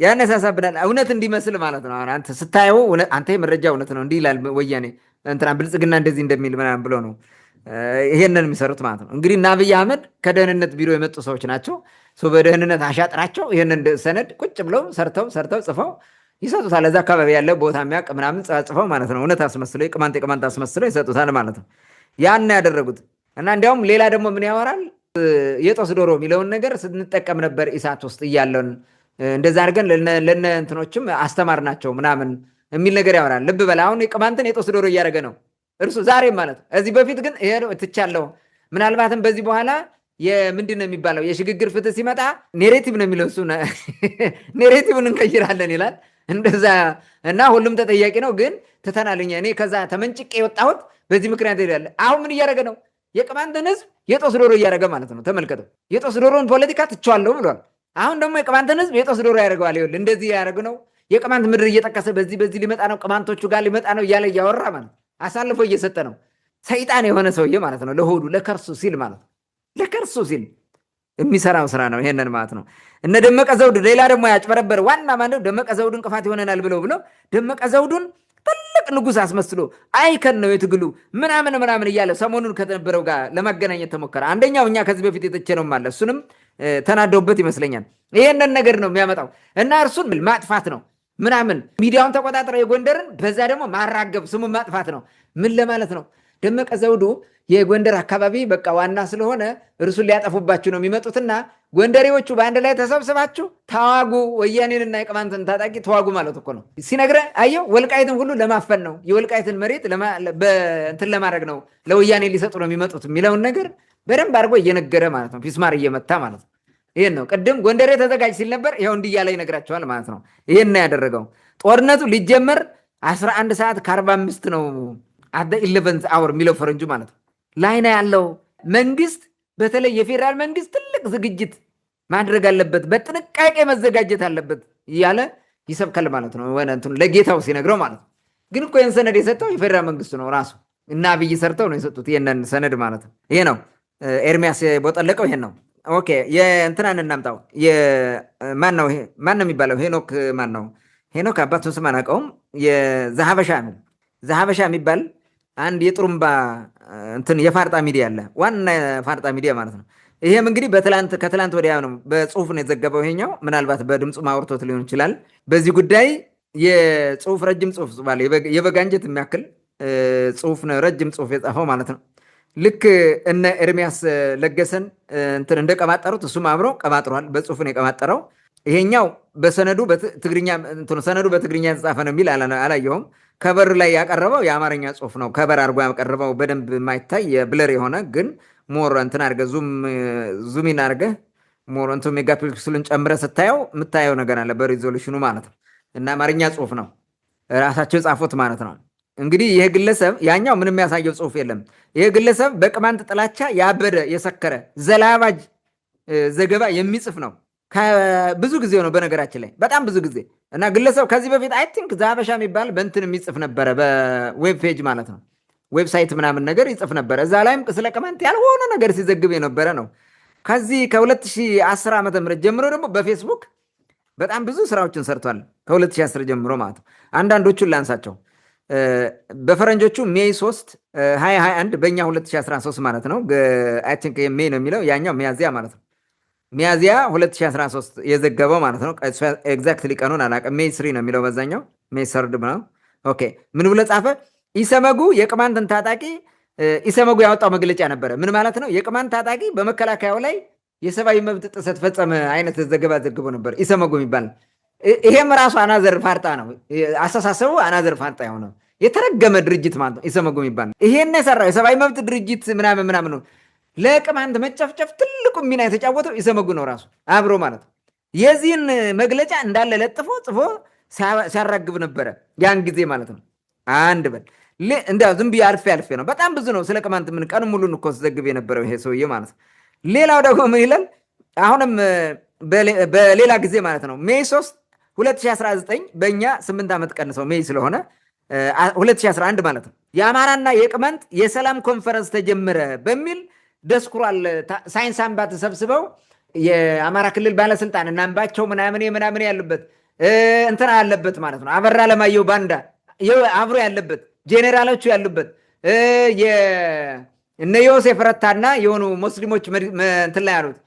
ያነሳሳብናል እውነት እንዲመስል ማለት ነው። አንተ ስታየው አንተ የመረጃ እውነት ነው እንዲህ ይላል ወያኔ እንትና ብልጽግና እንደዚህ እንደሚል ምናምን ብሎ ነው ይሄንን የሚሰሩት ማለት ነው። እንግዲህ እና አብይ አህመድ ከደህንነት ቢሮ የመጡ ሰዎች ናቸው። በደህንነት አሻጥራቸው ይህንን ሰነድ ቁጭ ብለው ሰርተው ጽፈው ይሰጡታል። እዛ አካባቢ ያለ ቦታ የሚያውቅ ምናምን ጽፈው ማለት ነው። እውነት አስመስለው የቅማንት አስመስለው ይሰጡታል ማለት ነው። ያን ያደረጉት እና እንዲያውም ሌላ ደግሞ ምን ያወራል? የጦስ ዶሮ የሚለውን ነገር ስንጠቀም ነበር ኢሳት ውስጥ እያለን እንደዛ አድርገን ለነ እንትኖችም አስተማር ናቸው ምናምን የሚል ነገር ያወራል። ልብ በል አሁን የቅማንትን የጦስ ዶሮ እያደረገ ነው እርሱ ዛሬም ማለት ነው። እዚህ በፊት ግን ይሄ ትቻለሁ። ምናልባትም በዚህ በኋላ ምንድን ነው የሚባለው የሽግግር ፍትህ ሲመጣ ኔሬቲቭ ነው የሚለው እሱ ኔሬቲቭን እንቀይራለን ይላል። እንደዛ እና ሁሉም ተጠያቂ ነው። ግን ትተናልኛ እኔ ከዛ ተመንጭቄ የወጣሁት በዚህ ምክንያት ሄዳለ። አሁን ምን እያደረገ ነው? የቅማንትን ህዝብ የጦስ ዶሮ እያደረገ ማለት ነው። ተመልከተው። የጦስ ዶሮን ፖለቲካ ትቼዋለሁ ብሏል። አሁን ደግሞ የቅማንትን ህዝብ የጦስ ዶሮ ያደርገዋል። ይኸውልህ እንደዚህ ያደረግ ነው። የቅማንት ምድር እየጠቀሰ በዚህ ሊመጣ ነው፣ ቅማንቶቹ ጋር ሊመጣ ነው እያለ እያወራ ማለት አሳልፎ እየሰጠ ነው። ሰይጣን የሆነ ሰውዬ ማለት ነው። ለሆዱ ለከርሱ ሲል ማለት ነው። ለከርሱ ሲል የሚሰራው ስራ ነው ይሄንን ማለት ነው። እነ ደመቀ ዘውዱ ሌላ ደግሞ ያጭበረበር ዋና ማለት ደመቀ ዘውዱ እንቅፋት ይሆነናል ብለው ደመቀ ዘውዱን ትልቅ ንጉስ አስመስሎ አይከን ነው የትግሉ ምናምን እያለ ሰሞኑን ከተነበረው ጋር ለማገናኘት ተሞከረ። አንደኛው እኛ ከዚህ በፊት የተቸነው ማለት እሱንም ተናደውበት ይመስለኛል። ይሄንን ነገር ነው የሚያመጣው እና እርሱን ማጥፋት ነው ምናምን ሚዲያውን ተቆጣጥረው የጎንደርን በዛ ደግሞ ማራገብ ስሙ ማጥፋት ነው። ምን ለማለት ነው? ደመቀ ዘውዱ የጎንደር አካባቢ በቃ ዋና ስለሆነ እርሱን ሊያጠፉባችሁ ነው የሚመጡትና ጎንደሬዎቹ በአንድ ላይ ተሰብስባችሁ ተዋጉ፣ ወያኔንና የቅማንትን ታጣቂ ተዋጉ ማለት እኮ ነው ሲነግረህ። አየው ወልቃይትን ሁሉ ለማፈን ነው፣ የወልቃይትን መሬት እንትን ለማድረግ ነው፣ ለወያኔ ሊሰጡ ነው የሚመጡት የሚለውን ነገር በደንብ አድርጎ እየነገረ ማለት ነው። ፊስማር እየመታ ማለት ነው። ይህን ነው ቅድም ጎንደሬ ተዘጋጅ ሲል ነበር። ይኸው እንዲህ እያለ ይነግራቸዋል ማለት ነው። ይህን ያደረገው ጦርነቱ ሊጀመር 11 ሰዓት ከ45 ነው አደ 11 አወር የሚለው ፈረንጁ ማለት ነው ላይ ነው ያለው። መንግስት በተለይ የፌዴራል መንግስት ትልቅ ዝግጅት ማድረግ አለበት፣ በጥንቃቄ መዘጋጀት አለበት እያለ ይሰብካል ማለት ነው። እንትኑ ለጌታው ሲነግረው ማለት ነው። ግን እኮ ይህን ሰነድ የሰጠው የፌዴራል መንግስቱ ነው ራሱ እና አብይ ሰርተው ነው የሰጡት ይህንን ሰነድ ማለት ነው። ይሄ ነው ኤርሚያስ ቦጠለቀው። ይሄን ነው ኦኬ። የእንትናን እናምጣው። ማን ነው የሚባለው? ሄኖክ ማን ነው? ሄኖክ አባቱን ስም አናውቀውም። ዘሀበሻ የሚባል አንድ የጥሩምባ እንትን የፋርጣ ሚዲያ አለ፣ ዋና የፋርጣ ሚዲያ ማለት ነው። ይሄም እንግዲህ ከትላንት ወዲያ ነው በጽሁፍ ነው የዘገበው። ይሄኛው ምናልባት በድምፁ ማውርቶት ሊሆን ይችላል። በዚህ ጉዳይ የጽሁፍ ረጅም ጽሁፍ ጽፏል። የበጋንጀት የሚያክል ጽሁፍ ነው፣ ረጅም ጽሁፍ የጻፈው ማለት ነው። ልክ እነ ኤርሚያስ ለገሰን እንትን እንደቀባጠሩት እሱም አብሮ ቀባጥሯል። በጽሁፍ ነው የቀባጠረው። ይሄኛው በሰነዱ በትግርኛ የተጻፈ ነው የሚል አላየሁም። ከበር ላይ ያቀረበው የአማርኛ ጽሁፍ ነው። ከበር አድርጎ ያቀረበው በደንብ የማይታይ የብለር የሆነ ግን ሞር እንትን አድርገህ ዙሚን አድርገህ ሞር እንትን ሜጋፒክስሉን ጨምረህ ስታየው የምታየው ነገር አለ በሪዞሉሽኑ ማለት ነው። እና አማርኛ ጽሁፍ ነው ራሳቸው የጻፉት ማለት ነው። እንግዲህ ይህ ግለሰብ ያኛው ምንም ያሳየው ጽሁፍ የለም። ይህ ግለሰብ በቅማንት ጥላቻ ያበደ የሰከረ ዘላባጅ ዘገባ የሚጽፍ ነው። ብዙ ጊዜ ነው በነገራችን ላይ በጣም ብዙ ጊዜ እና ግለሰብ ከዚህ በፊት አይ ቲንክ ዘሀበሻ የሚባል በእንትን የሚጽፍ ነበረ፣ በዌብ ፔጅ ማለት ነው ዌብሳይት ምናምን ነገር ይጽፍ ነበረ። እዛ ላይም ስለ ቅማንት ያልሆነ ነገር ሲዘግብ የነበረ ነው። ከዚህ ከ2010 ዓ.ም ጀምሮ ደግሞ በፌስቡክ በጣም ብዙ ስራዎችን ሰርቷል። ከ2010 ጀምሮ ማለት ነው። አንዳንዶቹን ላንሳቸው። በፈረንጆቹ ሜይ 3 2021 በእኛ 2013 ማለት ነው። አይ ቲንክ ሜይ ነው የሚለው ያኛው ሚያዚያ ማለት ነው። ሚያዚያ 2013 የዘገበው ማለት ነው። ኤግዛክትሊ ቀኑን አላውቅም። ሜይ 3 ነው የሚለው በዛኛው ሜይ ሰርድ ነው። ኦኬ ምን ብሎ ጻፈ? ኢሰመጉ የቅማንትን ታጣቂ ኢሰመጉ ያወጣው መግለጫ ነበረ። ምን ማለት ነው? የቅማንት ታጣቂ በመከላከያው ላይ የሰብአዊ መብት ጥሰት ፈጸመ አይነት ዘገባ ዘግቦ ነበር ኢሰመጉ የሚባል። ይሄም ራሱ አናዘር ፋርጣ ነው። አስተሳሰቡ አናዘር ፋርጣ የሆነ የተረገመ ድርጅት ማለት ነው ኢሰመጉ የሚባል። ይሄን የሰራው የሰብአዊ መብት ድርጅት ምናምን ምናምን ነው። ለቅማንት መጨፍጨፍ ትልቁ ሚና የተጫወተው ኢሰመጉ ነው ራሱ አብሮ ማለት ነው። የዚህን መግለጫ እንዳለ ለጥፎ ጽፎ ሲያራግብ ነበረ ያን ጊዜ ማለት ነው። አንድ በል እንዲያው ዝም ብዬ አልፌ ነው። በጣም ብዙ ነው ስለ ቅማንት ምን ቀን ሙሉን እኮ ሲዘግብ የነበረው ይሄ ሰውዬ ማለት ነው። ሌላው ደግሞ ምን ይላል? አሁንም በሌላ ጊዜ ማለት ነው ሜይ 3 2019 በእኛ 8 ዓመት ቀንሰው ሜይ ስለሆነ 2011 ማለት ነው የአማራና የቅማንት የሰላም ኮንፈረንስ ተጀመረ በሚል ደስኩሯል። ሳይንስ አምባ ተሰብስበው የአማራ ክልል ባለስልጣን እና አምባቸው ምናምን ያሉበት እንትና ያለበት ማለት ነው። አበራ ለማየሁ ባንዳ አብሮ ያለበት ጄኔራሎቹ ያሉበት እነ ዮሴፍ ረታና የሆኑ ሙስሊሞች እንትን ላይ ያሉት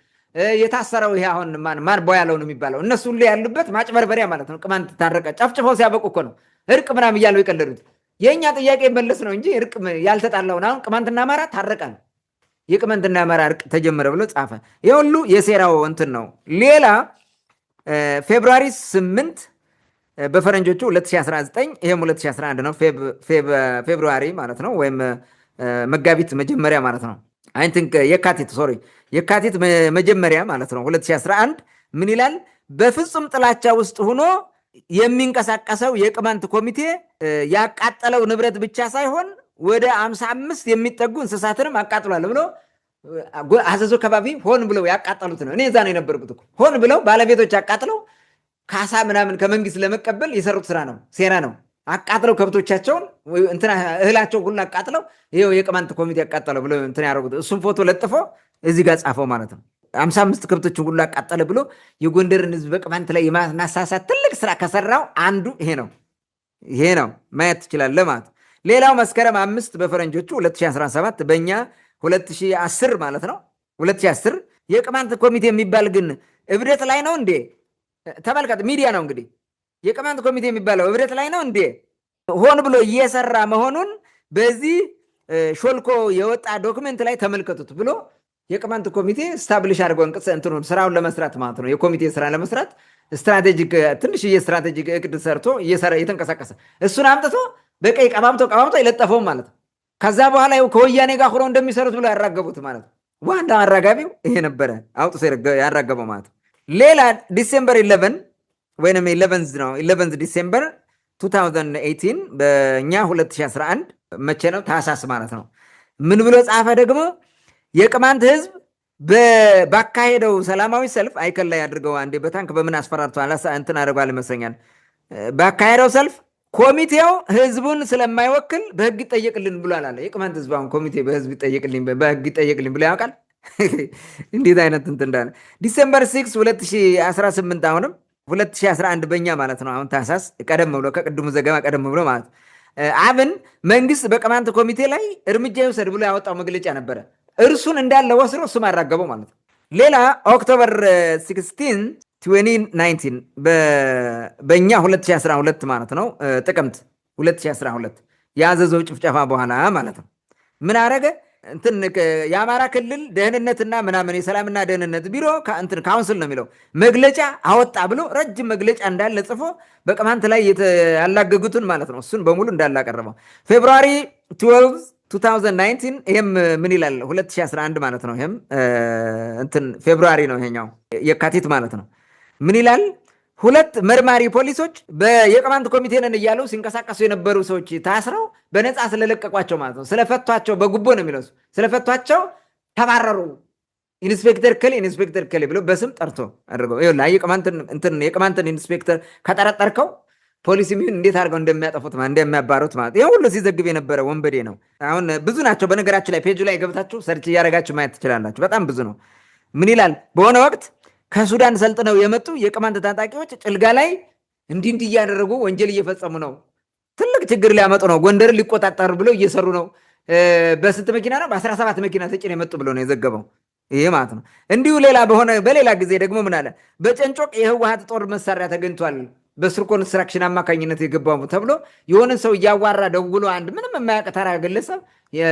የታሰረው ይሄ አሁን ማን ቦያለው ነው የሚባለው እነሱ ሁሉ ያሉበት ማጭበርበሪያ ማለት ነው። ቅማንት ታረቀ ጨፍጭፈው ሲያበቁ እኮ ነው እርቅ ምናምን እያለው የቀለዱት። የእኛ ጥያቄ መለስ ነው እንጂ እርቅ ያልተጣላውን አሁን ቅማንትና አማራ ታረቀ ነው። የቅማንትና አማራ እርቅ ተጀመረ ብሎ ጻፈ። ይሄ ሁሉ የሴራው እንትን ነው። ሌላ ፌብሩዋሪ 8 በፈረንጆቹ 2019 ይሄም 2011 ነው። ፌብሩዋሪ ማለት ነው ወይም መጋቢት መጀመሪያ ማለት ነው። አይ ቲንክ የካቲት መጀመሪያ ማለት ነው 2011 ምን ይላል? በፍጹም ጥላቻ ውስጥ ሆኖ የሚንቀሳቀሰው የቅማንት ኮሚቴ ያቃጠለው ንብረት ብቻ ሳይሆን ወደ 55 የሚጠጉ እንስሳትንም አቃጥሏል ብሎ አዘዞ ከባቢ ሆን ብለው ያቃጠሉት ነው። እኔ እዛ ነው የነበርኩት እኮ። ሆን ብለው ባለቤቶች አቃጥለው ካሳ ምናምን ከመንግስት ለመቀበል የሰሩት ስራ ነው፣ ሴራ ነው። አቃጥለው ከብቶቻቸውን እንትና እህላቸው ሁሉ አቃጥለው ይኸው የቅማንት ኮሚቴ ያቃጠለው ብሎ እንትን ያደረጉት እሱም ፎቶ ለጥፎ እዚህ ጋር ጻፈው ማለት ነው። 55 ከብቶችን ሁሉ አቃጠለ ብሎ የጎንደርን ህዝብ በቅማንት ላይ የማሳሳት ትልቅ ስራ ከሰራው አንዱ ይሄ ነው። ማየት ትችላለህ ማለት። ሌላው መስከረም 5 በፈረንጆቹ 2017 በእኛ 2010 ማለት ነው 2010 የቅማንት ኮሚቴ የሚባል ግን እብደት ላይ ነው እንዴ? ተመልከት፣ ሚዲያ ነው እንግዲህ። የቅማንት ኮሚቴ የሚባለው እብደት ላይ ነው እንዴ? ሆን ብሎ እየሰራ መሆኑን በዚህ ሾልኮ የወጣ ዶክመንት ላይ ተመልከቱት ብሎ የቅማንት ኮሚቴ ስታብሊሽ አድርገው እንትኑን ስራውን ለመስራት ማለት ነው። የኮሚቴ ስራ ለመስራት ትንሽዬ ስትራቴጂክ እቅድ ሰርቶ እየተንቀሳቀሰ እሱን አምጥቶ በቀይ ቀባብቶ የለጠፈው ማለት ነው። ከዛ በኋላ ከወያኔ ጋር ሆነው እንደሚሰሩት ብሎ ያራገቡት ማለት ነው። ዋና አራጋቢው ይሄ ነበረ፣ አውጥቶ ያራገበው ማለት ነው። ሌላ ዲሴምበር 11 ወይም 11 ዲሴምበር 2018 በእኛ 2011 መቼ ነው? ታህሳስ ማለት ነው። ምን ብሎ ጻፈ ደግሞ? የቅማንት ህዝብ ባካሄደው ሰላማዊ ሰልፍ አይከል ላይ አድርገው አንዴ በታንክ በምን አስፈራርቶ እንትን አድርጓል ይመስለኛል። ባካሄደው ሰልፍ ኮሚቴው ህዝቡን ስለማይወክል በህግ ይጠየቅልን ብሏል አለ። የቅማንት ህዝብ አሁን ኮሚቴ በህግ ይጠየቅልኝ ብሎ ያውቃል? እንዴት አይነት እንትን እንዳለ። ዲሴምበር 6 2018 አሁንም 2011 በእኛ ማለት ነው። አሁን ታህሳስ ቀደም ብሎ ከቅድሙ ዘገባ ቀደም ብሎ ማለት አብን መንግስት በቅማንት ኮሚቴ ላይ እርምጃ ይውሰድ ብሎ ያወጣው መግለጫ ነበረ። እርሱን እንዳለ ወስዶ እሱም አራገበው ማለት ነው። ሌላ ኦክቶበር 16 2019 በእኛ 2012 ማለት ነው ጥቅምት 2012 የአዘዞው ጭፍጨፋ በኋላ ማለት ነው ምን አረገ? እንትን የአማራ ክልል ደህንነትና ምናምን የሰላምና ደህንነት ቢሮ ካውንስል ነው የሚለው መግለጫ አወጣ ብሎ ረጅም መግለጫ እንዳለ ጽፎ በቅማንት ላይ ያላገጉትን ማለት ነው እሱን በሙሉ እንዳላቀረበው። ፌብሩዋሪ 12 2019 ይሄም ምን ይላል? 2011 ማለት ነው። ይሄም እንትን ፌብሩዋሪ ነው፣ ይሄኛው የካቲት ማለት ነው። ምን ይላል? 2 መርማሪ ፖሊሶች የቅማንት ኮሚቴ ነን እያሉ ሲንቀሳቀሱ የነበሩ ሰዎች ታስረው በነፃ ስለለቀቋቸው ማለት ነው፣ ስለፈቷቸው፣ በጉቦ ነው የሚለው፣ ስለፈቷቸው ተባረሩ። ኢንስፔክተር ከሌ ብሎ በስም ጠርቶ አድርገው የቅማንትን ኢንስፔክተር ከጠረጠርከው ፖሊስ የሚሆን እንዴት አድርገው እንደሚያጠፉት እንደሚያባሩት ማለት ይህ ሁሉ ሲዘግብ የነበረ ወንበዴ ነው። አሁን ብዙ ናቸው። በነገራችን ላይ ፔጁ ላይ ገብታችሁ ሰርች እያደረጋችሁ ማየት ትችላላችሁ። በጣም ብዙ ነው። ምን ይላል? በሆነ ወቅት ከሱዳን ሰልጥነው የመጡ የቅማንት ታጣቂዎች ጭልጋ ላይ እንዲህ እያደረጉ ወንጀል እየፈጸሙ ነው፣ ትልቅ ችግር ሊያመጡ ነው፣ ጎንደርን ሊቆጣጠሩ ብለው እየሰሩ ነው። በስንት መኪና ነው? በ17 መኪና ተጭነው የመጡ ብሎ ነው የዘገበው። ይሄ ማለት ነው። እንዲሁ በሌላ ጊዜ ደግሞ ምን አለ? በጨንጮቅ የህወሓት ጦር መሳሪያ ተገኝቷል በስር ኮንስትራክሽን አማካኝነት የገባው ተብሎ የሆነን ሰው እያዋራ ደውሎ አንድ ምንም የማያውቅ ተራ ግለሰብ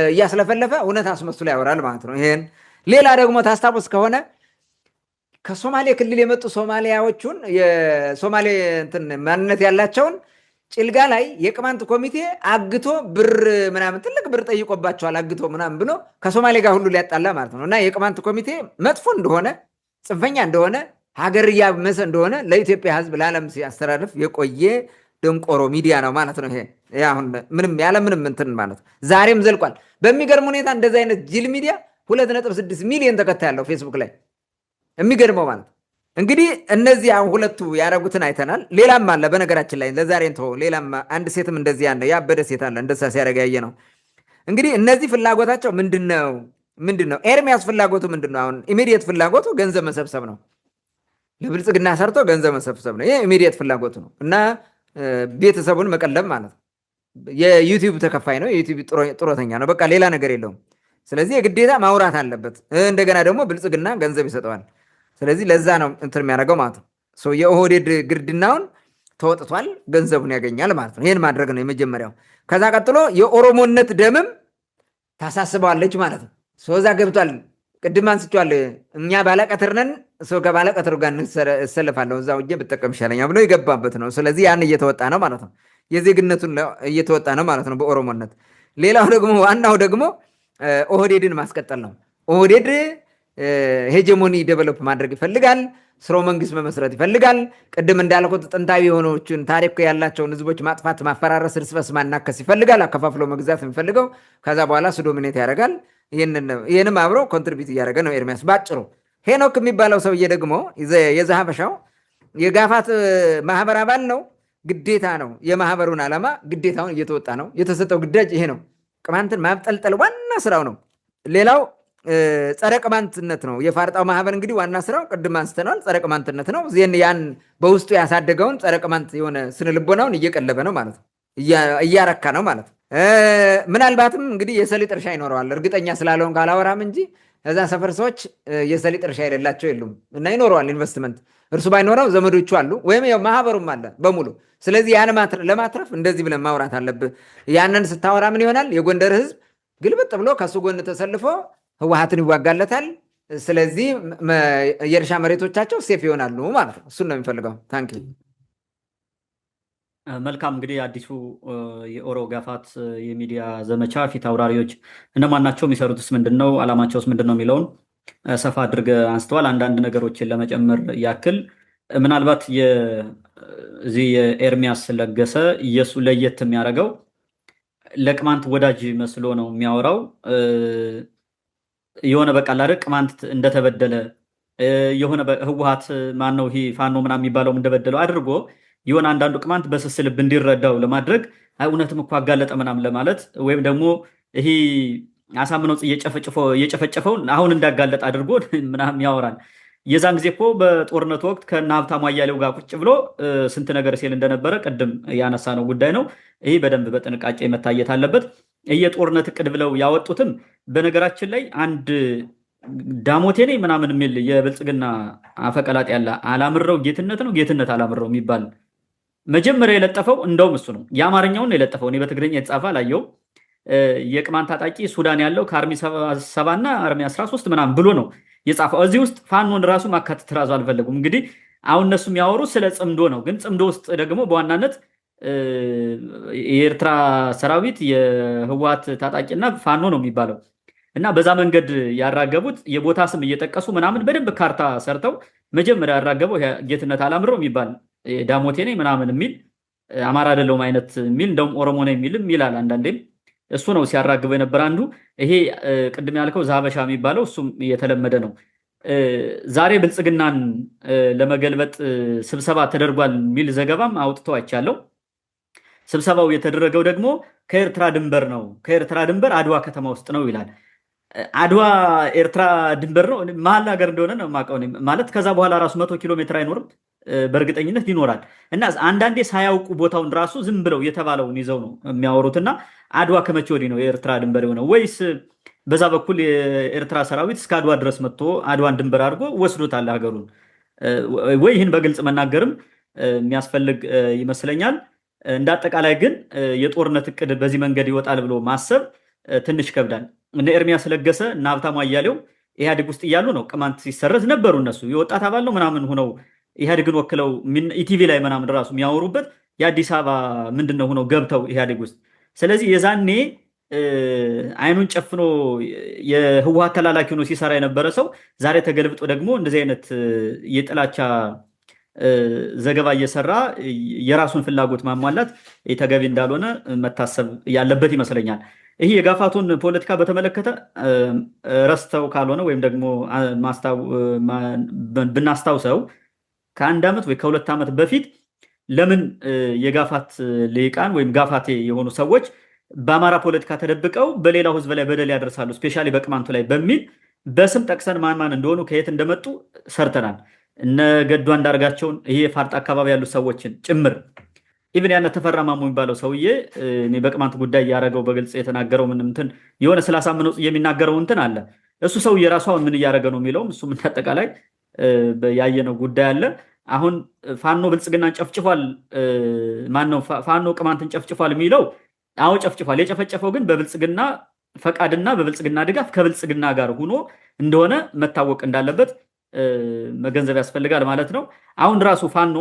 እያስለፈለፈ እውነት አስመስሎ ያወራል ማለት ነው። ይሄን ሌላ ደግሞ ታስታውስ ከሆነ ከሶማሌ ክልል የመጡ ሶማሊያዎቹን የሶማሌ ማንነት ያላቸውን ጭልጋ ላይ የቅማንት ኮሚቴ አግቶ ብር ምናምን ትልቅ ብር ጠይቆባቸዋል አግቶ ምናምን ብሎ ከሶማሌ ጋር ሁሉ ሊያጣላ ማለት ነው። እና የቅማንት ኮሚቴ መጥፎ እንደሆነ ጽንፈኛ እንደሆነ ሀገር እያመሰ እንደሆነ ለኢትዮጵያ ሕዝብ ለዓለም ሲያስተላልፍ የቆየ ደንቆሮ ሚዲያ ነው ማለት ነው። ይሄ አሁን ያለምንም እንትን ማለት ነው። ዛሬም ዘልቋል። በሚገርም ሁኔታ እንደዚህ አይነት ጅል ሚዲያ 2.6 ሚሊዮን ተከታይ ያለው ፌስቡክ ላይ የሚገርመው ማለት እንግዲህ እነዚህ አሁን ሁለቱ ያደረጉትን አይተናል። ሌላም አለ በነገራችን ላይ ለዛሬ እንተው። ሌላም አንድ ሴትም እንደዚህ ያለ ያበደ ሴት አለ እንደዛ ሲያደርግ ያየ ነው። እንግዲህ እነዚህ ፍላጎታቸው ምንድነው? ኤርሚያስ ፍላጎቱ ምንድነው? አሁን ኢሚዲየት ፍላጎቱ ገንዘብ መሰብሰብ ነው። ለብልጽግና ሰርቶ ገንዘብ መሰብሰብ ነው። ይሄ ኢሚዲየት ፍላጎቱ ነው እና ቤተሰቡን መቀለብ ማለት ነው። የዩቲዩብ ተከፋይ ነው። የዩቲዩብ ጡረተኛ ነው። በቃ ሌላ ነገር የለውም። ስለዚህ የግዴታ ማውራት አለበት። እንደገና ደግሞ ብልጽግና ገንዘብ ይሰጠዋል። ስለዚህ ለዛ ነው እንትን የሚያደርገው ማለት ነው። የኦህዴድ ግርድናውን ተወጥቷል፣ ገንዘቡን ያገኛል ማለት ነው። ይህን ማድረግ ነው የመጀመሪያው። ከዛ ቀጥሎ የኦሮሞነት ደምም ታሳስበዋለች ማለት ነው። እዛ ገብቷል። ቅድም አንስቼዋል። እኛ ባለቀትር ነን፣ ከባለቀትሩ ጋር እሰልፋለሁ፣ እዛ ውዬ ብጠቀም ይሻለኛል ብሎ የገባበት ነው። ስለዚህ ያን እየተወጣ ነው ማለት ነው። የዜግነቱን እየተወጣ ነው ማለት ነው በኦሮሞነት። ሌላው ደግሞ ዋናው ደግሞ ኦህዴድን ማስቀጠል ነው። ኦህዴድ ሄጀሞኒ ዴቨሎፕ ማድረግ ይፈልጋል። ስርወ መንግስት መመስረት ይፈልጋል። ቅድም እንዳልኩት ጥንታዊ የሆኖችን ታሪክ ያላቸውን ህዝቦች ማጥፋት፣ ማፈራረስ፣ እርስ በርስ ማናከስ ይፈልጋል። አከፋፍሎ መግዛት የሚፈልገው ከዛ በኋላ ዶሚኔት ያደርጋል። ይህንም አብሮ ኮንትሪቢዩት እያደረገ ነው ኤርሚያስ ባጭሩ። ሄኖክ የሚባለው ሰውዬ ደግሞ የዛሀበሻው የጋፋት ማህበር አባል ነው። ግዴታ ነው። የማህበሩን ዓላማ ግዴታውን እየተወጣ ነው። የተሰጠው ግዳጅ ይሄ ነው። ቅማንትን ማብጠልጠል ዋና ስራው ነው። ሌላው ጸረ ቅማንትነት ነው። የፋርጣው ማህበር እንግዲህ ዋና ስራው ቅድም አንስተናል፣ ጸረ ቅማንትነት ነው። ያን በውስጡ ያሳደገውን ጸረ ቅማንት የሆነ ስነልቦናውን እየቀለበ ነው ማለት ነው፣ እያረካ ነው ማለት ነው። ምናልባትም እንግዲህ የሰሊጥ እርሻ ይኖረዋል። እርግጠኛ ስላለውን ካላወራም እንጂ እዛ ሰፈር ሰዎች የሰሊጥ እርሻ የሌላቸው የሉም እና ይኖረዋል ኢንቨስትመንት። እርሱ ባይኖረው ዘመዶቹ አሉ ወይም ያው ማህበሩም አለ በሙሉ። ስለዚህ ያን ለማትረፍ እንደዚህ ብለን ማውራት አለብህ። ያንን ስታወራ ምን ይሆናል? የጎንደር ህዝብ ግልብጥ ብሎ ከሱ ጎን ተሰልፎ ህወሓትን ይዋጋለታል። ስለዚህ የእርሻ መሬቶቻቸው ሴፍ ይሆናሉ ማለት ነው። እሱን ነው የሚፈልገው። ታንኪ መልካም። እንግዲህ አዲሱ የኦሮ ጋፋት የሚዲያ ዘመቻ ፊት አውራሪዎች እነማን ናቸው? የሚሰሩትስ ምንድን ነው? አላማቸውስ ምንድን ነው የሚለውን ሰፋ አድርገ አንስተዋል። አንዳንድ ነገሮችን ለመጨመር ያክል ምናልባት እዚህ የኤርሚያስ ለገሰ እየሱ ለየት የሚያደርገው ለቅማንት ወዳጅ መስሎ ነው የሚያወራው። የሆነ በቃ ላደቅ ቅማንት እንደተበደለ የሆነ ህወሓት ማነው ይሄ ፋኖ ምናምን የሚባለውም እንደበደለው አድርጎ የሆነ አንዳንዱ ቅማንት በስስ ልብ እንዲረዳው ለማድረግ እውነትም እኮ አጋለጠ ምናምን ለማለት ወይም ደግሞ ይሄ አሳምነው እየጨፈጨፈውን አሁን እንዳጋለጥ አድርጎ ምናምን ያወራል። የዛን ጊዜ እኮ በጦርነቱ ወቅት ከነ ሀብታሙ አያሌው ጋር ቁጭ ብሎ ስንት ነገር ሲል እንደነበረ ቅድም ያነሳ ነው ጉዳይ ነው። ይህ በደንብ በጥንቃቄ መታየት አለበት። የጦርነት እቅድ ብለው ያወጡትም በነገራችን ላይ አንድ ዳሞቴ ነኝ ምናምን የሚል የብልጽግና አፈቀላጤ ያለ አላምረው ጌትነት ነው ጌትነት አላምረው የሚባል መጀመሪያ የለጠፈው እንደውም እሱ ነው። የአማርኛውን የለጠፈው እኔ በትግርኛ የተጻፈ አላየው። የቅማንት ታጣቂ ሱዳን ያለው ከአርሚ 7 እና አርሚ 13 ምናምን ብሎ ነው የጻፈው። እዚህ ውስጥ ፋኖን ራሱ ማካተት ራሱ አልፈለጉም። እንግዲህ አሁን እነሱ የሚያወሩ ስለ ጽምዶ ነው። ግን ጽምዶ ውስጥ ደግሞ በዋናነት የኤርትራ ሰራዊት የህወሓት ታጣቂና ፋኖ ነው የሚባለው እና በዛ መንገድ ያራገቡት የቦታ ስም እየጠቀሱ ምናምን በደንብ ካርታ ሰርተው መጀመሪያ ያራገበው ጌትነት አላምረው የሚባል ዳሞቴ ነኝ ምናምን የሚል አማራ አይደለሁም አይነት የሚል እንደውም ኦሮሞ ነው የሚልም ይላል አንዳንዴም። እሱ ነው ሲያራግበው የነበረ አንዱ። ይሄ ቅድም ያልከው ዛሀበሻ የሚባለው እሱም የተለመደ ነው። ዛሬ ብልጽግናን ለመገልበጥ ስብሰባ ተደርጓል የሚል ዘገባም አውጥተው አይቻለሁ። ስብሰባው የተደረገው ደግሞ ከኤርትራ ድንበር ነው፣ ከኤርትራ ድንበር አድዋ ከተማ ውስጥ ነው ይላል። አድዋ ኤርትራ ድንበር ነው መሀል ሀገር እንደሆነ ነው የማውቀው ማለት። ከዛ በኋላ ራሱ 100 ኪሎ ሜትር አይኖርም፣ በእርግጠኝነት ይኖራል። እና አንዳንዴ ሳያውቁ ቦታውን ራሱ ዝም ብለው የተባለውን ይዘው ነው የሚያወሩትና አድዋ ከመቼ ወዲህ ነው የኤርትራ ድንበር የሆነው? ወይስ በዛ በኩል የኤርትራ ሰራዊት እስከ አድዋ ድረስ መጥቶ አድዋን ድንበር አድርጎ ወስዶታል ሀገሩን? ወይ ይህን በግልጽ መናገርም የሚያስፈልግ ይመስለኛል። እንደ አጠቃላይ ግን የጦርነት እቅድ በዚህ መንገድ ይወጣል ብሎ ማሰብ ትንሽ ይከብዳል። እነ ኤርሚያስ ለገሰ እና ሀብታሙ አያሌው ኢህአዴግ ውስጥ እያሉ ነው ቅማንት ሲሰረዝ ነበሩ። እነሱ የወጣት አባል ነው ምናምን ሆነው ኢህአዴግን ወክለው ኢቲቪ ላይ ምናምን ራሱ የሚያወሩበት የአዲስ አበባ ምንድን ነው ሆነው ገብተው ኢህአዴግ ውስጥ። ስለዚህ የዛኔ አይኑን ጨፍኖ የህወሓት ተላላኪ ሆኖ ሲሰራ የነበረ ሰው ዛሬ ተገልብጦ ደግሞ እንደዚህ አይነት የጥላቻ ዘገባ እየሰራ የራሱን ፍላጎት ማሟላት ተገቢ እንዳልሆነ መታሰብ ያለበት ይመስለኛል። ይህ የጋፋቱን ፖለቲካ በተመለከተ ረስተው ካልሆነ ወይም ደግሞ ብናስታውሰው ከ1 ዓመት ወይ ከ2 ዓመት በፊት ለምን የጋፋት ልሂቃን ወይም ጋፋቴ የሆኑ ሰዎች በአማራ ፖለቲካ ተደብቀው በሌላው ህዝብ ላይ በደል ያደርሳሉ፣ ስፔሻሊ በቅማንቱ ላይ በሚል በስም ጠቅሰን ማን ማን እንደሆኑ ከየት እንደመጡ ሰርተናል። እነ ገዱ አንዳርጋቸውን ይሄ የፋርጣ አካባቢ ያሉ ሰዎችን ጭምር ኢቭን ያነ ተፈራ ማሞ የሚባለው ሰውዬ እኔ በቅማንት ጉዳይ ያደረገው በግልጽ የተናገረው ምንም እንትን የሆነ ስላሳምነው የሚናገረው እንትን አለ። እሱ ሰው የራሱ ምን እያደረገ ነው የሚለውም እሱ ምን አጠቃላይ ያየነው ጉዳይ አለ። አሁን ፋኖ ብልጽግናን ጨፍጭፏል፣ ማነው ፋኖ ቅማንትን ጨፍጭፏል የሚለው? አዎ ጨፍጭፏል። የጨፈጨፈው ግን በብልጽግና ፈቃድና በብልጽግና ድጋፍ ከብልጽግና ጋር ሆኖ እንደሆነ መታወቅ እንዳለበት መገንዘብ ያስፈልጋል ማለት ነው። አሁን ራሱ ፋኖ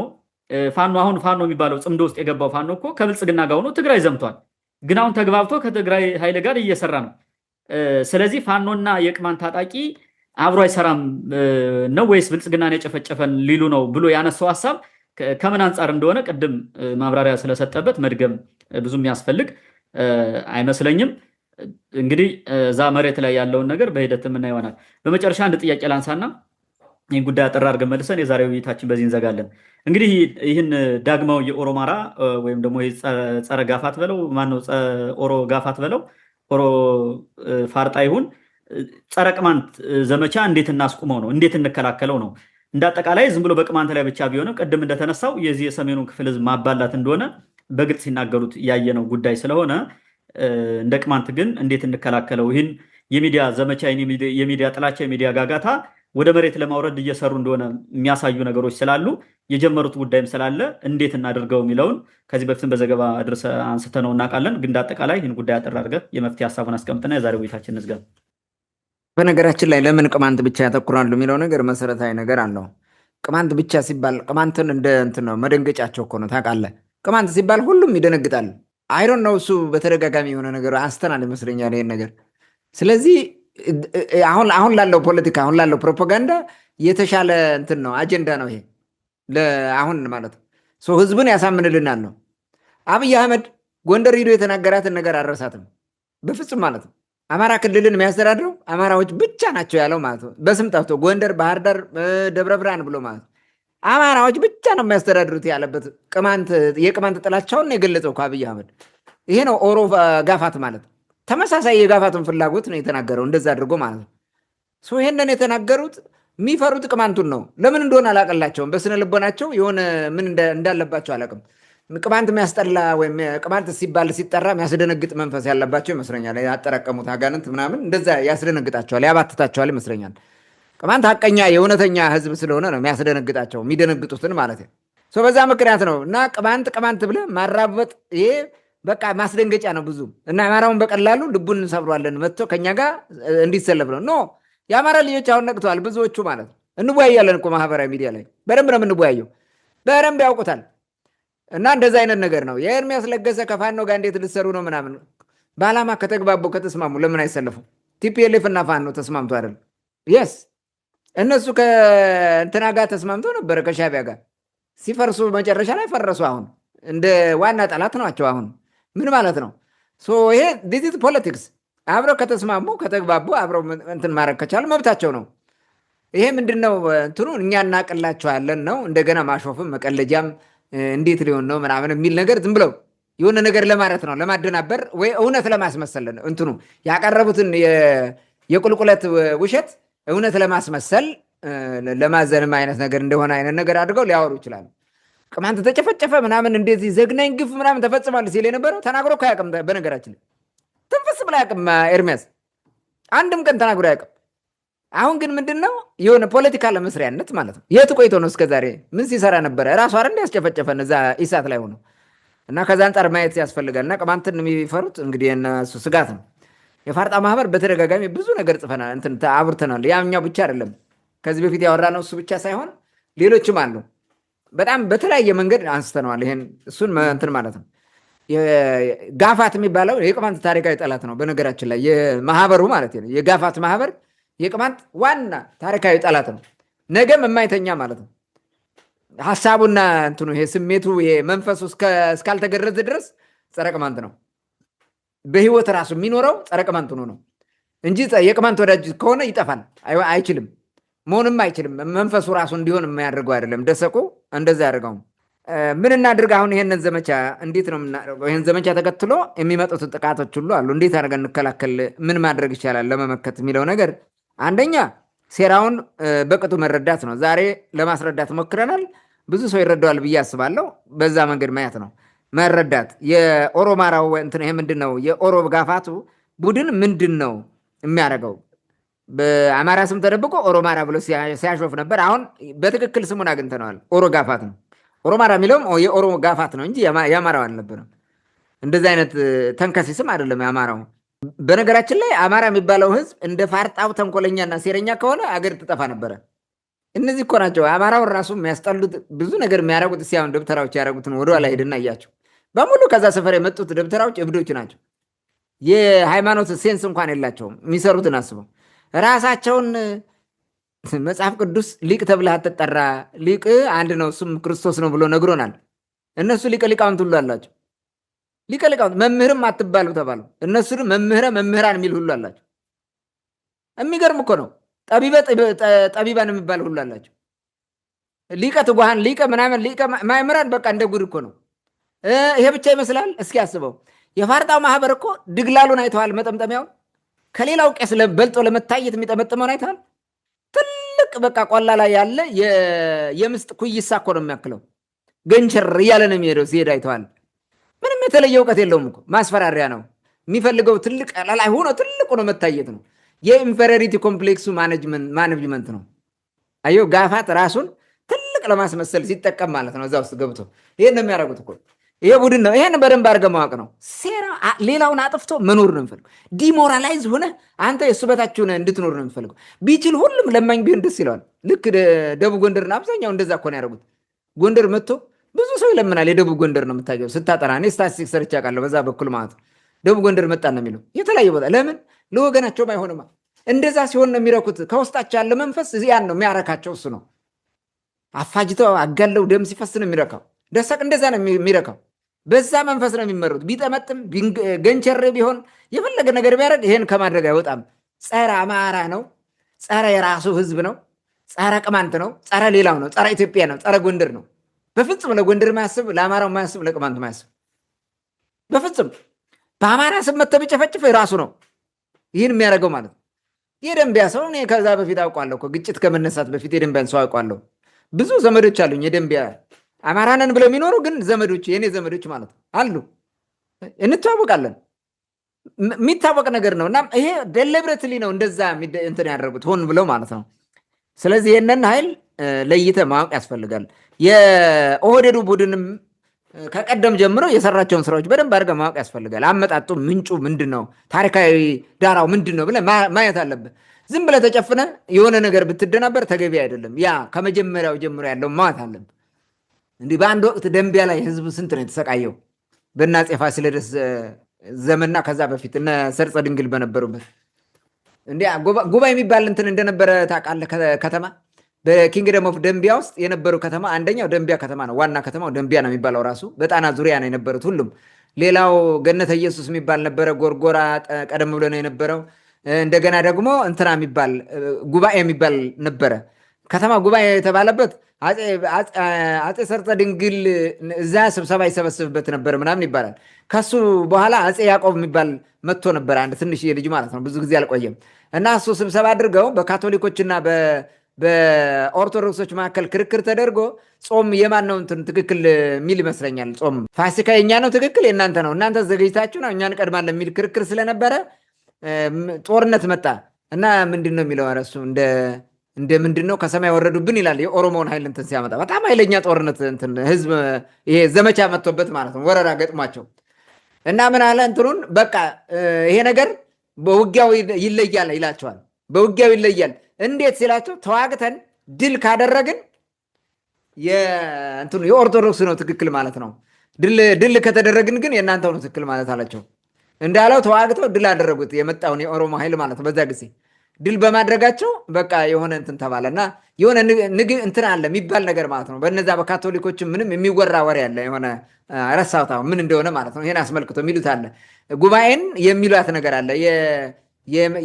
የሚባለው ጽምዶ ውስጥ የገባው ፋኖ እኮ ከብልጽግና ጋር ሆኖ ትግራይ ዘምቷል። ግን አሁን ተግባብቶ ከትግራይ ኃይል ጋር እየሰራ ነው። ስለዚህ ፋኖና የቅማንት ታጣቂ አብሮ አይሰራም ነው ወይስ ብልጽግናን የጨፈጨፈን ሊሉ ነው ብሎ ያነሳው ሀሳብ ከምን አንጻር እንደሆነ ቅድም ማብራሪያ ስለሰጠበት መድገም ብዙ የሚያስፈልግ አይመስለኝም። እንግዲህ እዛ መሬት ላይ ያለውን ነገር በሂደት የምናየው ይሆናል። በመጨረሻ አንድ ጥያቄ ላንሳና ይህን ጉዳይ አጠር አድርገን መልሰን የዛሬው ውይይታችን በዚህ እንዘጋለን። እንግዲህ ይህን ዳግማው የኦሮማራ ወይም ደግሞ ጸረ ጋፋት በለው ማነው ኦሮ ጋፋት በለው ኦሮ ፋርጣ ይሁን ጸረ ቅማንት ዘመቻ እንዴት እናስቁመው ነው? እንዴት እንከላከለው ነው? እንደ አጠቃላይ ዝም ብሎ በቅማንት ላይ ብቻ ቢሆንም ቅድም እንደተነሳው የዚህ የሰሜኑን ክፍል ህዝብ ማባላት እንደሆነ በግልጽ ሲናገሩት ያየነው ጉዳይ ስለሆነ እንደ ቅማንት ግን እንዴት እንከላከለው? ይህን የሚዲያ ዘመቻ፣ የሚዲያ ጥላቻ፣ የሚዲያ ጋጋታ ወደ መሬት ለማውረድ እየሰሩ እንደሆነ የሚያሳዩ ነገሮች ስላሉ የጀመሩት ጉዳይም ስላለ እንዴት እናደርገው የሚለውን ከዚህ በፊትም በዘገባ አድርሰ አንስተነው እናውቃለን። ግን እንዳጠቃላይ ይህን ጉዳይ አጠር አድርገህ የመፍትሄ ሀሳቡን አስቀምጥና የዛሬ ውይይታችን እንዝጋ። በነገራችን ላይ ለምን ቅማንት ብቻ ያተኩራሉ የሚለው ነገር መሰረታዊ ነገር አለው። ቅማንት ብቻ ሲባል ቅማንትን እንደ እንትን ነው መደንገጫቸው እኮ ነው። ታውቃለህ፣ ቅማንት ሲባል ሁሉም ይደነግጣል። አይዶን ነው እሱ በተደጋጋሚ የሆነ ነገር አንስተናል ይመስለኛል ይሄን ነገር። ስለዚህ አሁን ላለው ፖለቲካ አሁን ላለው ፕሮፓጋንዳ የተሻለ እንትን ነው አጀንዳ ነው ይሄ አሁን ማለት ነው። ህዝብን ያሳምንልናል ነው። አብይ አህመድ ጎንደር ሂዶ የተናገራትን ነገር አልረሳትም በፍጹም ማለት ነው። አማራ ክልልን የሚያስተዳድረው አማራዎች ብቻ ናቸው ያለው ማለት ነው። በስም ጠርቶ ጎንደር፣ ባህር ዳር፣ ደብረ ብርሃን ብሎ ማለት ነው አማራዎች ብቻ ነው የሚያስተዳድሩት ያለበት የቅማንት ጥላቻውን የገለጸው ከአብይ አህመድ ይሄ ነው። ኦሮ ጋፋት ማለት ተመሳሳይ የጋፋቱን ፍላጎት ነው የተናገረው እንደዛ አድርጎ ማለት ነው። ይሄንን የተናገሩት የሚፈሩት ቅማንቱን ነው። ለምን እንደሆነ አላቀላቸውም። በስነ ልቦናቸው የሆነ ምን እንዳለባቸው አላቅም። ቅማንት የሚያስጠላ ወይም ቅማንት ሲባል ሲጠራ የሚያስደነግጥ መንፈስ ያለባቸው ይመስለኛል። ያጠራቀሙት አጋንንት ምናምን እንደዛ ያስደነግጣቸዋል፣ ያባትታቸዋል ይመስለኛል። ቅማንት ሀቀኛ የእውነተኛ ህዝብ ስለሆነ ነው የሚያስደነግጣቸው፣ የሚደነግጡትን ማለት ነው። በዛ ምክንያት ነው እና ቅማንት ብለህ ማራበጥ ይሄ በቃ ማስደንገጫ ነው ብዙ እና አማራውን በቀላሉ ልቡን እንሰብሯለን መጥቶ ከኛ ጋር እንዲሰለፍ ነው። ኖ የአማራ ልጆች አሁን ነቅተዋል ብዙዎቹ ማለት ነው። እንወያያለን እኮ ማህበራዊ ሚዲያ ላይ በደንብ ነው የምንወያየው፣ በደንብ ያውቁታል። እና እንደዛ አይነት ነገር ነው። የኤርሚያስ ለገሰ ከፋኖ ጋር እንዴት ልትሰሩ ነው ምናምን፣ በዓላማ ከተግባቡ ከተስማሙ ለምን አይሰለፉ? ቲፒኤልኤፍ እና ፋኖ ተስማምቶ አይደል? የስ እነሱ ከእንትና ጋር ተስማምቶ ነበረ ከሻቢያ ጋር ሲፈርሱ መጨረሻ ላይ ፈረሱ። አሁን እንደ ዋና ጠላት ናቸው። አሁን ምን ማለት ነው? ይሄ ዲዚት ፖለቲክስ አብረው ከተስማሙ ከተግባቡ አብረው እንትን ማድረግ ከቻሉ መብታቸው ነው። ይሄ ምንድነው እንትኑ እኛ እናቅላቸዋለን ነው። እንደገና ማሾፍም መቀለጃም እንዴት ሊሆን ነው ምናምን የሚል ነገር ዝም ብለው የሆነ ነገር ለማለት ነው፣ ለማደናበር ወይ እውነት ለማስመሰል እንትኑ ያቀረቡትን የቁልቁለት ውሸት እውነት ለማስመሰል ለማዘንም አይነት ነገር እንደሆነ አይነት ነገር አድርገው ሊያወሩ ይችላሉ። ቅማንት ተጨፈጨፈ ምናምን እንደዚህ ዘግናኝ ግፍ ምናምን ተፈጽሟል ሲል የነበረው ተናግሮ እኮ አያውቅም። በነገራችን ላይ ትንፍስ ብላ አያውቅም ኤርሚያስ፣ አንድም ቀን ተናግሮ አያውቅም። አሁን ግን ምንድን ነው የሆነ ፖለቲካ ለመስሪያነት ማለት ነው። የት ቆይቶ ነው እስከዛሬ ምን ሲሰራ ነበረ? ራሱ አረ ያስጨፈጨፈን እዛ ኢሳት ላይ ሆኖ እና ከዛ አንጻር ማየት ያስፈልጋል። እና ቅማንትን የሚፈሩት እንግዲህ እነሱ ስጋት ነው። የፋርጣ ማህበር በተደጋጋሚ ብዙ ነገር ጽፈናል፣ እንትን አብርተናል። ያኛው ብቻ አይደለም ከዚህ በፊት ያወራነው እሱ ብቻ ሳይሆን ሌሎችም አሉ። በጣም በተለያየ መንገድ አንስተነዋል። ይሄን እሱን እንትን ማለት ነው። ጋፋት የሚባለው የቅማንት ታሪካዊ ጠላት ነው። በነገራችን ላይ የማህበሩ ማለት ነው የጋፋት ማህበር የቅማንት ዋና ታሪካዊ ጠላት ነው። ነገም የማይተኛ ማለት ነው። ሀሳቡና እንትኑ ይሄ ስሜቱ ይሄ መንፈሱ እስካልተገረዘ ድረስ ጸረ ቅማንት ነው። በህይወት ራሱ የሚኖረው ጸረ ቅማንት ነው እንጂ የቅማንት ወዳጅ ከሆነ ይጠፋል፣ አይችልም፣ መሆንም አይችልም። መንፈሱ ራሱ እንዲሆን የማያደርገው አይደለም። ደሰቁ እንደዛ ያደርገው። ምን እናድርግ አሁን? ይሄንን ዘመቻ እንዴት ነው የምናደርገው? ይሄን ዘመቻ ተከትሎ የሚመጡትን ጥቃቶች ሁሉ አሉ። እንዴት አድርገን እንከላከል? ምን ማድረግ ይቻላል ለመመከት የሚለው ነገር አንደኛ ሴራውን በቅጡ መረዳት ነው። ዛሬ ለማስረዳት ሞክረናል። ብዙ ሰው ይረዳዋል ብዬ አስባለሁ። በዛ መንገድ ማየት ነው መረዳት። የኦሮማራው እንትን ይሄ ምንድን ነው? የኦሮ ጋፋቱ ቡድን ምንድን ነው የሚያደርገው? በአማራ ስም ተደብቆ ኦሮማራ ብሎ ሲያሾፍ ነበር። አሁን በትክክል ስሙን አግኝተነዋል። ኦሮ ጋፋት ነው። ኦሮማራ የሚለውም የኦሮ ጋፋት ነው እንጂ የአማራው አልነበረም። እንደዚህ አይነት ተንከሲ ስም አይደለም የአማራው። በነገራችን ላይ አማራ የሚባለው ህዝብ እንደ ፋርጣው ተንኮለኛና ሴረኛ ከሆነ አገር ትጠፋ ነበረ። እነዚህ እኮ ናቸው አማራውን ራሱ የሚያስጠሉት፣ ብዙ ነገር የሚያደርጉት። ሲያሁን ደብተራዎች ያደረጉትን ወደኋላ ሄድና እያቸው በሙሉ ከዛ ሰፈር የመጡት ደብተራዎች እብዶች ናቸው። የሃይማኖት ሴንስ እንኳን የላቸውም። የሚሰሩትን አስበው ራሳቸውን መጽሐፍ ቅዱስ ሊቅ ተብለህ አትጠራ፣ ሊቅ አንድ ነው እሱም ክርስቶስ ነው ብሎ ነግሮናል። እነሱ ሊቀ ሊቃውንት ሁሉ አላቸው። ሊቀ ሊቃውንት መምህርም አትባሉ ተባሉ። እነሱ መምህረ መምህራን የሚል ሁሉ አላቸው። የሚገርም እኮ ነው። ጠቢባን የሚባል ሁሉ አላቸው። ሊቀ ትጉሃን፣ ሊቀ ምናምን፣ ሊቀ ማእምራን በቃ እንደ ጉድ እኮ ነው። ይሄ ብቻ ይመስላል። እስኪ አስበው የፋርጣው ማህበር እኮ ድግላሉን አይተዋል? መጠምጠሚያውን ከሌላው ቄስ በልጦ ለመታየት የሚጠመጥመውን አይተዋል? ትልቅ በቃ ቆላ ላይ ያለ የምስጥ ኩይሳ እኮ ነው የሚያክለው። ገንቸር እያለ ነው የሚሄደው። ሲሄድ አይተዋል? ምንም የተለየ እውቀት የለውም እኮ ማስፈራሪያ ነው የሚፈልገው። ትልቅ ላይ ሆኖ ትልቁ ነው መታየት ነው። የኢንፌሪዮሪቲ ኮምፕሌክሱ ማኔጅመንት ነው። አየው ጋፋት ራሱን ትልቅ ለማስመሰል ሲጠቀም ማለት ነው። እዛ ውስጥ ገብቶ ይሄን ነው የሚያደርጉት እኮ ይሄ ቡድን ነው። ይሄን በደንብ አድርገህ ማወቅ ነው። ሴራ ሌላውን አጥፍቶ መኖር ነው የሚፈልገው። ዲሞራላይዝ ሆነ አንተ የእሱ በታች ሆነ እንድትኖር ነው የሚፈልገው። ቢችል ሁሉም ለማኝ ቢሆን ደስ ይለዋል። ልክ ደቡብ ጎንደርና አብዛኛው እንደዛ እኮ ነው ያደረጉት። ጎንደር መጥቶ ብዙ ሰው ይለምናል። የደቡብ ጎንደር ነው የምታየው ስታጠና። እኔ ስታቲስቲክስ ሰርቼ አውቃለሁ። በዛ በኩል ማለት ነው ደቡብ ጎንደር መጣ ነው የሚለው የተለያየ ቦታ። ለምን ለወገናቸውም አይሆንማ። እንደዛ ሲሆን ነው የሚረኩት። ከውስጣቸው ያለ መንፈስ ያን ነው የሚያረካቸው። እሱ ነው አፋጅተው አጋለው ደም ሲፈስ ነው የሚረካው። ደሰቅ እንደዛ ነው የሚረካው። በዛ መንፈስ ነው የሚመሩት። ቢጠመጥም ገንቸር ቢሆን የፈለገ ነገር ቢያደርግ ይሄን ከማድረግ አይወጣም። ጸረ አማራ ነው፣ ጸረ የራሱ ህዝብ ነው፣ ጸረ ቅማንት ነው፣ ጸረ ሌላው ነው፣ ጸረ ኢትዮጵያ ነው፣ ጸረ ጎንደር ነው። በፍጹም ለጎንደር ማያስብ፣ ለአማራው ማያስብ፣ ለቅማንት ማያስብ በፍጹም። በአማራ ስም መጥቶ ቢጨፈጭፍ የራሱ ነው ይህን የሚያደርገው ማለት ነው። የደንቢያ ሰው እኔ ከዛ በፊት አውቋለሁ እኮ ግጭት ከመነሳት በፊት የደንቢያን ሰው አውቋለሁ። ብዙ ዘመዶች አሉኝ የደንቢያ አማራንን ብለው የሚኖሩ ግን ዘመዶች የእኔ ዘመዶች ማለት አሉ። እንተዋወቃለን። የሚታወቅ ነገር ነው። እና ይሄ ደሊብሬትሊ ነው እንደዛ እንትን ያደረጉት ሆን ብለው ማለት ነው። ስለዚህ ይህንን ኃይል ለይተህ ማወቅ ያስፈልጋል። የኦህዴዱ ቡድንም ከቀደም ጀምሮ የሰራቸውን ስራዎች በደንብ አድርገህ ማወቅ ያስፈልጋል። አመጣጡ ምንጩ ምንድን ነው? ታሪካዊ ዳራው ምንድን ነው ብለህ ማየት አለብህ። ዝም ብለህ ተጨፍነህ የሆነ ነገር ብትደናበር ተገቢ አይደለም። ያ ከመጀመሪያው ጀምሮ ያለው ማየት አለብህ። እንዲህ በአንድ ወቅት ደንቢያ ላይ ህዝብ ስንት ነው የተሰቃየው? በእነ አፄ ፋሲለደስ ዘመንና ከዛ በፊት እነ ሰርፀ ድንግል በነበሩበት እንዲያ ጉባኤ የሚባል እንትን እንደነበረ ታውቃለህ? ከተማ በኪንግደም ኦፍ ደንቢያ ውስጥ የነበረው ከተማ አንደኛው ደንቢያ ከተማ ነው። ዋና ከተማው ደንቢያ ነው የሚባለው ራሱ። በጣና ዙሪያ ነው የነበሩት ሁሉም። ሌላው ገነተ ኢየሱስ የሚባል ነበረ። ጎርጎራ ቀደም ብሎ ነው የነበረው። እንደገና ደግሞ እንትና የሚባል ጉባኤ የሚባል ነበረ። ከተማ ጉባኤ የተባለበት አፄ ሰርፀ ድንግል እዛ ስብሰባ ይሰበስብበት ነበር ምናምን ይባላል። ከሱ በኋላ አፄ ያዕቆብ የሚባል መጥቶ ነበር፣ አንድ ትንሽዬ ልጅ ማለት ነው። ብዙ ጊዜ አልቆየም እና እሱ ስብሰባ አድርገው በካቶሊኮችና በኦርቶዶክሶች መካከል ክርክር ተደርጎ ጾም የማን ነው እንትን ትክክል የሚል ይመስለኛል። ጾም ፋሲካ የኛ ነው ትክክል የእናንተ ነው፣ እናንተ ዘገጅታችሁ ነው እኛ እንቀድማለን የሚል ክርክር ስለነበረ ጦርነት መጣ እና ምንድን ነው የሚለው እሱ እንደ ምንድን ነው ከሰማይ ወረዱብን ይላል። የኦሮሞውን ኃይል እንትን ሲያመጣ በጣም ኃይለኛ ጦርነት እንትን ህዝብ ይሄ ዘመቻ መጥቶበት ማለት ነው፣ ወረራ ገጥሟቸው እና ምን አለ እንትኑን በቃ ይሄ ነገር በውጊያው ይለያል ይላቸዋል። በውጊያው ይለያል እንዴት ሲላቸው ተዋግተን ድል ካደረግን የኦርቶዶክስ ነው ትክክል ማለት ነው፣ ድል ከተደረግን ግን የእናንተው ነው ትክክል ማለት አላቸው። እንዳለው ተዋግተው ድል አደረጉት የመጣውን የኦሮሞ ኃይል ማለት ነው። በዛ ጊዜ ድል በማድረጋቸው በቃ የሆነ እንትን ተባለ እና የሆነ እንትን አለ የሚባል ነገር ማለት ነው። በነዛ በካቶሊኮችም ምንም የሚወራ ወሬ አለ የሆነ ረሳሁት ምን እንደሆነ ማለት ነው። ይሄን አስመልክቶ የሚሉት አለ ጉባኤን የሚሏት ነገር አለ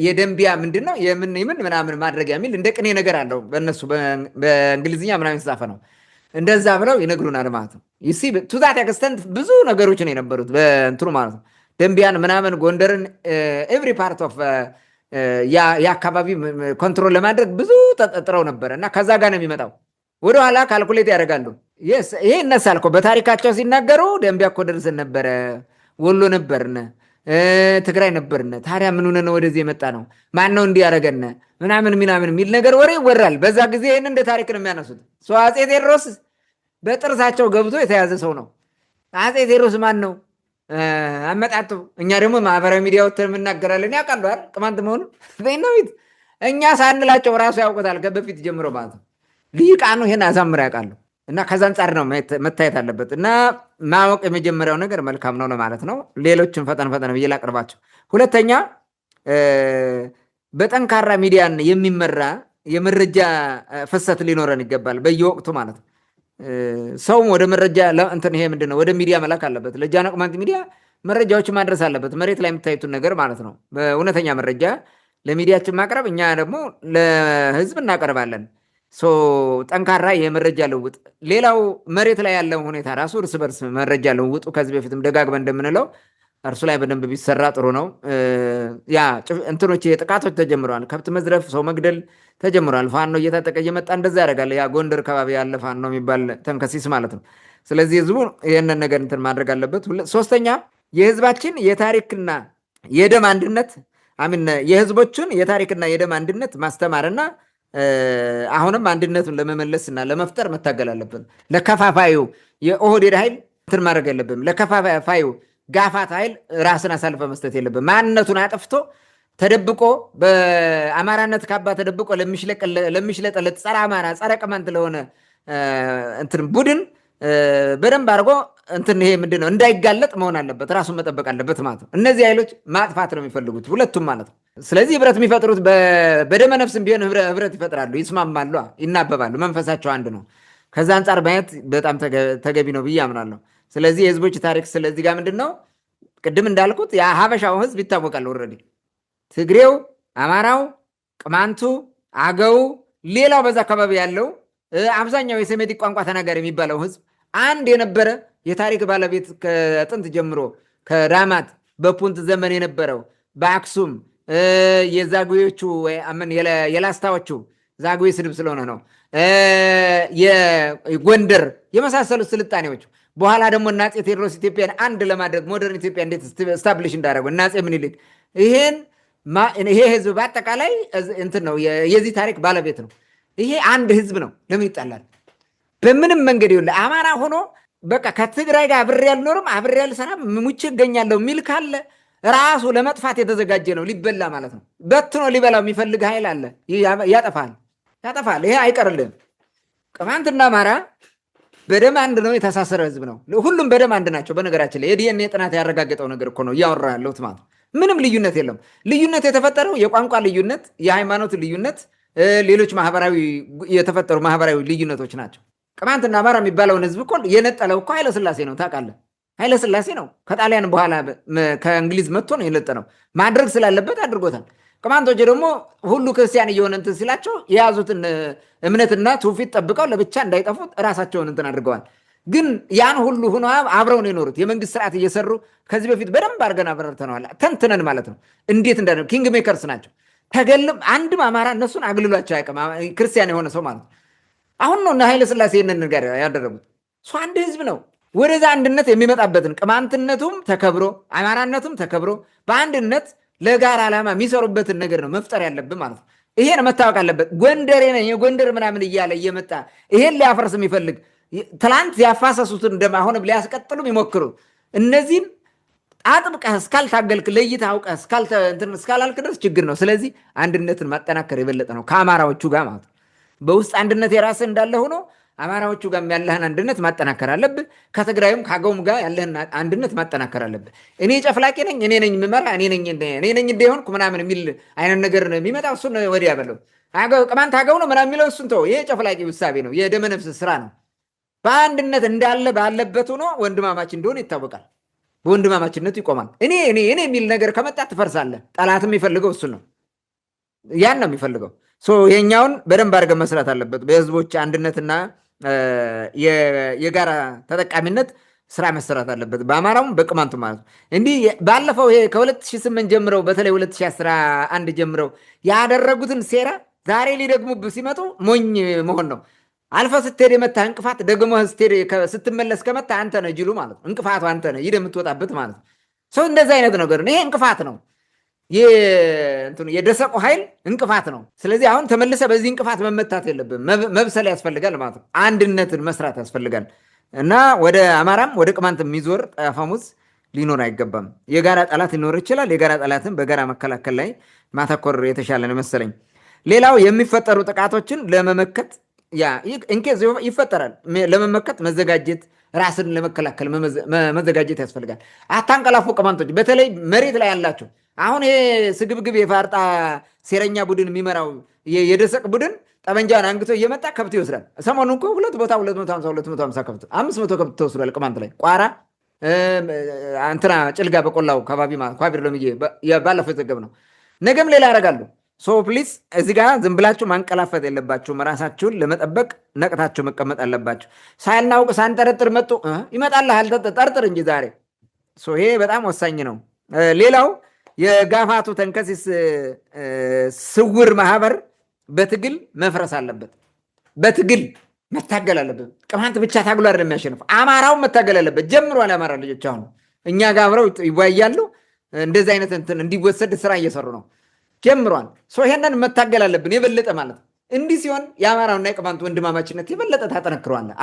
የደንቢያ ምንድን ነው የምን ምናምን ማድረጊያ የሚል እንደ ቅኔ ነገር አለው በእነሱ በእንግሊዝኛ ምናምን የተጻፈ ነው። እንደዛ ብለው ይነግሩናል ማለት ነው። ቱ ዛት ኤክስተንት ብዙ ነገሮች ነው የነበሩት በእንትኑ ማለት ነው። ደንቢያን ምናምን ጎንደርን ኤቭሪ ፓርት ኦፍ የአካባቢ ኮንትሮል ለማድረግ ብዙ ተጠጥረው ነበረ እና ከዛ ጋር ነው የሚመጣው። ወደኋላ ካልኩሌት ያደርጋሉ። ይሄ እነሳል እኮ በታሪካቸው ሲናገሩ ደንቢያ እኮ ደርሰን ነበረ፣ ወሎ ነበርን፣ ትግራይ ነበርን። ታዲያ ምን ሆነን ወደዚህ የመጣ ነው? ማን ነው እንዲህ ያደረገን ምናምን የሚል ነገር ወሬ ይወራል። በዛ ጊዜ ይህን እንደ ታሪክ ነው የሚያነሱት። አፄ ቴዎድሮስ በጥርሳቸው ገብቶ የተያዘ ሰው ነው። አፄ ቴዎድሮስ ማን ነው አመጣጡ? እኛ ደግሞ ማህበራዊ ሚዲያ ወጥተን የምናገራለን። ያውቃሉ አይደል ቅማንት መሆኑ በእናዊት እኛ ሳንላቸው ራሱ ያውቁታል በፊት ጀምሮ ማለት ነው። ሊቃኑ ይሄን አሳምረው ያውቃሉ። እና ከዛ አንጻር ነው መታየት አለበት። እና ማወቅ የመጀመሪያው ነገር መልካም ነው ለማለት ነው። ሌሎችን ፈጠን ብዬ ላቅርባቸው። ሁለተኛ በጠንካራ ሚዲያን የሚመራ የመረጃ ፍሰት ሊኖረን ይገባል በየወቅቱ ማለት ነው። ሰውም ወደ መረጃ እንትን ይሄ ምንድን ነው ወደ ሚዲያ መላክ አለበት። ለጃኖ ቅማንት ሚዲያ መረጃዎችን ማድረስ አለበት፣ መሬት ላይ የምታዩትን ነገር ማለት ነው። በእውነተኛ መረጃ ለሚዲያችን ማቅረብ፣ እኛ ደግሞ ለህዝብ እናቀርባለን። ጠንካራ የመረጃ ልውውጥ። ሌላው መሬት ላይ ያለው ሁኔታ ራሱ እርስ በርስ መረጃ ልውውጡ ከዚህ በፊትም ደጋግመን እንደምንለው እርሱ ላይ በደንብ ቢሰራ ጥሩ ነው። ያ እንትኖች ጥቃቶች ተጀምረዋል። ከብት መዝረፍ፣ ሰው መግደል ተጀምረዋል። ፋኖ እየታጠቀ እየመጣ እንደዛ ያደርጋል። ያ ጎንደር ከባቢ ያለ ፋኖ የሚባል ተንከሲስ ማለት ነው። ስለዚህ ህዝቡ ይህንን ነገር እንትን ማድረግ አለበት። ሶስተኛ የህዝባችን የታሪክና የደም አንድነት የህዝቦችን የታሪክና የደም አንድነት ማስተማርና አሁንም አንድነቱን ለመመለስና ለመፍጠር መታገል አለብን። ለከፋፋዩ የኦህዴድ ኃይል እንትን ማድረግ የለብንም። ለከፋፋዩ ጋፋት ኃይል ራስን አሳልፈ መስጠት የለብን። ማንነቱን አጥፍቶ ተደብቆ በአማራነት ካባ ተደብቆ ለሚሽለጠለጥ ጸረ አማራ ጸረ ቅማንት ለሆነ እንትን ቡድን በደንብ አድርጎ እንትን ይሄ ምንድን ነው እንዳይጋለጥ መሆን አለበት። ራሱን መጠበቅ አለበት ማለት ነው። እነዚህ ኃይሎች ማጥፋት ነው የሚፈልጉት ሁለቱም ማለት ነው። ስለዚህ ህብረት የሚፈጥሩት በደመ ነፍስም ቢሆን ህብረት ይፈጥራሉ፣ ይስማማሉ፣ ይናበባሉ። መንፈሳቸው አንድ ነው። ከዛ አንጻር ማየት በጣም ተገቢ ነው ብዬ አምናለሁ። ስለዚህ የህዝቦች ታሪክ ስለዚህ ጋር ምንድን ነው ቅድም እንዳልኩት የሀበሻው ህዝብ ይታወቃል። ኦልሬዲ ትግሬው፣ አማራው፣ ቅማንቱ፣ አገው፣ ሌላው በዛ አካባቢ ያለው አብዛኛው የሴሜቲክ ቋንቋ ተናጋሪ የሚባለው ህዝብ አንድ የነበረ የታሪክ ባለቤት ከጥንት ጀምሮ ከዳማት በፑንት ዘመን የነበረው በአክሱም የዛጉዎቹ የላስታዎቹ ዛጉዌ ስድብ ስለሆነ ነው። የጎንደር የመሳሰሉት ስልጣኔዎች በኋላ ደግሞ እና አፄ ቴዎድሮስ ኢትዮጵያን አንድ ለማድረግ ሞደርን ኢትዮጵያ እንዴት ስታብሊሽ እንዳደረጉ እና አፄ ምኒልክ ይሄ ህዝብ በአጠቃላይ እንትን ነው የዚህ ታሪክ ባለቤት ነው። ይሄ አንድ ህዝብ ነው። ለምን ይጣላል? በምንም መንገድ ይኸውልህ አማራ ሆኖ በቃ ከትግራይ ጋር አብሬ አልኖርም አብሬ አልሰራም ሙቼ እገኛለሁ የሚል ካለ ራሱ ለመጥፋት የተዘጋጀ ነው። ሊበላ ማለት ነው። በትኖ ሊበላው የሚፈልግ ኃይል አለ። ያጠፋል። ይሄ አይቀርልህም። ቅማንትና አማራ በደም አንድ ነው። የተሳሰረ ህዝብ ነው። ሁሉም በደም አንድ ናቸው። በነገራችን ላይ የዲኤንኤ ጥናት ያረጋገጠው ነገር እኮ ነው እያወራ ያለሁት ማለት ነው። ምንም ልዩነት የለም። ልዩነት የተፈጠረው የቋንቋ ልዩነት፣ የሃይማኖት ልዩነት፣ ሌሎች ማህበራዊ የተፈጠሩ ማህበራዊ ልዩነቶች ናቸው። ቅማንትና አማራ የሚባለውን ህዝብ እኮ የነጠለው እኮ ኃይለስላሴ ነው። ታውቃለህ? ኃይለስላሴ ነው። ከጣሊያን በኋላ ከእንግሊዝ መጥቶ ነው የነጠለው። ማድረግ ስላለበት አድርጎታል። ቅማንቶች ደግሞ ሁሉ ክርስቲያን እየሆነ እንትን ሲላቸው የያዙትን እምነትና ትውፊት ጠብቀው ለብቻ እንዳይጠፉት ራሳቸውን እንትን አድርገዋል። ግን ያን ሁሉ ሆኖ አብረው ነው የኖሩት። የመንግስት ስርዓት እየሰሩ ከዚህ በፊት በደንብ አድርገን አብረርተነዋል፣ ተንትነን ማለት ነው። እንዴት እንደ ኪንግ ሜከርስ ናቸው። ተገልም አንድም አማራ እነሱን አግልሏቸው አያውቅም፣ ክርስቲያን የሆነ ሰው ማለት ነው። አሁን ነው እነ ኃይለ ሥላሴ ይህንን ነገር ያደረጉት። እሱ አንድ ህዝብ ነው። ወደዛ አንድነት የሚመጣበትን ቅማንትነቱም ተከብሮ አማራነቱም ተከብሮ በአንድነት ለጋራ ዓላማ የሚሰሩበትን ነገር ነው መፍጠር ያለብን ማለት ነው። ይሄን መታወቅ አለበት። ጎንደሬ ነኝ የጎንደር ምናምን እያለ እየመጣ ይሄን ሊያፈርስ የሚፈልግ ትላንት ያፋሰሱትን ደም አሁንም ሊያስቀጥሉ የሚሞክሩ እነዚህም አጥብቀህ እስካልታገልክ ለይተህ አውቀህ እስካላልክ ድረስ ችግር ነው። ስለዚህ አንድነትን ማጠናከር የበለጠ ነው ከአማራዎቹ ጋር ማለት ነው። በውስጥ አንድነት የራስህ እንዳለ ሆኖ አማራዎቹ ጋር ያለህን አንድነት ማጠናከር አለብህ። ከትግራይም ከአገውም ጋር ያለህን አንድነት ማጠናከር አለብህ። እኔ ጨፍላቂ ነኝ፣ እኔ ነኝ የምመራ፣ እኔ ነኝ እንደሆንኩ ምናምን የሚል አይነት ነገር የሚመጣ እሱን ወዲያ በለው። ቅማንት አገው ነው ምናምን የሚለው እሱን ተው። ይሄ ጨፍላቂ ውሳቤ ነው፣ የደመነፍስ ስራ ነው። በአንድነት እንዳለ ባለበት ሆኖ ወንድማማች እንደሆነ ይታወቃል። በወንድማማችነቱ ይቆማል። እኔ የሚል ነገር ከመጣ ትፈርሳለህ። ጠላትም የሚፈልገው እሱን ነው፣ ያን ነው የሚፈልገው። ይሄኛውን በደንብ አድርገን መስራት አለበት። በህዝቦች አንድነትና የጋራ ተጠቃሚነት ስራ መሰራት አለበት፣ በአማራውም በቅማንቱ ማለት ነው። እንዲህ ባለፈው ይሄ ከ2008 ጀምረው በተለይ 2011 ጀምረው ያደረጉትን ሴራ ዛሬ ሊደግሙብህ ሲመጡ ሞኝ መሆን ነው። አልፈ ስትሄድ የመታ እንቅፋት ደግሞ ስትመለስ ከመታ አንተ ነህ ጅሉ ማለት ነው። እንቅፋቱ አንተ ነህ ሂደህ የምትወጣበት ማለት ነው። ሰው እንደዚህ አይነት ነገር ነው። ይሄ እንቅፋት ነው። የደሰቁ ኃይል እንቅፋት ነው። ስለዚህ አሁን ተመልሰ በዚህ እንቅፋት መመታት የለብን፣ መብሰል ያስፈልጋል ማለት ነው። አንድነትን መስራት ያስፈልጋል እና ወደ አማራም ወደ ቅማንት የሚዞር አፈሙዝ ሊኖር አይገባም። የጋራ ጠላት ሊኖር ይችላል። የጋራ ጠላትን በጋራ መከላከል ላይ ማተኮር የተሻለ ነው መሰለኝ። ሌላው የሚፈጠሩ ጥቃቶችን ለመመከት ኢንኬዝ ይፈጠራል፣ ለመመከት መዘጋጀት፣ ራስን ለመከላከል መዘጋጀት ያስፈልጋል። አታንቀላፉ ቅማንቶች፣ በተለይ መሬት ላይ ያላቸው። አሁን ይሄ ስግብግብ የፋርጣ ሴረኛ ቡድን የሚመራው የደሰቅ ቡድን ጠመንጃን አንግቶ እየመጣ ከብት ይወስዳል። ሰሞኑን እኮ 250 ከብት 500 ከብት ተወስዷል ቅማንት ላይ ቋራ እንትና ጭልጋ በቆላው ከባቢ ኳቢር ለምዬ ባለፈው የተዘገብ ነው። ነገም ሌላ ያደርጋሉ። ፕሊዝ እዚህ ጋር ዝም ብላችሁ ማንቀላፈት የለባችሁም። ራሳችሁን ለመጠበቅ ነቅታችሁ መቀመጥ አለባችሁ። ሳናውቅ ሳንጠረጥር መጡ ይመጣልሃል፣ ጠርጥር እንጂ ዛሬ። ይሄ በጣም ወሳኝ ነው። ሌላው የጋፋቱ ተንከሲስ ስውር ማህበር በትግል መፍረስ አለበት። በትግል መታገል አለበት። ቅማንት ብቻ ታግሎ አይደለም የሚያሸንፍ፣ አማራውን መታገል አለበት። ጀምሯል። የአማራ ልጆች አሁን እኛ ጋር አብረው ይወያያሉ። እንደዚህ አይነት እንትን እንዲወሰድ ስራ እየሰሩ ነው። ጀምሯል። ይሄንን መታገል አለብን የበለጠ ማለት ነው። እንዲህ ሲሆን የአማራውና የቅማንቱ ወንድማማችነት የበለጠ ታጠነክረዋለህ፣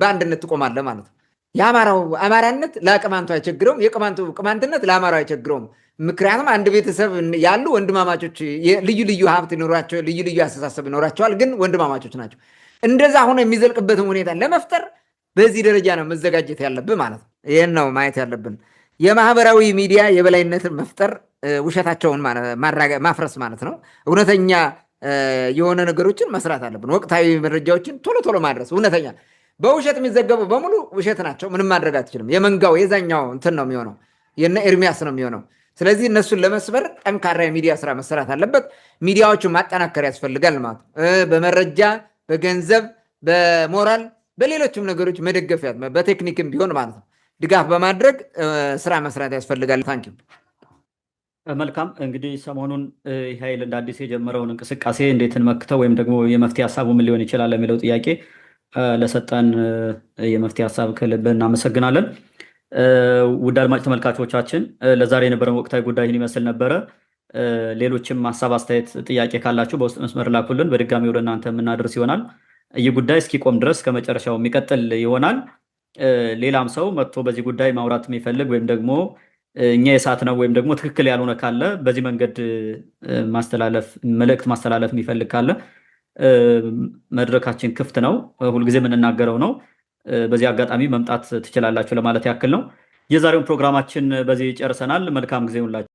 በአንድነት ትቆማለህ ማለት ነው። የአማራው አማራነት ለቅማንቱ አይቸግረውም፣ የቅማንቱ ቅማንትነት ለአማራው አይቸግረውም። ምክንያቱም አንድ ቤተሰብ ያሉ ወንድማማቾች ልዩ ልዩ ሀብት ይኖራቸው፣ ልዩ ልዩ አስተሳሰብ ይኖራቸዋል፣ ግን ወንድማማቾች ናቸው። እንደዛ ሆኖ የሚዘልቅበትን ሁኔታ ለመፍጠር በዚህ ደረጃ ነው መዘጋጀት ያለብን ማለት ነው። ይህን ነው ማየት ያለብን። የማህበራዊ ሚዲያ የበላይነትን መፍጠር፣ ውሸታቸውን ማፍረስ ማለት ነው። እውነተኛ የሆነ ነገሮችን መስራት አለብን። ወቅታዊ መረጃዎችን ቶሎ ቶሎ ማድረስ። እውነተኛ በውሸት የሚዘገቡ በሙሉ ውሸት ናቸው። ምንም ማድረግ አትችልም። የመንጋው የዛኛው እንትን ነው የሚሆነው፣ የነ ኤርሚያስ ነው የሚሆነው። ስለዚህ እነሱን ለመስበር ጠንካራ የሚዲያ ስራ መሰራት አለበት። ሚዲያዎቹን ማጠናከር ያስፈልጋል ማለት ነው። በመረጃ በገንዘብ በሞራል በሌሎችም ነገሮች መደገፍ በቴክኒክም ቢሆን ማለት ነው ድጋፍ በማድረግ ስራ መስራት ያስፈልጋል። ታንኪ መልካም። እንግዲህ ሰሞኑን ይህ ኃይል እንደ አዲስ የጀመረውን እንቅስቃሴ እንዴት እንመክተው ወይም ደግሞ የመፍትሄ ሀሳቡ ምን ሊሆን ይችላል የሚለው ጥያቄ ለሰጠን የመፍትሄ ሀሳብ ከልብ እናመሰግናለን። ውድ አድማጭ ተመልካቾቻችን ለዛሬ የነበረን ወቅታዊ ጉዳይ ይህን ይመስል ነበረ። ሌሎችም ሀሳብ፣ አስተያየት፣ ጥያቄ ካላችሁ በውስጥ መስመር ላኩልን። በድጋሚ ወደ እናንተ የምናደርስ ይሆናል። ይህ ጉዳይ እስኪቆም ድረስ ከመጨረሻው የሚቀጥል ይሆናል። ሌላም ሰው መጥቶ በዚህ ጉዳይ ማውራት የሚፈልግ ወይም ደግሞ እኛ የሳት ነው ወይም ደግሞ ትክክል ያልሆነ ካለ በዚህ መንገድ መልእክት ማስተላለፍ የሚፈልግ ካለ መድረካችን ክፍት ነው። ሁልጊዜ የምንናገረው ነው። በዚህ አጋጣሚ መምጣት ትችላላችሁ ለማለት ያክል ነው። የዛሬውን ፕሮግራማችን በዚህ ጨርሰናል። መልካም ጊዜ ሁላችሁ